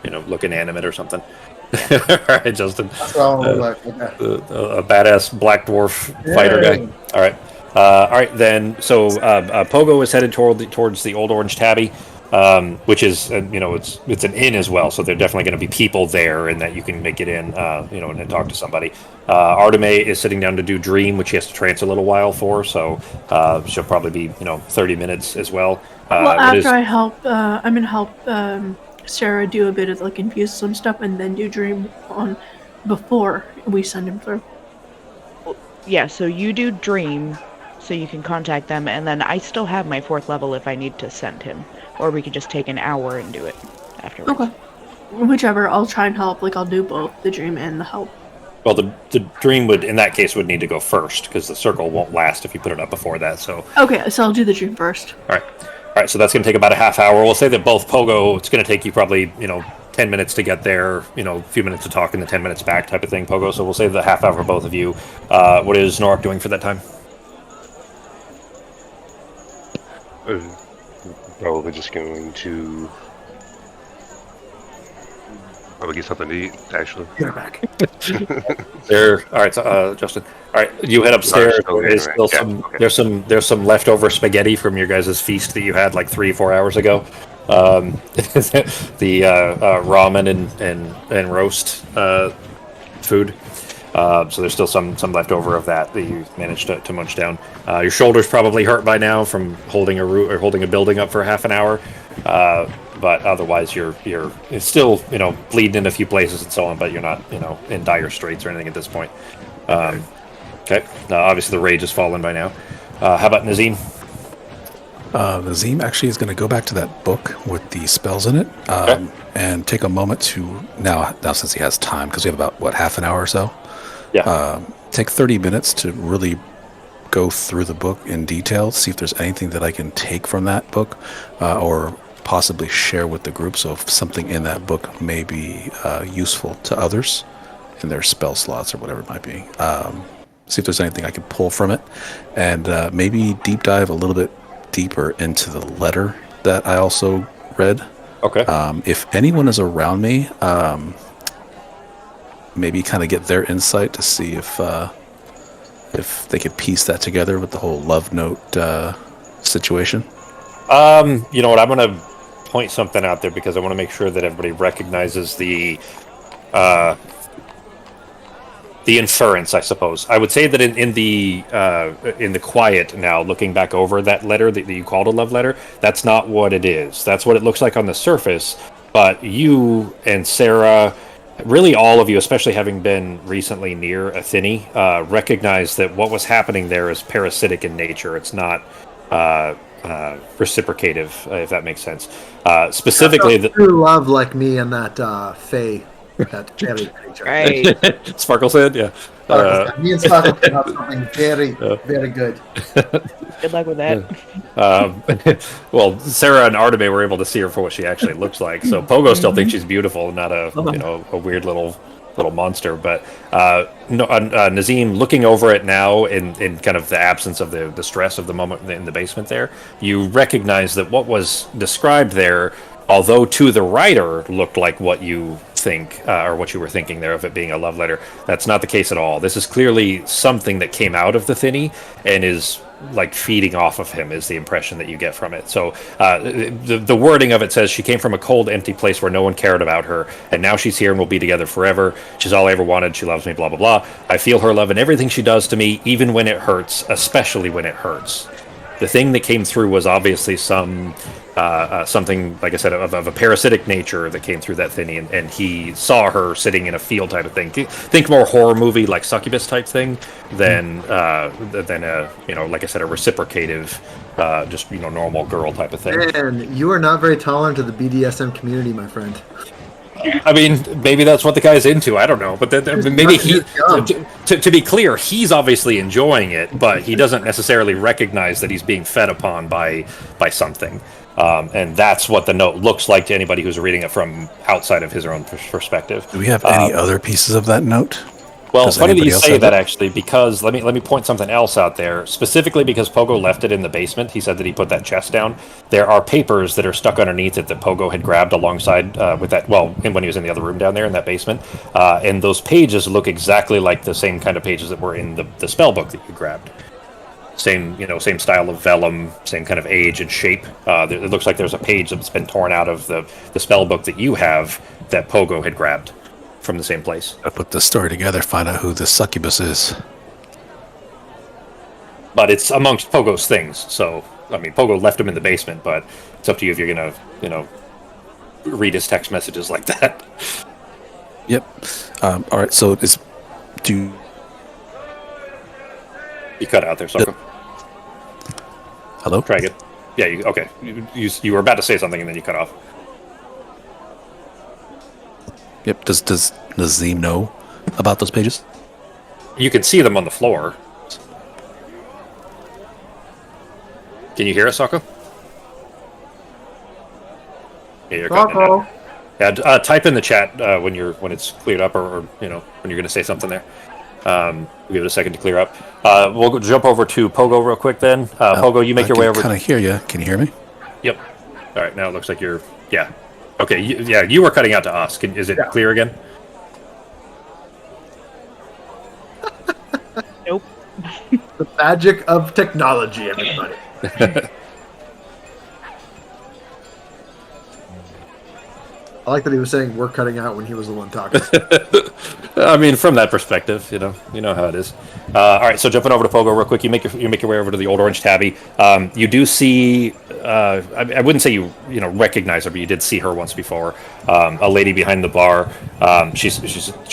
[SPEAKER 1] look inanimate or something. All right, Justin.
[SPEAKER 4] That's what I want to look like.
[SPEAKER 1] A badass black dwarf fighter guy. All right. Then, so Pogo is headed towards the Old Orange Tabby. Which is, it's an inn as well, so there are definitely going to be people there, and that you can make it in, and talk to somebody. Arteme is sitting down to do Dream, which he has to trance a little while for, so she'll probably be, 30 minutes as well.
[SPEAKER 5] Well, after I'm going to help Sarah do a bit of, infuse some stuff, and then do Dream on before we send him through.
[SPEAKER 2] Yeah, so you do Dream, so you can contact them, and then I still have my 4th level if I need to send him. Or we could just take an hour and do it afterwards.
[SPEAKER 5] Okay. Whichever, I'll try and help. I'll do both, the Dream and the help.
[SPEAKER 1] Well, the Dream in that case, would need to go first, because the circle won't last if you put it up before that, so...
[SPEAKER 5] Okay, so I'll do the Dream first.
[SPEAKER 1] All right, so that's going to take about a half hour. We'll say that both Pogo, it's going to take you probably, 10 minutes to get there, a few minutes to talk and then 10 minutes back type of thing, Pogo, so we'll save the half hour for both of you. What is Norak doing for that time?
[SPEAKER 6] Probably just going to probably get something to eat, actually.
[SPEAKER 4] Get her back.
[SPEAKER 1] All right, so, Justin. All right, you head upstairs. There's some leftover spaghetti from your guys' feast that you had like 3-4 hours ago. The ramen and roast food. So there's still some left over of that you managed to munch down. Your shoulder's probably hurt by now from holding a building up for half an hour. But otherwise it's still, bleeding in a few places and so on, but you're not, in dire straits or anything at this point. Okay. Obviously the rage has fallen by now. How about Nazim?
[SPEAKER 3] Nazim actually is going to go back to that book with the spells in it, and take a moment to now since he has time, because we have about half an hour or so.
[SPEAKER 1] Yeah.
[SPEAKER 3] Take 30 minutes to really go through the book in detail, see if there's anything that I can take from that book, or possibly share with the group. So if something in that book may be useful to others in their spell slots or whatever it might be. See if there's anything I can pull from it, and maybe deep dive a little bit deeper into the letter that I also read.
[SPEAKER 1] Okay.
[SPEAKER 3] If anyone is around me, maybe kind of get their insight to see if they could piece that together with the whole love note situation.
[SPEAKER 1] You know what? I'm going to point something out there because I want to make sure that everybody recognizes the inference, I suppose. I would say that in the quiet now, looking back over that letter that you called a love letter, that's not what it is. That's what it looks like on the surface. But you and Sarah, really all of you, especially having been recently near Athene, recognize that what was happening there is parasitic in nature. It's not reciprocative, if that makes sense. Specifically,
[SPEAKER 4] true love like me and that Faye, that fairy creature.
[SPEAKER 2] Right.
[SPEAKER 1] Sparkle said, yeah.
[SPEAKER 4] Me and Sparkle can have something very, very good.
[SPEAKER 2] Good luck with that.
[SPEAKER 1] Well, Sarah and Arteme were able to see her for what she actually looks like. So Pogo still thinks she's beautiful, not a a weird little monster. But Nazim, looking over it now in kind of the absence of the stress of the moment in the basement there, you recognize that what was described there, although to the writer looked like what you think or what you were thinking there of it being a love letter, that's not the case at all. This is clearly something that came out of the thinny and is like feeding off of him, is the impression that you get from it. So the wording of it says she came from a cold, empty place where no one cared about her, and now she's here and we'll be together forever. She's all I ever wanted. She loves me, blah blah blah. I feel her love in everything she does to me, even when it hurts, especially when it hurts. The thing that came through was obviously something, like I said, of a parasitic nature that came through that thinny, and he saw her sitting in a field type of thing. Think more horror movie like succubus type thing than like I said, a reciprocative, just normal girl type of thing.
[SPEAKER 4] And you are not very tolerant of the BDSM community, my friend.
[SPEAKER 1] I mean, maybe that's what the guy's into. I don't know, but maybe to be clear, he's obviously enjoying it, but he doesn't necessarily recognize that he's being fed upon by something, and that's what the note looks like to anybody who's reading it from outside of his own perspective.
[SPEAKER 3] Do we have any other pieces of that note?
[SPEAKER 1] Well, it's funny that you say that, actually, because let me point something else out there. Specifically because Pogo left it in the basement, he said that he put that chest down. There are papers that are stuck underneath it that Pogo had grabbed alongside with that, when he was in the other room down there in that basement. And those pages look exactly like the same kind of pages that were in the spell book that you grabbed. Same style of vellum, same kind of age and shape. It looks like there's a page that's been torn out of the spell book that you have that Pogo had grabbed from the same place.
[SPEAKER 3] I put the story together, find out who this succubus is.
[SPEAKER 1] But it's amongst Pogo's things, so I mean, Pogo left him in the basement, but it's up to you if you're gonna, read his text messages like that.
[SPEAKER 3] Yep. All right. So you
[SPEAKER 1] cut out there, Sokka.
[SPEAKER 3] Hello.
[SPEAKER 1] Try again. Yeah. Okay. You were about to say something and then you cut off.
[SPEAKER 3] Yep. Does Nazim know about those pages?
[SPEAKER 1] You can see them on the floor. Can you hear us, Sokka? Yeah, you're cutting it out. Yeah, type in the chat when it's cleared up, or when you're going to say something there. We'll give it a second to clear up. We'll jump over to Pogo real quick then. Pogo, you make your way over.
[SPEAKER 3] I can kind of hear you. Can you hear me?
[SPEAKER 1] Yep. All right, now it looks like you're... Yeah. Okay, you were cutting out to us. Is it clear again?
[SPEAKER 2] Nope.
[SPEAKER 4] The magic of technology, everybody. I like that he was saying we're cutting out when he was the one talking.
[SPEAKER 1] I mean, from that perspective, you know how it is. All right, so jumping over to Pogo real quick, you make your way over to the Old Orange Tabby. You do see, I wouldn't say you recognize her, but you did see her once before. A lady behind the bar. She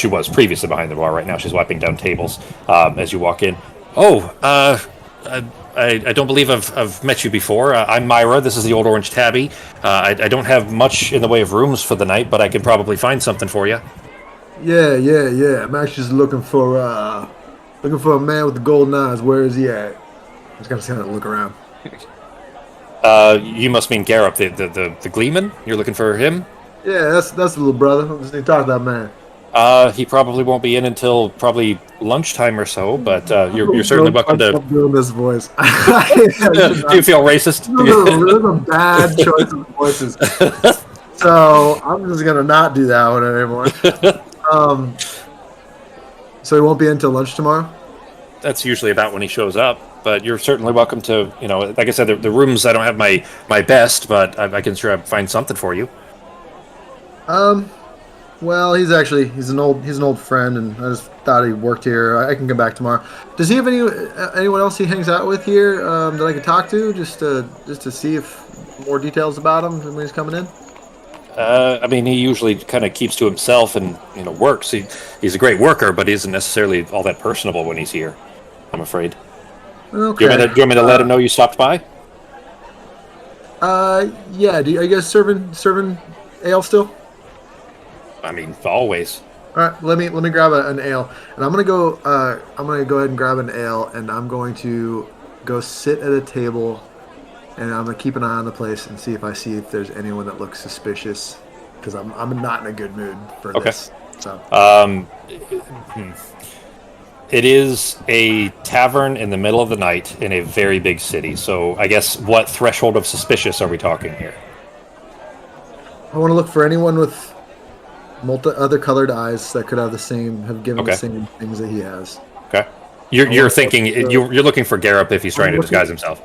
[SPEAKER 1] was previously behind the bar. Right now, she's wiping down tables as you walk in. I don't believe I've met you before. I'm Myra. This is the Old Orange Tabby. I don't have much in the way of rooms for the night, but I can probably find something for you.
[SPEAKER 4] Yeah. I'm actually just looking for a man with the golden eyes. Where is he at? I'm just gonna look around.
[SPEAKER 1] You must mean Garup, the Gleeman? You're looking for him?
[SPEAKER 4] Yeah, that's the little brother. I just need to talk to that man.
[SPEAKER 1] He probably won't be in until probably lunchtime or so, but you're certainly welcome to...
[SPEAKER 4] I'm doing this voice.
[SPEAKER 1] Do you feel racist?
[SPEAKER 4] There's a bad choice of voices. So I'm just going to not do that one anymore. So he won't be in until lunch tomorrow?
[SPEAKER 1] That's usually about when he shows up, but you're certainly welcome to, like I said, the rooms, I don't have my best, but I can sure find something for you.
[SPEAKER 4] Well, he's an old friend, and I just thought he worked here. I can come back tomorrow. Does he have anyone else he hangs out with here that I could talk to, just to see if more details about him when he's coming in?
[SPEAKER 1] I mean, he usually kind of keeps to himself and works. He's a great worker, but he isn't necessarily all that personable when he's here, I'm afraid.
[SPEAKER 4] Okay.
[SPEAKER 1] Do you want me to let him know you stopped by?
[SPEAKER 4] Yeah. Are you guys serving ale still?
[SPEAKER 1] I mean, always.
[SPEAKER 4] All right. Let me grab an ale, and I'm gonna go. I'm gonna go ahead and grab an ale, and I'm going to go sit at a table, and I'm gonna keep an eye on the place and see if there's anyone that looks suspicious, because I'm not in a good mood for this. So.
[SPEAKER 1] It is a tavern in the middle of the night in a very big city. So I guess what threshold of suspicious are we talking here?
[SPEAKER 4] I want to look for anyone with other colored eyes that could have given the same things that he has.
[SPEAKER 1] Okay. You're thinking you're looking for Garrop if he's trying to disguise himself.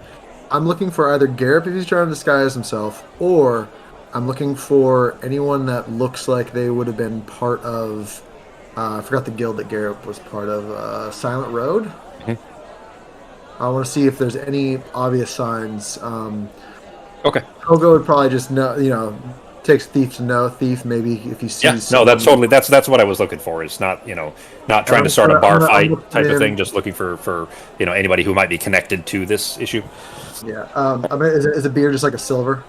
[SPEAKER 4] I'm looking for either Garrop if he's trying to disguise himself, or I'm looking for anyone that looks like they would have been part of. I forgot the guild that Garrop was part of. Silent Road. Mm-hmm. I want to see if there's any obvious signs.
[SPEAKER 1] Okay.
[SPEAKER 4] Kogo would probably just know. Takes thief to know thief. Maybe if he sees.
[SPEAKER 1] Yeah. No, that's totally that's what I was looking for. Is not not trying to start a bar fight type of thing. Just looking for anybody who might be connected to this issue.
[SPEAKER 4] Yeah. I mean, is a beer just like a silver?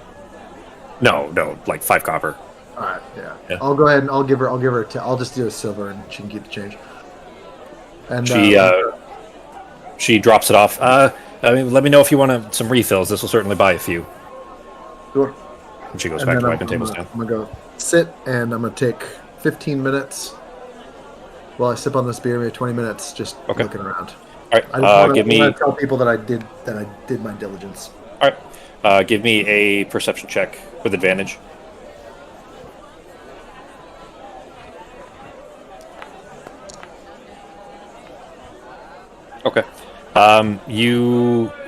[SPEAKER 1] No, like 5 copper.
[SPEAKER 4] All right, yeah. I'll go ahead and I'll give her. I'll just do a silver, and she can keep the change. And
[SPEAKER 1] she drops it off. I mean, let me know if you want some refills. This will certainly buy a few.
[SPEAKER 4] Sure.
[SPEAKER 1] And she goes back to wiping tables down.
[SPEAKER 4] I'm gonna go sit, and I'm gonna take 15 minutes while I sip on this beer. Maybe 20 minutes, just looking around.
[SPEAKER 1] All right.
[SPEAKER 4] I just want to tell people that I did my diligence.
[SPEAKER 1] All right. Give me a perception check with advantage. Okay.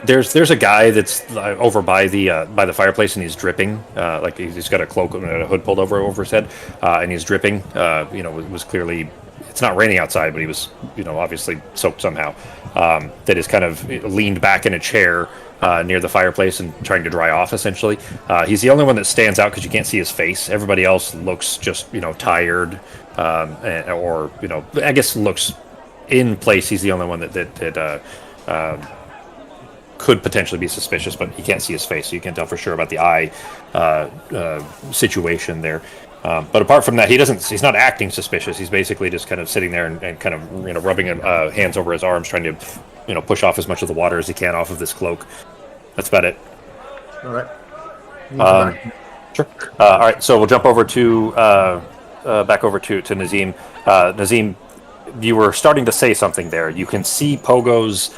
[SPEAKER 1] There's a guy that's over by the fireplace, and he's dripping. Like he's got a cloak and a hood pulled over his head, and he's dripping. It was clearly, it's not raining outside, but he was obviously soaked somehow. That is kind of leaned back in a chair near the fireplace and trying to dry off. Essentially, he's the only one that stands out because you can't see his face. Everybody else looks just tired, or I guess looks in place. He's the only one that could potentially be suspicious, but you can't see his face, so you can't tell for sure about the eye situation there. But apart from that, he's not acting suspicious. He's basically just kind of sitting there and kind of rubbing hands over his arms, trying to push off as much of the water as he can off of this cloak. That's about it.
[SPEAKER 4] All right.
[SPEAKER 1] Sure. All right. So we'll jump over to back over to Nazim. Nazim, you were starting to say something there. You can see Pogo's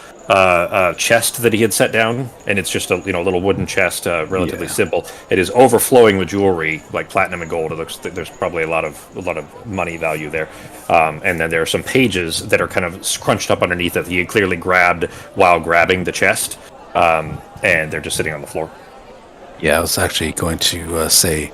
[SPEAKER 1] chest that he had set down, and it's just a little wooden chest, relatively simple. It is overflowing with jewelry, like platinum and gold. It looks there's probably a lot of money value there. And then there are some pages that are kind of crunched up underneath it that he had clearly grabbed while grabbing the chest, and they're just sitting on the floor.
[SPEAKER 3] Yeah, I was actually going to say,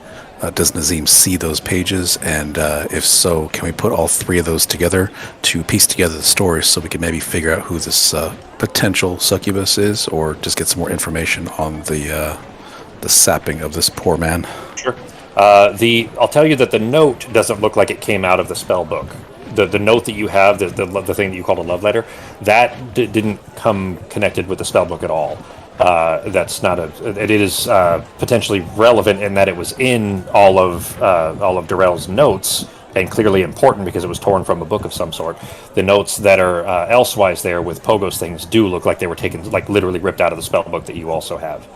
[SPEAKER 3] does Nazim see those pages? And if so, can we put all 3 of those together to piece together the story so we can maybe figure out who this potential succubus is, or just get some more information on the sapping of this poor man?
[SPEAKER 1] Sure. I'll tell you that the note doesn't look like it came out of the spell book. The note that you have, the thing that you called a love letter, that didn't come connected with the spell book at all. That's not it is potentially relevant in that it was in all of Darrell's notes, and clearly important because it was torn from a book of some sort. The notes that are elsewise there with Pogo's things do look like they were taken, like literally ripped out of the spell book that you also have.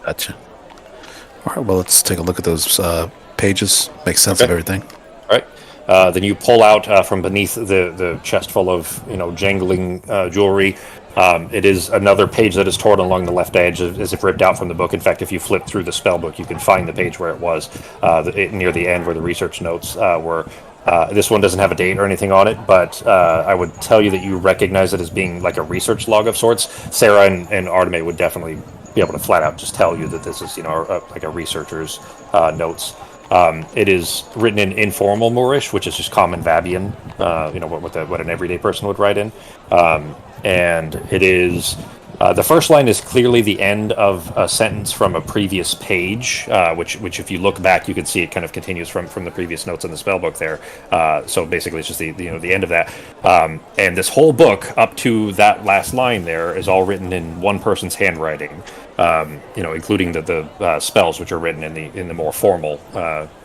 [SPEAKER 3] Gotcha. All right, well, let's take a look at those pages. Make sense of everything.
[SPEAKER 1] All right. Then you pull out from beneath the chest full of jangling jewelry. It is another page that is torn along the left edge, as if ripped out from the book. In fact, if you flip through the spell book, you can find the page where it was, near the end where the research notes were. This one doesn't have a date or anything on it, but I would tell you that you recognize it as being like a research log of sorts. Sarah and Arteme would definitely be able to flat out just tell you that this is, like a researcher's notes. It is written in informal Moorish, which is just common Vabian, what an everyday person would write in. And it is the first line is clearly the end of a sentence from a previous page, which if you look back, you can see it kind of continues from the previous notes in the spellbook there. So basically, it's just the end of that. And this whole book up to that last line there is all written in one person's handwriting. including the spells which are written in the more formal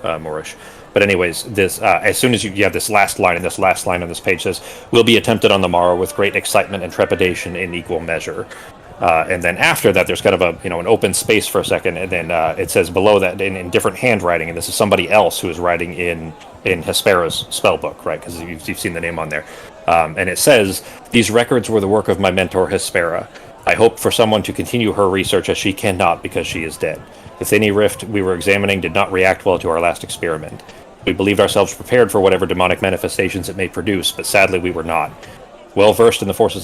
[SPEAKER 1] Moorish. But anyways, this as soon as you have this last line, and this last line on this page says, "Will be attempted on the morrow with great excitement and trepidation in equal measure." And then after that, there's kind of an open space for a second, and then it says below that in different handwriting, and this is somebody else who is writing in Hespera's spell book, right? Because you've seen the name on there, and it says, "These records were the work of my mentor Hespera. I hope for someone to continue her research as she cannot because she is dead. The thinny rift we were examining did not react well to our last experiment. We believed ourselves prepared for whatever demonic manifestations it may produce, but sadly we were not. Well versed in the forces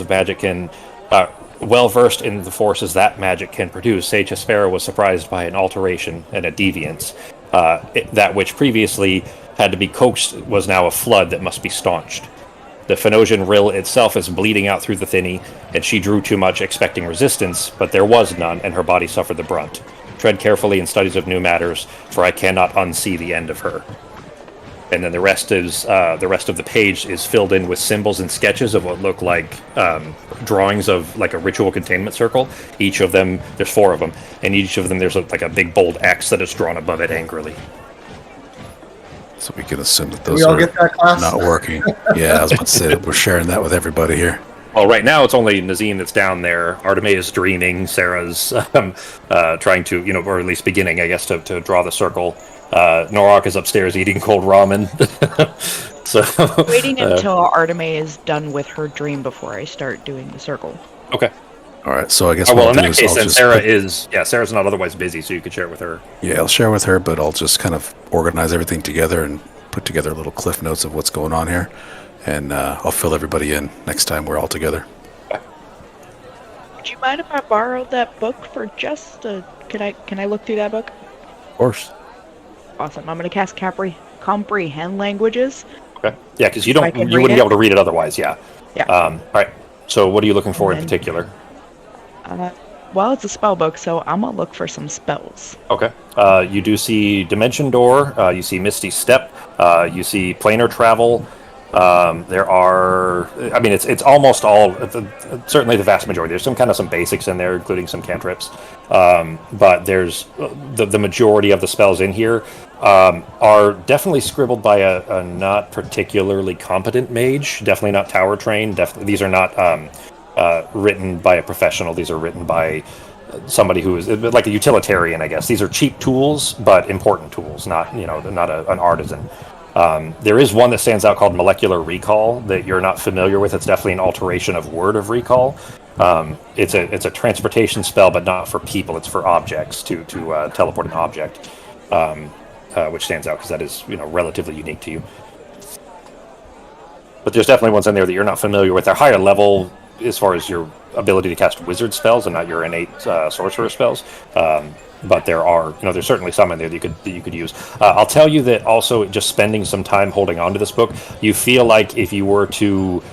[SPEAKER 1] that magic can produce, Sage Hespera was surprised by an alteration and a deviance. That which previously had to be coaxed was now a flood that must be staunched. The Phenosian rill itself is bleeding out through the thinny, and she drew too much, expecting resistance, but there was none, and her body suffered the brunt. Tread carefully in studies of new matters, for I cannot unsee the end of her." And then the rest of the page is filled in with symbols and sketches of what look like drawings of like a ritual containment circle. Each of them, there's 4 of them, and each of them there's like a big bold X that is drawn above it angrily.
[SPEAKER 3] So we can assume that those
[SPEAKER 4] we all
[SPEAKER 3] are
[SPEAKER 4] get that, class?
[SPEAKER 3] not working. Yeah, I was about to say that we're sharing that with everybody here.
[SPEAKER 1] Well, right now it's only Nazim that's down there. Arteme is dreaming. Sarah's trying to, or at least beginning, I guess, to draw the circle. Norak is upstairs eating cold ramen. So
[SPEAKER 2] waiting until Arteme is done with her dream before I start doing the circle.
[SPEAKER 1] Okay.
[SPEAKER 3] All right, so I guess
[SPEAKER 1] well, in that case, then Sarah's not otherwise busy, so you could share it with her.
[SPEAKER 3] Yeah, I'll share with her, but I'll just kind of organize everything together and put together little cliff notes of what's going on here, and I'll fill everybody in next time we're all together.
[SPEAKER 1] Okay.
[SPEAKER 2] Would you mind if I borrowed that book for just a... Can I look through that book?
[SPEAKER 3] Of course.
[SPEAKER 2] Awesome. I'm going to cast comprehend languages.
[SPEAKER 1] Okay. Yeah, because you wouldn't be able to read it otherwise. Yeah.
[SPEAKER 2] Yeah.
[SPEAKER 1] All right. So, what are you looking for in particular?
[SPEAKER 2] Well, it's a spell book, so I'm gonna look for some spells.
[SPEAKER 1] Okay. You do see Dimension Door. You see Misty Step. You see Planar Travel. There are. I mean, it's almost all. Certainly, the vast majority. There's some basics in there, including some cantrips. But there's the majority of the spells in here are definitely scribbled by a not particularly competent mage. Definitely not tower trained. These are not written by a professional. These are written by somebody who is like a utilitarian, I guess. These are cheap tools, but important tools. Not an artisan. There is one that stands out called Molecular Recall that you're not familiar with. It's definitely an alteration of Word of Recall. It's a transportation spell, but not for people. It's for objects to teleport an object, which stands out because that is relatively unique to you. But there's definitely ones in there that you're not familiar with. They're higher level as far as your ability to cast wizard spells and not your innate sorcerer spells. But there are, there's certainly some in there that you could use. I'll tell you that also just spending some time holding on to this book, you feel like if you were to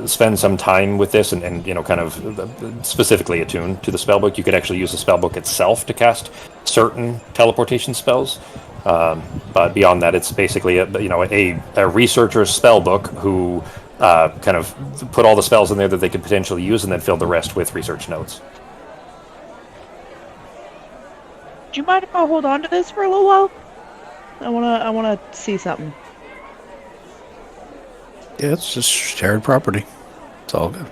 [SPEAKER 1] spend some time with this and kind of specifically attuned to the spellbook, you could actually use the spellbook itself to cast certain teleportation spells. But beyond that, it's basically a researcher's spellbook who kind of put all the spells in there that they could potentially use and then fill the rest with research notes.
[SPEAKER 2] Do you mind if I hold on to this for a little while? I wanna see something.
[SPEAKER 3] Yeah, it's just shared property. It's all good.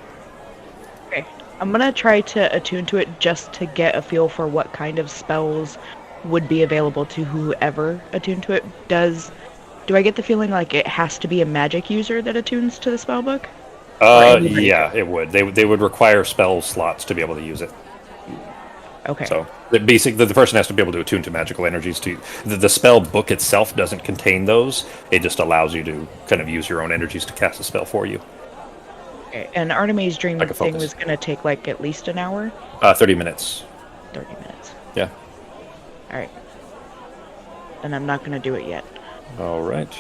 [SPEAKER 2] Okay. I'm gonna try to attune to it just to get a feel for what kind of spells would be available to whoever attuned to it. Do I get the feeling like it has to be a magic user that attunes to the spellbook?
[SPEAKER 1] Yeah, it would. They would require spell slots to be able to use it.
[SPEAKER 2] Okay.
[SPEAKER 1] So the person has to be able to attune to magical energies. The spell book itself doesn't contain those. It just allows you to kind of use your own energies to cast a spell for you.
[SPEAKER 2] Okay. And Arteme's dream thing was going to take like at least an hour?
[SPEAKER 1] 30 minutes.
[SPEAKER 2] 30 minutes.
[SPEAKER 1] Yeah.
[SPEAKER 2] All right. And I'm not going to do it yet.
[SPEAKER 1] All right.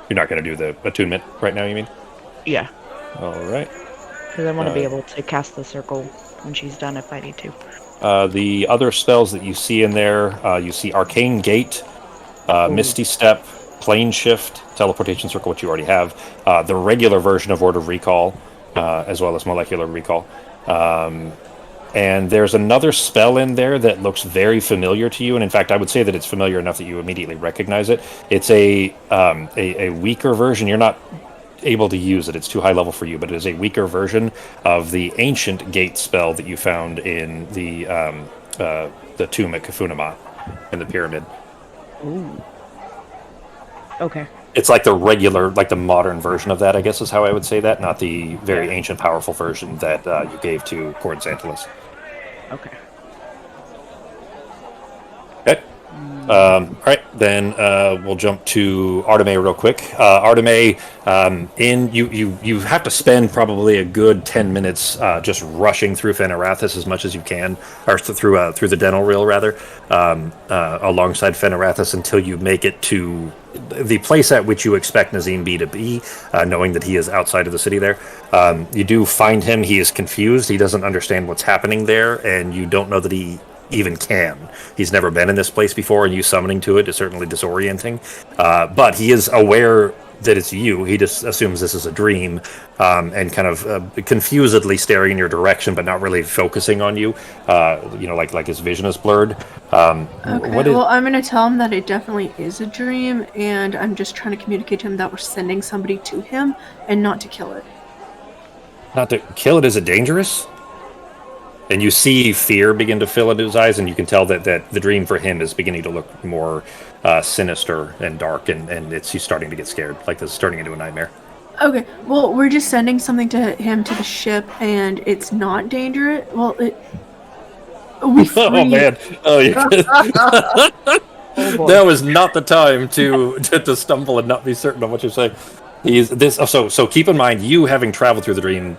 [SPEAKER 1] You're not going to do the attunement right now, you mean?
[SPEAKER 2] Yeah.
[SPEAKER 1] All right.
[SPEAKER 2] Because I want to be able to cast the circle when she's done if I need to.
[SPEAKER 1] The other spells that you see in there, you see Arcane Gate, Misty Step, Plane Shift, Teleportation Circle, which you already have, the regular version of Word of Recall, as well as molecular recall. And there's another spell in there that looks very familiar to you, and in fact, I would say that it's familiar enough that you immediately recognize it. It's a weaker version. You're not able to use it; it's too high level for you. But it is a weaker version of the ancient gate spell that you found in the tomb at Kafunamat in the pyramid.
[SPEAKER 2] Ooh. Okay.
[SPEAKER 1] It's like the regular, like the modern version of that, I guess is how I would say that, not the very ancient, powerful version that you gave to Cord Xantilus.
[SPEAKER 2] Okay.
[SPEAKER 1] Okay. All right, then we'll jump to Arteme real quick. Arteme, you have to spend probably a good 10 minutes just rushing through Fenarathis as much as you can, or through the dental reel rather, alongside Fenarathis until you make it to the place at which you expect Nazim B to be, knowing that he is outside of the city there. You do find him. He is confused. He doesn't understand what's happening there, and you don't know that he even can. He's never been in this place before, and you summoning to it is certainly disorienting. But he is aware that it's you. He just assumes this is a dream, and kind of confusedly staring in your direction, but not really focusing on you. Like his vision is blurred.
[SPEAKER 5] Okay. Well, I'm going to tell him that it definitely is a dream, and I'm just trying to communicate to him that we're sending somebody to him, and not to kill it.
[SPEAKER 1] Not to kill it? Is it dangerous? And you see fear begin to fill into his eyes, and you can tell that the dream for him is beginning to look more sinister and dark, and he's starting to get scared, like this is turning into a nightmare.
[SPEAKER 5] Okay, well, we're just sending something to him to the ship, and it's not dangerous. Well, we free...
[SPEAKER 1] Oh, man. Oh, that was not the time to stumble and not be certain of what you're saying. So keep in mind, you having traveled through the dream,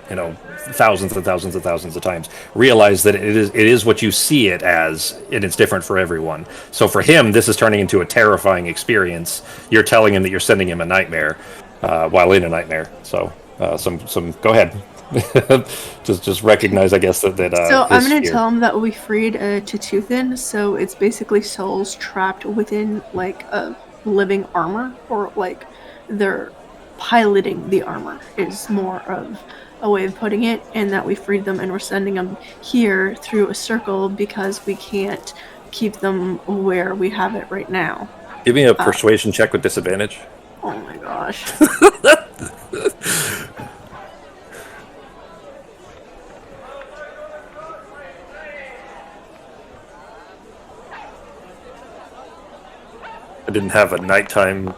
[SPEAKER 1] thousands and thousands and thousands of times, realize that it is what you see it as, and it's different for everyone. So for him, this is turning into a terrifying experience. You're telling him that you're sending him a nightmare, while in a nightmare. So go ahead. just recognize, I guess, that
[SPEAKER 5] So I'm going to tell him that we freed Tututhin, so it's basically souls trapped within, like, a living armor, or, like, they're piloting the armor is more of a way of putting it, and that we freed them and we're sending them here through a circle because we can't keep them where we have it right now.
[SPEAKER 1] Give me a persuasion check with disadvantage.
[SPEAKER 5] Oh my gosh.
[SPEAKER 1] I didn't have a nighttime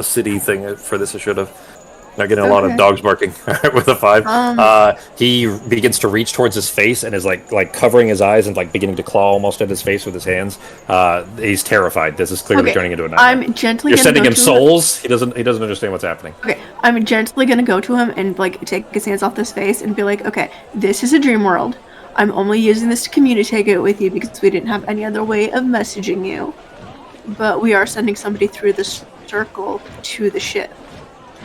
[SPEAKER 1] city thing for this. I should have. Not getting a lot of dogs barking with a 5. He begins to reach towards his face and is like covering his eyes and like beginning to claw almost at his face with his hands. He's terrified. This is clearly turning into a nightmare.
[SPEAKER 5] I'm gently.
[SPEAKER 1] You're sending him souls. He doesn't understand what's happening.
[SPEAKER 5] Okay, I'm gently gonna go to him and like take his hands off his face and be like, okay, this is a dream world. I'm only using this to communicate it with you because we didn't have any other way of messaging you. But we are sending somebody through the circle to the ship.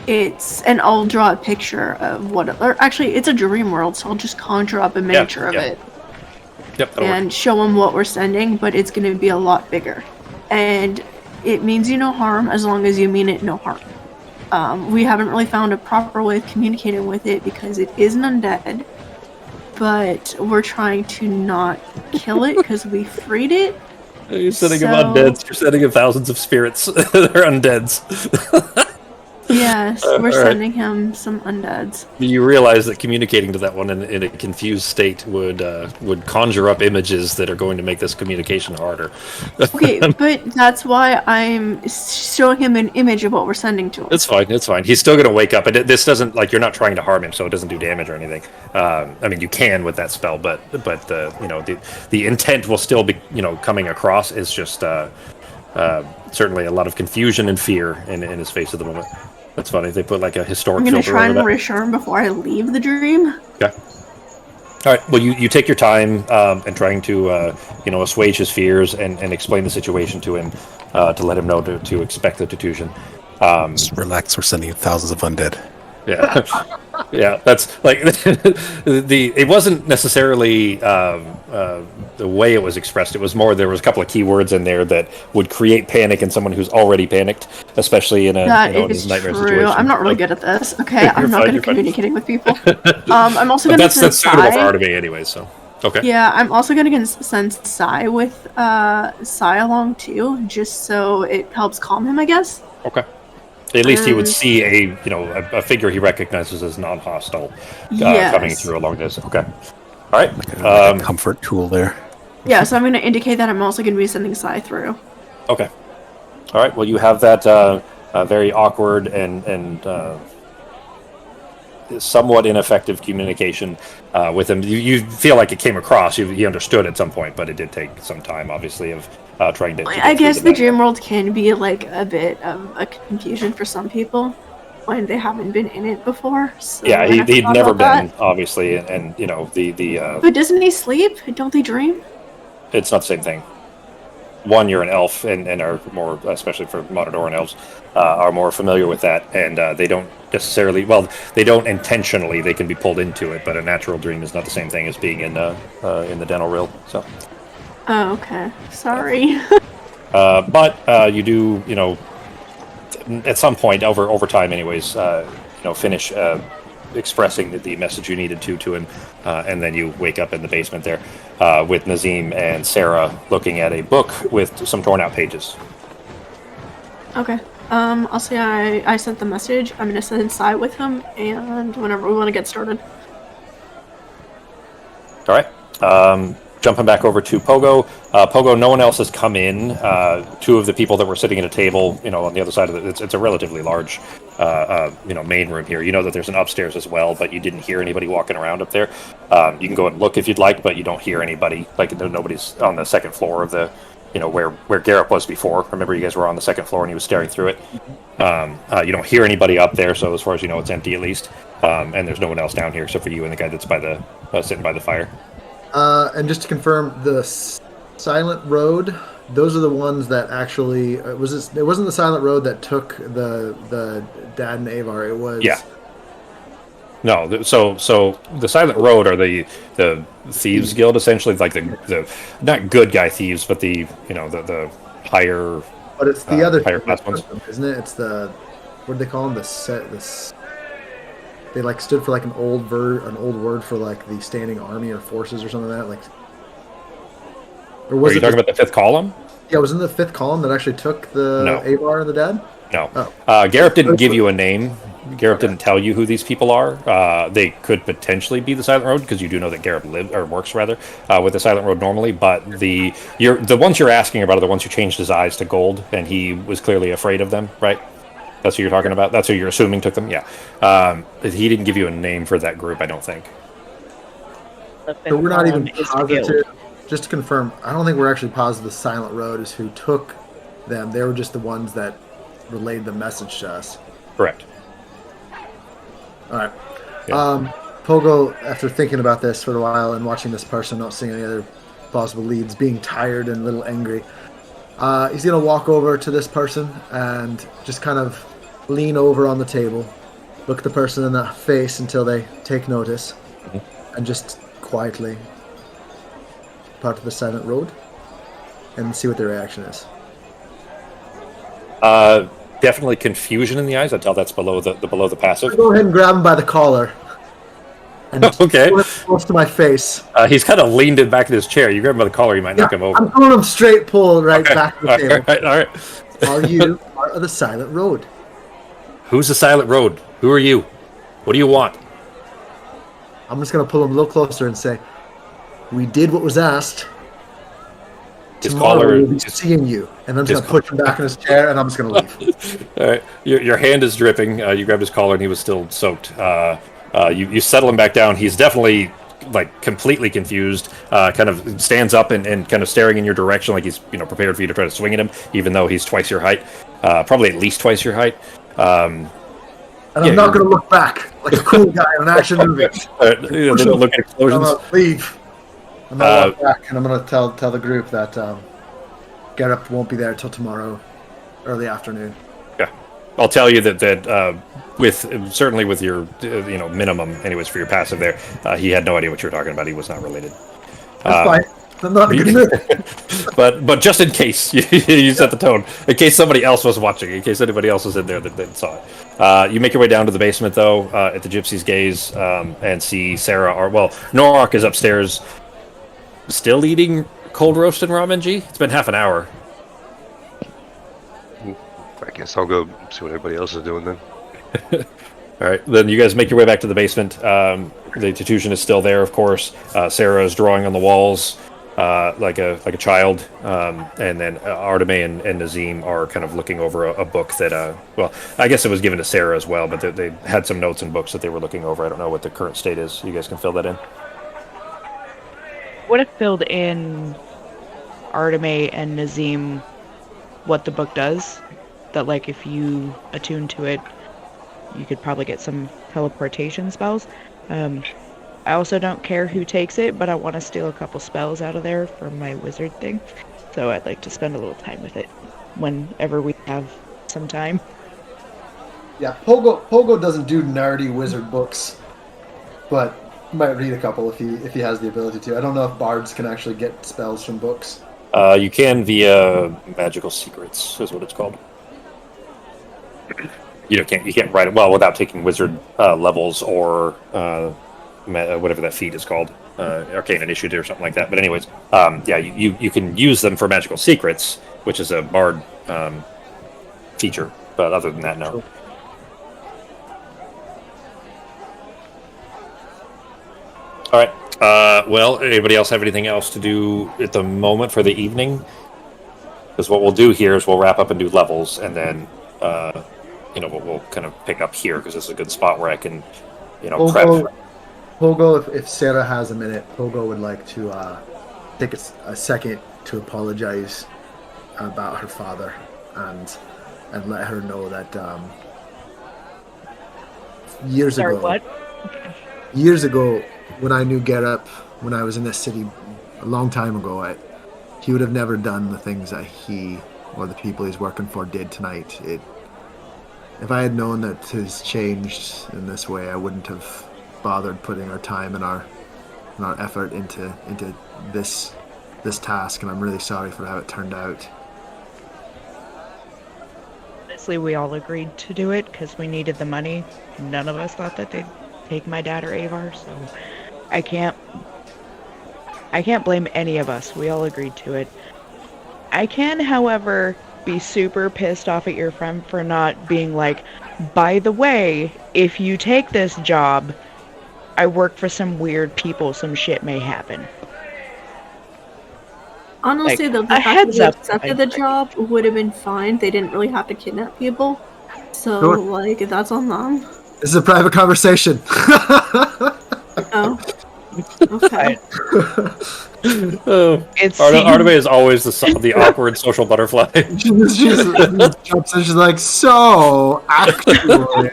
[SPEAKER 5] And I'll draw a picture of actually it's a dream world, so I'll just conjure up a miniature of it.
[SPEAKER 1] Yep.
[SPEAKER 5] And show them what we're sending, but it's going to be a lot bigger. And it means you no harm as long as you mean it no harm. We haven't really found a proper way of communicating with it because it is an undead, but we're trying to not kill it because we freed it.
[SPEAKER 1] You're sending him undeads. You're sending him thousands of spirits. They're undeads.
[SPEAKER 5] Yes, we're sending him some undeads.
[SPEAKER 1] You realize that communicating to that one in a confused state would conjure up images that are going to make this communication harder.
[SPEAKER 5] Okay, but that's why I'm showing him an image of what we're sending to him.
[SPEAKER 1] It's fine. He's still going to wake up. This doesn't, like, you're not trying to harm him, so it doesn't do damage or anything. I mean, you can with that spell, but the intent will still be, coming across. Is just certainly a lot of confusion and fear in his face at the moment. That's funny. They put like a historic filter over that.
[SPEAKER 5] I'm going to try and reassure him before I leave the dream.
[SPEAKER 1] Okay. All right. Well, you take your time and trying to assuage his fears and explain the situation to him to let him know to expect the Tutusian.
[SPEAKER 3] Just relax. We're sending thousands of undead.
[SPEAKER 1] Yeah. Yeah, that's like it wasn't necessarily the way it was expressed. It was more, there was a couple of keywords in there that would create panic in someone who's already panicked, especially in a in a nightmare situation.
[SPEAKER 5] I'm not really good at this. Okay, I'm not good at communicating with people. I'm also
[SPEAKER 1] but
[SPEAKER 5] going to
[SPEAKER 1] that's suitable for Artemis anyway. So okay.
[SPEAKER 5] Yeah, I'm also going to send Sai with Sai along too, just so it helps calm him, I guess.
[SPEAKER 1] Okay. At least he would see a figure he recognizes as non-hostile coming through along this. Okay. All right.
[SPEAKER 3] Like a comfort tool there.
[SPEAKER 5] Yeah, so I'm going to indicate that I'm also going to be sending Sai through.
[SPEAKER 1] Okay. All right. Well, you have that very awkward and somewhat ineffective communication with him. You feel like it came across. He understood at some point, but it did take some time, obviously, of trying to.
[SPEAKER 5] I guess the dream world can be like a bit of a confusion for some people when they haven't been in it before. So
[SPEAKER 1] yeah, he'd never been, obviously, and the.
[SPEAKER 5] But doesn't he sleep? Don't they dream?
[SPEAKER 1] It's not the same thing. One, you're an elf, and are more, especially for Monodoran elves, are more familiar with that, and they don't necessarily. Well, they don't intentionally. They can be pulled into it, but a natural dream is not the same thing as being in the dental realm. So.
[SPEAKER 5] Oh, okay. Sorry.
[SPEAKER 1] But you do, at some point over time, anyways, finish expressing the message you needed to him, and then you wake up in the basement there with Nazim and Sarah looking at a book with some torn out pages.
[SPEAKER 5] Okay. I'll say I sent the message. I'm gonna send Sai with him, and whenever we want to get started.
[SPEAKER 1] All right. Jumping back over to Pogo. Pogo, no one else has come in. Two of the people that were sitting at a table, on the other side of it, it's a relatively large, main room here. You know that there's an upstairs as well, but you didn't hear anybody walking around up there. You can go and look if you'd like, but you don't hear anybody. Like, nobody's on the second floor of the, where Garrett was before. Remember, you guys were on the second floor and he was staring through it. You don't hear anybody up there, so as far as you know, it's empty at least. And there's no one else down here except for you and the guy that's by the sitting by the fire.
[SPEAKER 4] And just to confirm, the Silent Road, those are the ones that actually it wasn't the Silent Road that took the dad and Avar. It was
[SPEAKER 1] No, so the Silent Road are the thieves guild, essentially, like the not good guy thieves, but the higher.
[SPEAKER 4] But it's the other
[SPEAKER 1] higher class ones,
[SPEAKER 4] isn't it? It's the, what do they call them? They stood for an old word for the standing army or forces or something like that. Or was
[SPEAKER 1] Are you talking about the fifth column?
[SPEAKER 4] Yeah, it was in the fifth column that actually took the Avar and the dad?
[SPEAKER 1] No. Oh. Garrett didn't give you a name. Garrett didn't tell you who these people are. They could potentially be the Silent Road, because you do know that Garrett works with the Silent Road normally. But the ones you're asking about are the ones who changed his eyes to gold, and he was clearly afraid of them, right? That's who you're talking about? That's who you're assuming took them? Yeah. He didn't give you a name for that group, I don't think.
[SPEAKER 4] So we're not even positive. Just to confirm, I don't think we're actually positive the Silent Road is who took them. They were just the ones that relayed the message to us.
[SPEAKER 1] Correct.
[SPEAKER 4] All right. Yeah. Pogo, after thinking about this for a while and watching this person, not seeing any other possible leads, being tired and a little angry, he's going to walk over to this person and just kind of lean over on the table, look the person in the face until they take notice, and just quietly part of the Silent Road and see what their reaction is.
[SPEAKER 1] Definitely confusion in the eyes. I tell that's below the passive.
[SPEAKER 4] Go ahead and grab him by the collar. And
[SPEAKER 1] okay.
[SPEAKER 4] Close to my face.
[SPEAKER 1] He's kind of leaned back in his chair. You grab him by the collar, you might knock him over.
[SPEAKER 4] I'm pulling him straight pull back to the table.
[SPEAKER 1] All right.
[SPEAKER 4] Are you part of the Silent Road?
[SPEAKER 1] Who's the Silent Road? Who are you? What do you want?
[SPEAKER 4] I'm just going to pull him a little closer and say, we did what was asked. Tomorrow we'll be seeing you. And I'm just going to push him back in his chair, and I'm just going to leave.
[SPEAKER 1] All right. Your hand is dripping. You grabbed his collar, and he was still soaked. You settle him back down. He's definitely completely confused. Kind of stands up and kind of staring in your direction, like he's prepared for you to try to swing at him, even though he's twice your height, probably at least twice your height.
[SPEAKER 4] And I'm not going to look back like a cool guy in an action movie.
[SPEAKER 1] They don't look at explosions.
[SPEAKER 4] I'm going to leave. I'm going to walk back, and I'm going to tell the group that Garrett won't be there until tomorrow, early afternoon.
[SPEAKER 1] Yeah, I'll tell you that certainly with your minimum anyways for your passive there, he had no idea what you were talking about. He was not related.
[SPEAKER 4] That's fine. I'm not in a good mood.
[SPEAKER 1] but just in case you set the tone, in case somebody else was watching, in case anybody else was in there that saw it. You make your way down to the basement though, at the Gypsy's Gaze, and see Sarah. Norok is upstairs, still eating cold roast and ramen. G. It's been half an hour.
[SPEAKER 6] I guess I'll go see what everybody else is doing then.
[SPEAKER 1] All right, then you guys make your way back to the basement. The Titusian is still there, of course. Sarah is drawing on the walls like a child, and then Arteme and Nazim are kind of looking over a book that, I guess it was given to Sarah as well, but they had some notes and books that they were looking over. I don't know what the current state is. You guys can fill that in.
[SPEAKER 2] Would have filled in Arteme and Nazim what the book does. That, like, if you attune to it, you could probably get some teleportation spells. I also don't care who takes it, but I want to steal a couple spells out of there for my wizard thing. So I'd like to spend a little time with it whenever we have some time.
[SPEAKER 4] Yeah, Pogo doesn't do nerdy wizard books, but he might read a couple if he has the ability to. I don't know if bards can actually get spells from books.
[SPEAKER 1] You can via Magical Secrets, is what it's called. You can't write it without taking wizard levels or whatever that feat is called, Arcane Initiative or something like that. But anyways, you can use them for Magical Secrets, which is a bard feature. But other than that, no. All right. Anybody else have anything else to do at the moment for the evening? Because what we'll do here is we'll wrap up and do levels, and then we'll kind of pick up here because this is a good spot where I can, prep.
[SPEAKER 4] Pogo, if Sarah has a minute, Pogo would like to take a second to apologize about her father and let her know that years ago, when I knew Gerrit, when I was in this city a long time ago, he would have never done the things that he or the people he's working for did tonight. If I had known that he's changed in this way, I wouldn't have bothered putting our time and our effort into this task, and I'm really sorry for how it turned out.
[SPEAKER 2] Honestly, we all agreed to do it because we needed the money. None of us thought that they'd take my dad or Avar, so I can't blame any of us. We all agreed to it. I can, however, be super pissed off at your friend for not being like, by the way, if you take this job, I work for some weird people, some shit may happen.
[SPEAKER 5] Honestly,
[SPEAKER 2] like,
[SPEAKER 5] the fact
[SPEAKER 2] heads
[SPEAKER 5] that
[SPEAKER 2] up,
[SPEAKER 5] they accepted the job would have been fine. They didn't really have to kidnap people. So,
[SPEAKER 4] Sure.
[SPEAKER 5] That's on them.
[SPEAKER 4] This is a private conversation.
[SPEAKER 5] Oh. Okay.
[SPEAKER 1] Arteme is always the awkward social butterfly.
[SPEAKER 4] She's like, so actually,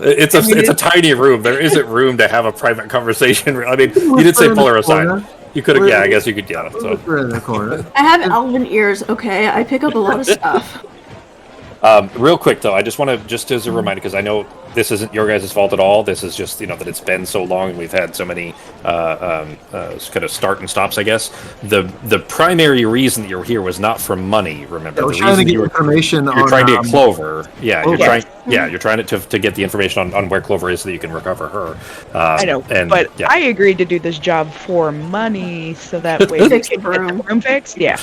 [SPEAKER 1] it's a tiny room. There isn't room to have a private conversation. I mean, you did say pull her aside. You could have, I guess you could, yeah. So.
[SPEAKER 4] We're in the corner.
[SPEAKER 5] I have elven ears, okay? I pick up a lot of stuff.
[SPEAKER 1] Real quick, though, I just want to, just as a reminder, because I know this isn't your guys' fault at all. This is just, that it's been so long and we've had so many kind of start and stops, I guess. The primary reason that you're here was not for money, remember?
[SPEAKER 4] I was trying to get information on...
[SPEAKER 1] You're trying to get Clover. Yeah,
[SPEAKER 4] Clover.
[SPEAKER 1] You're trying to get the information on where Clover is so that you can recover her.
[SPEAKER 2] I know, but yeah. I agreed to do this job for money so that way we could get the room fixed. Yeah.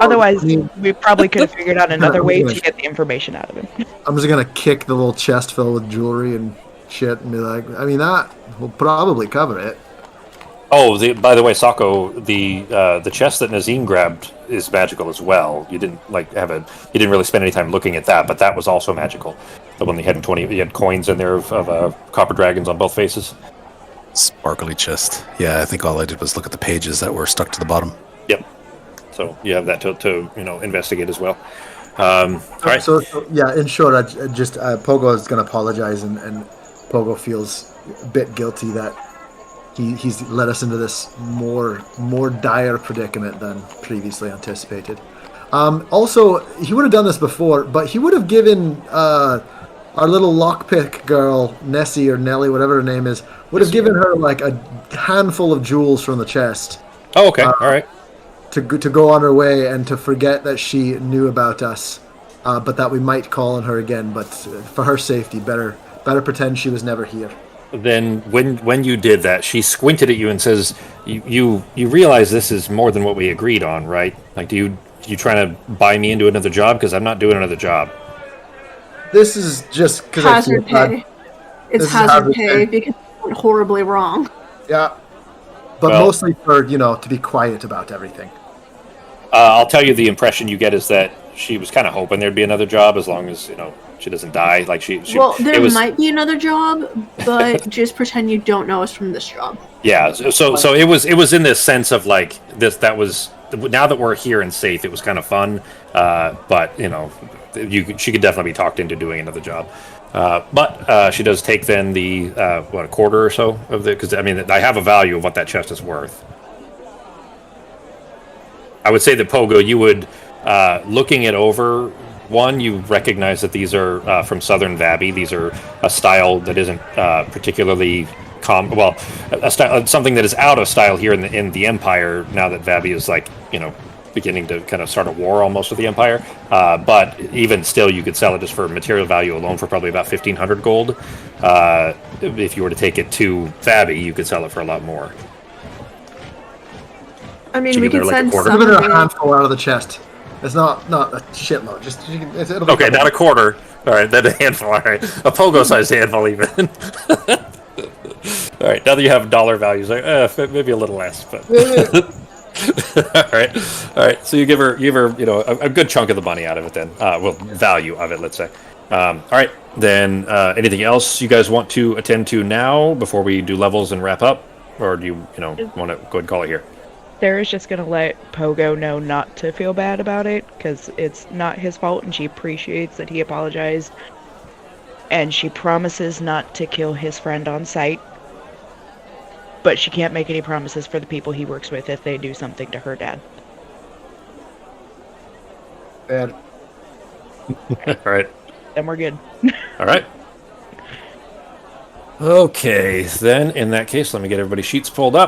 [SPEAKER 2] Otherwise, we probably could have figured out another way to get the information out of him.
[SPEAKER 4] I'm just going to kick the little chest filled with jewelry and shit and be like, I mean, that will probably cover it.
[SPEAKER 1] Oh, by the way, Sako, the chest that Nazim grabbed is magical as well. You didn't you didn't really spend any time looking at that, but that was also magical. The one you had coins in there of copper dragons on both faces.
[SPEAKER 3] Sparkly chest. Yeah, I think all I did was look at the pages that were stuck to the bottom.
[SPEAKER 1] Yep. So you have that to investigate as well. All right.
[SPEAKER 4] So yeah, in short, Pogo is going to apologize, and Pogo feels a bit guilty that he's led us into this more dire predicament than previously anticipated. Also, he would have done this before, but he would have given our little lockpick girl, Nessie or Nellie, whatever her name is, would have given her like a handful of jewels from the chest.
[SPEAKER 1] Oh, okay. All right.
[SPEAKER 4] To go on her way and to forget that she knew about us, but that we might call on her again. But for her safety, better pretend she was never here.
[SPEAKER 1] Then when you did that, she squinted at you and says, "You realize this is more than what we agreed on, right? Like, you trying to buy me into another job? Because I'm not doing another job."
[SPEAKER 4] This is just because
[SPEAKER 5] hazard pay. It's hazard pay because it went horribly wrong.
[SPEAKER 4] Yeah, but mostly for to be quiet about everything.
[SPEAKER 1] I'll tell you, the impression you get is that she was kind of hoping there'd be another job, as long as she doesn't die. Like she
[SPEAKER 5] well, there might be another job, but just pretend you don't know us from this job.
[SPEAKER 1] Yeah. So it was in this sense of like this. That was, now that we're here and safe, it was kind of fun. But she could definitely be talked into doing another job. But she does take then the a quarter or so of the, because I mean I have a value of what that chest is worth. I would say that Pogo, you would, looking it over, one, you recognize that these are from Southern Vabi. These are a style that isn't particularly a style, something that is out of style here in the Empire. Now that Vabi is beginning to kind of start a war almost with the Empire, but even still, you could sell it just for material value alone for probably about 1,500 gold. If you were to take it to Vabi, you could sell it for a lot more.
[SPEAKER 5] I mean, we can send
[SPEAKER 4] some of a handful out of the chest. It's not a shitload. Just it'll be
[SPEAKER 1] okay, not a quarter. All right, then a handful. All right, a pogo-sized handful even. All right, now that you have dollar values, maybe a little less, but. all right. So you give her a good chunk of the money out of it then. Value of it, let's say. All right, then anything else you guys want to attend to now before we do levels and wrap up, or do you want to go ahead and call it here?
[SPEAKER 2] Sarah's just gonna let Pogo know not to feel bad about it, because it's not his fault, and she appreciates that he apologized. And she promises not to kill his friend on sight. But she can't make any promises for the people he works with if they do something to her dad.
[SPEAKER 4] Bad.
[SPEAKER 1] All right.
[SPEAKER 2] Then we're good.
[SPEAKER 1] All right. Okay, then in that case, let me get everybody's sheets pulled up.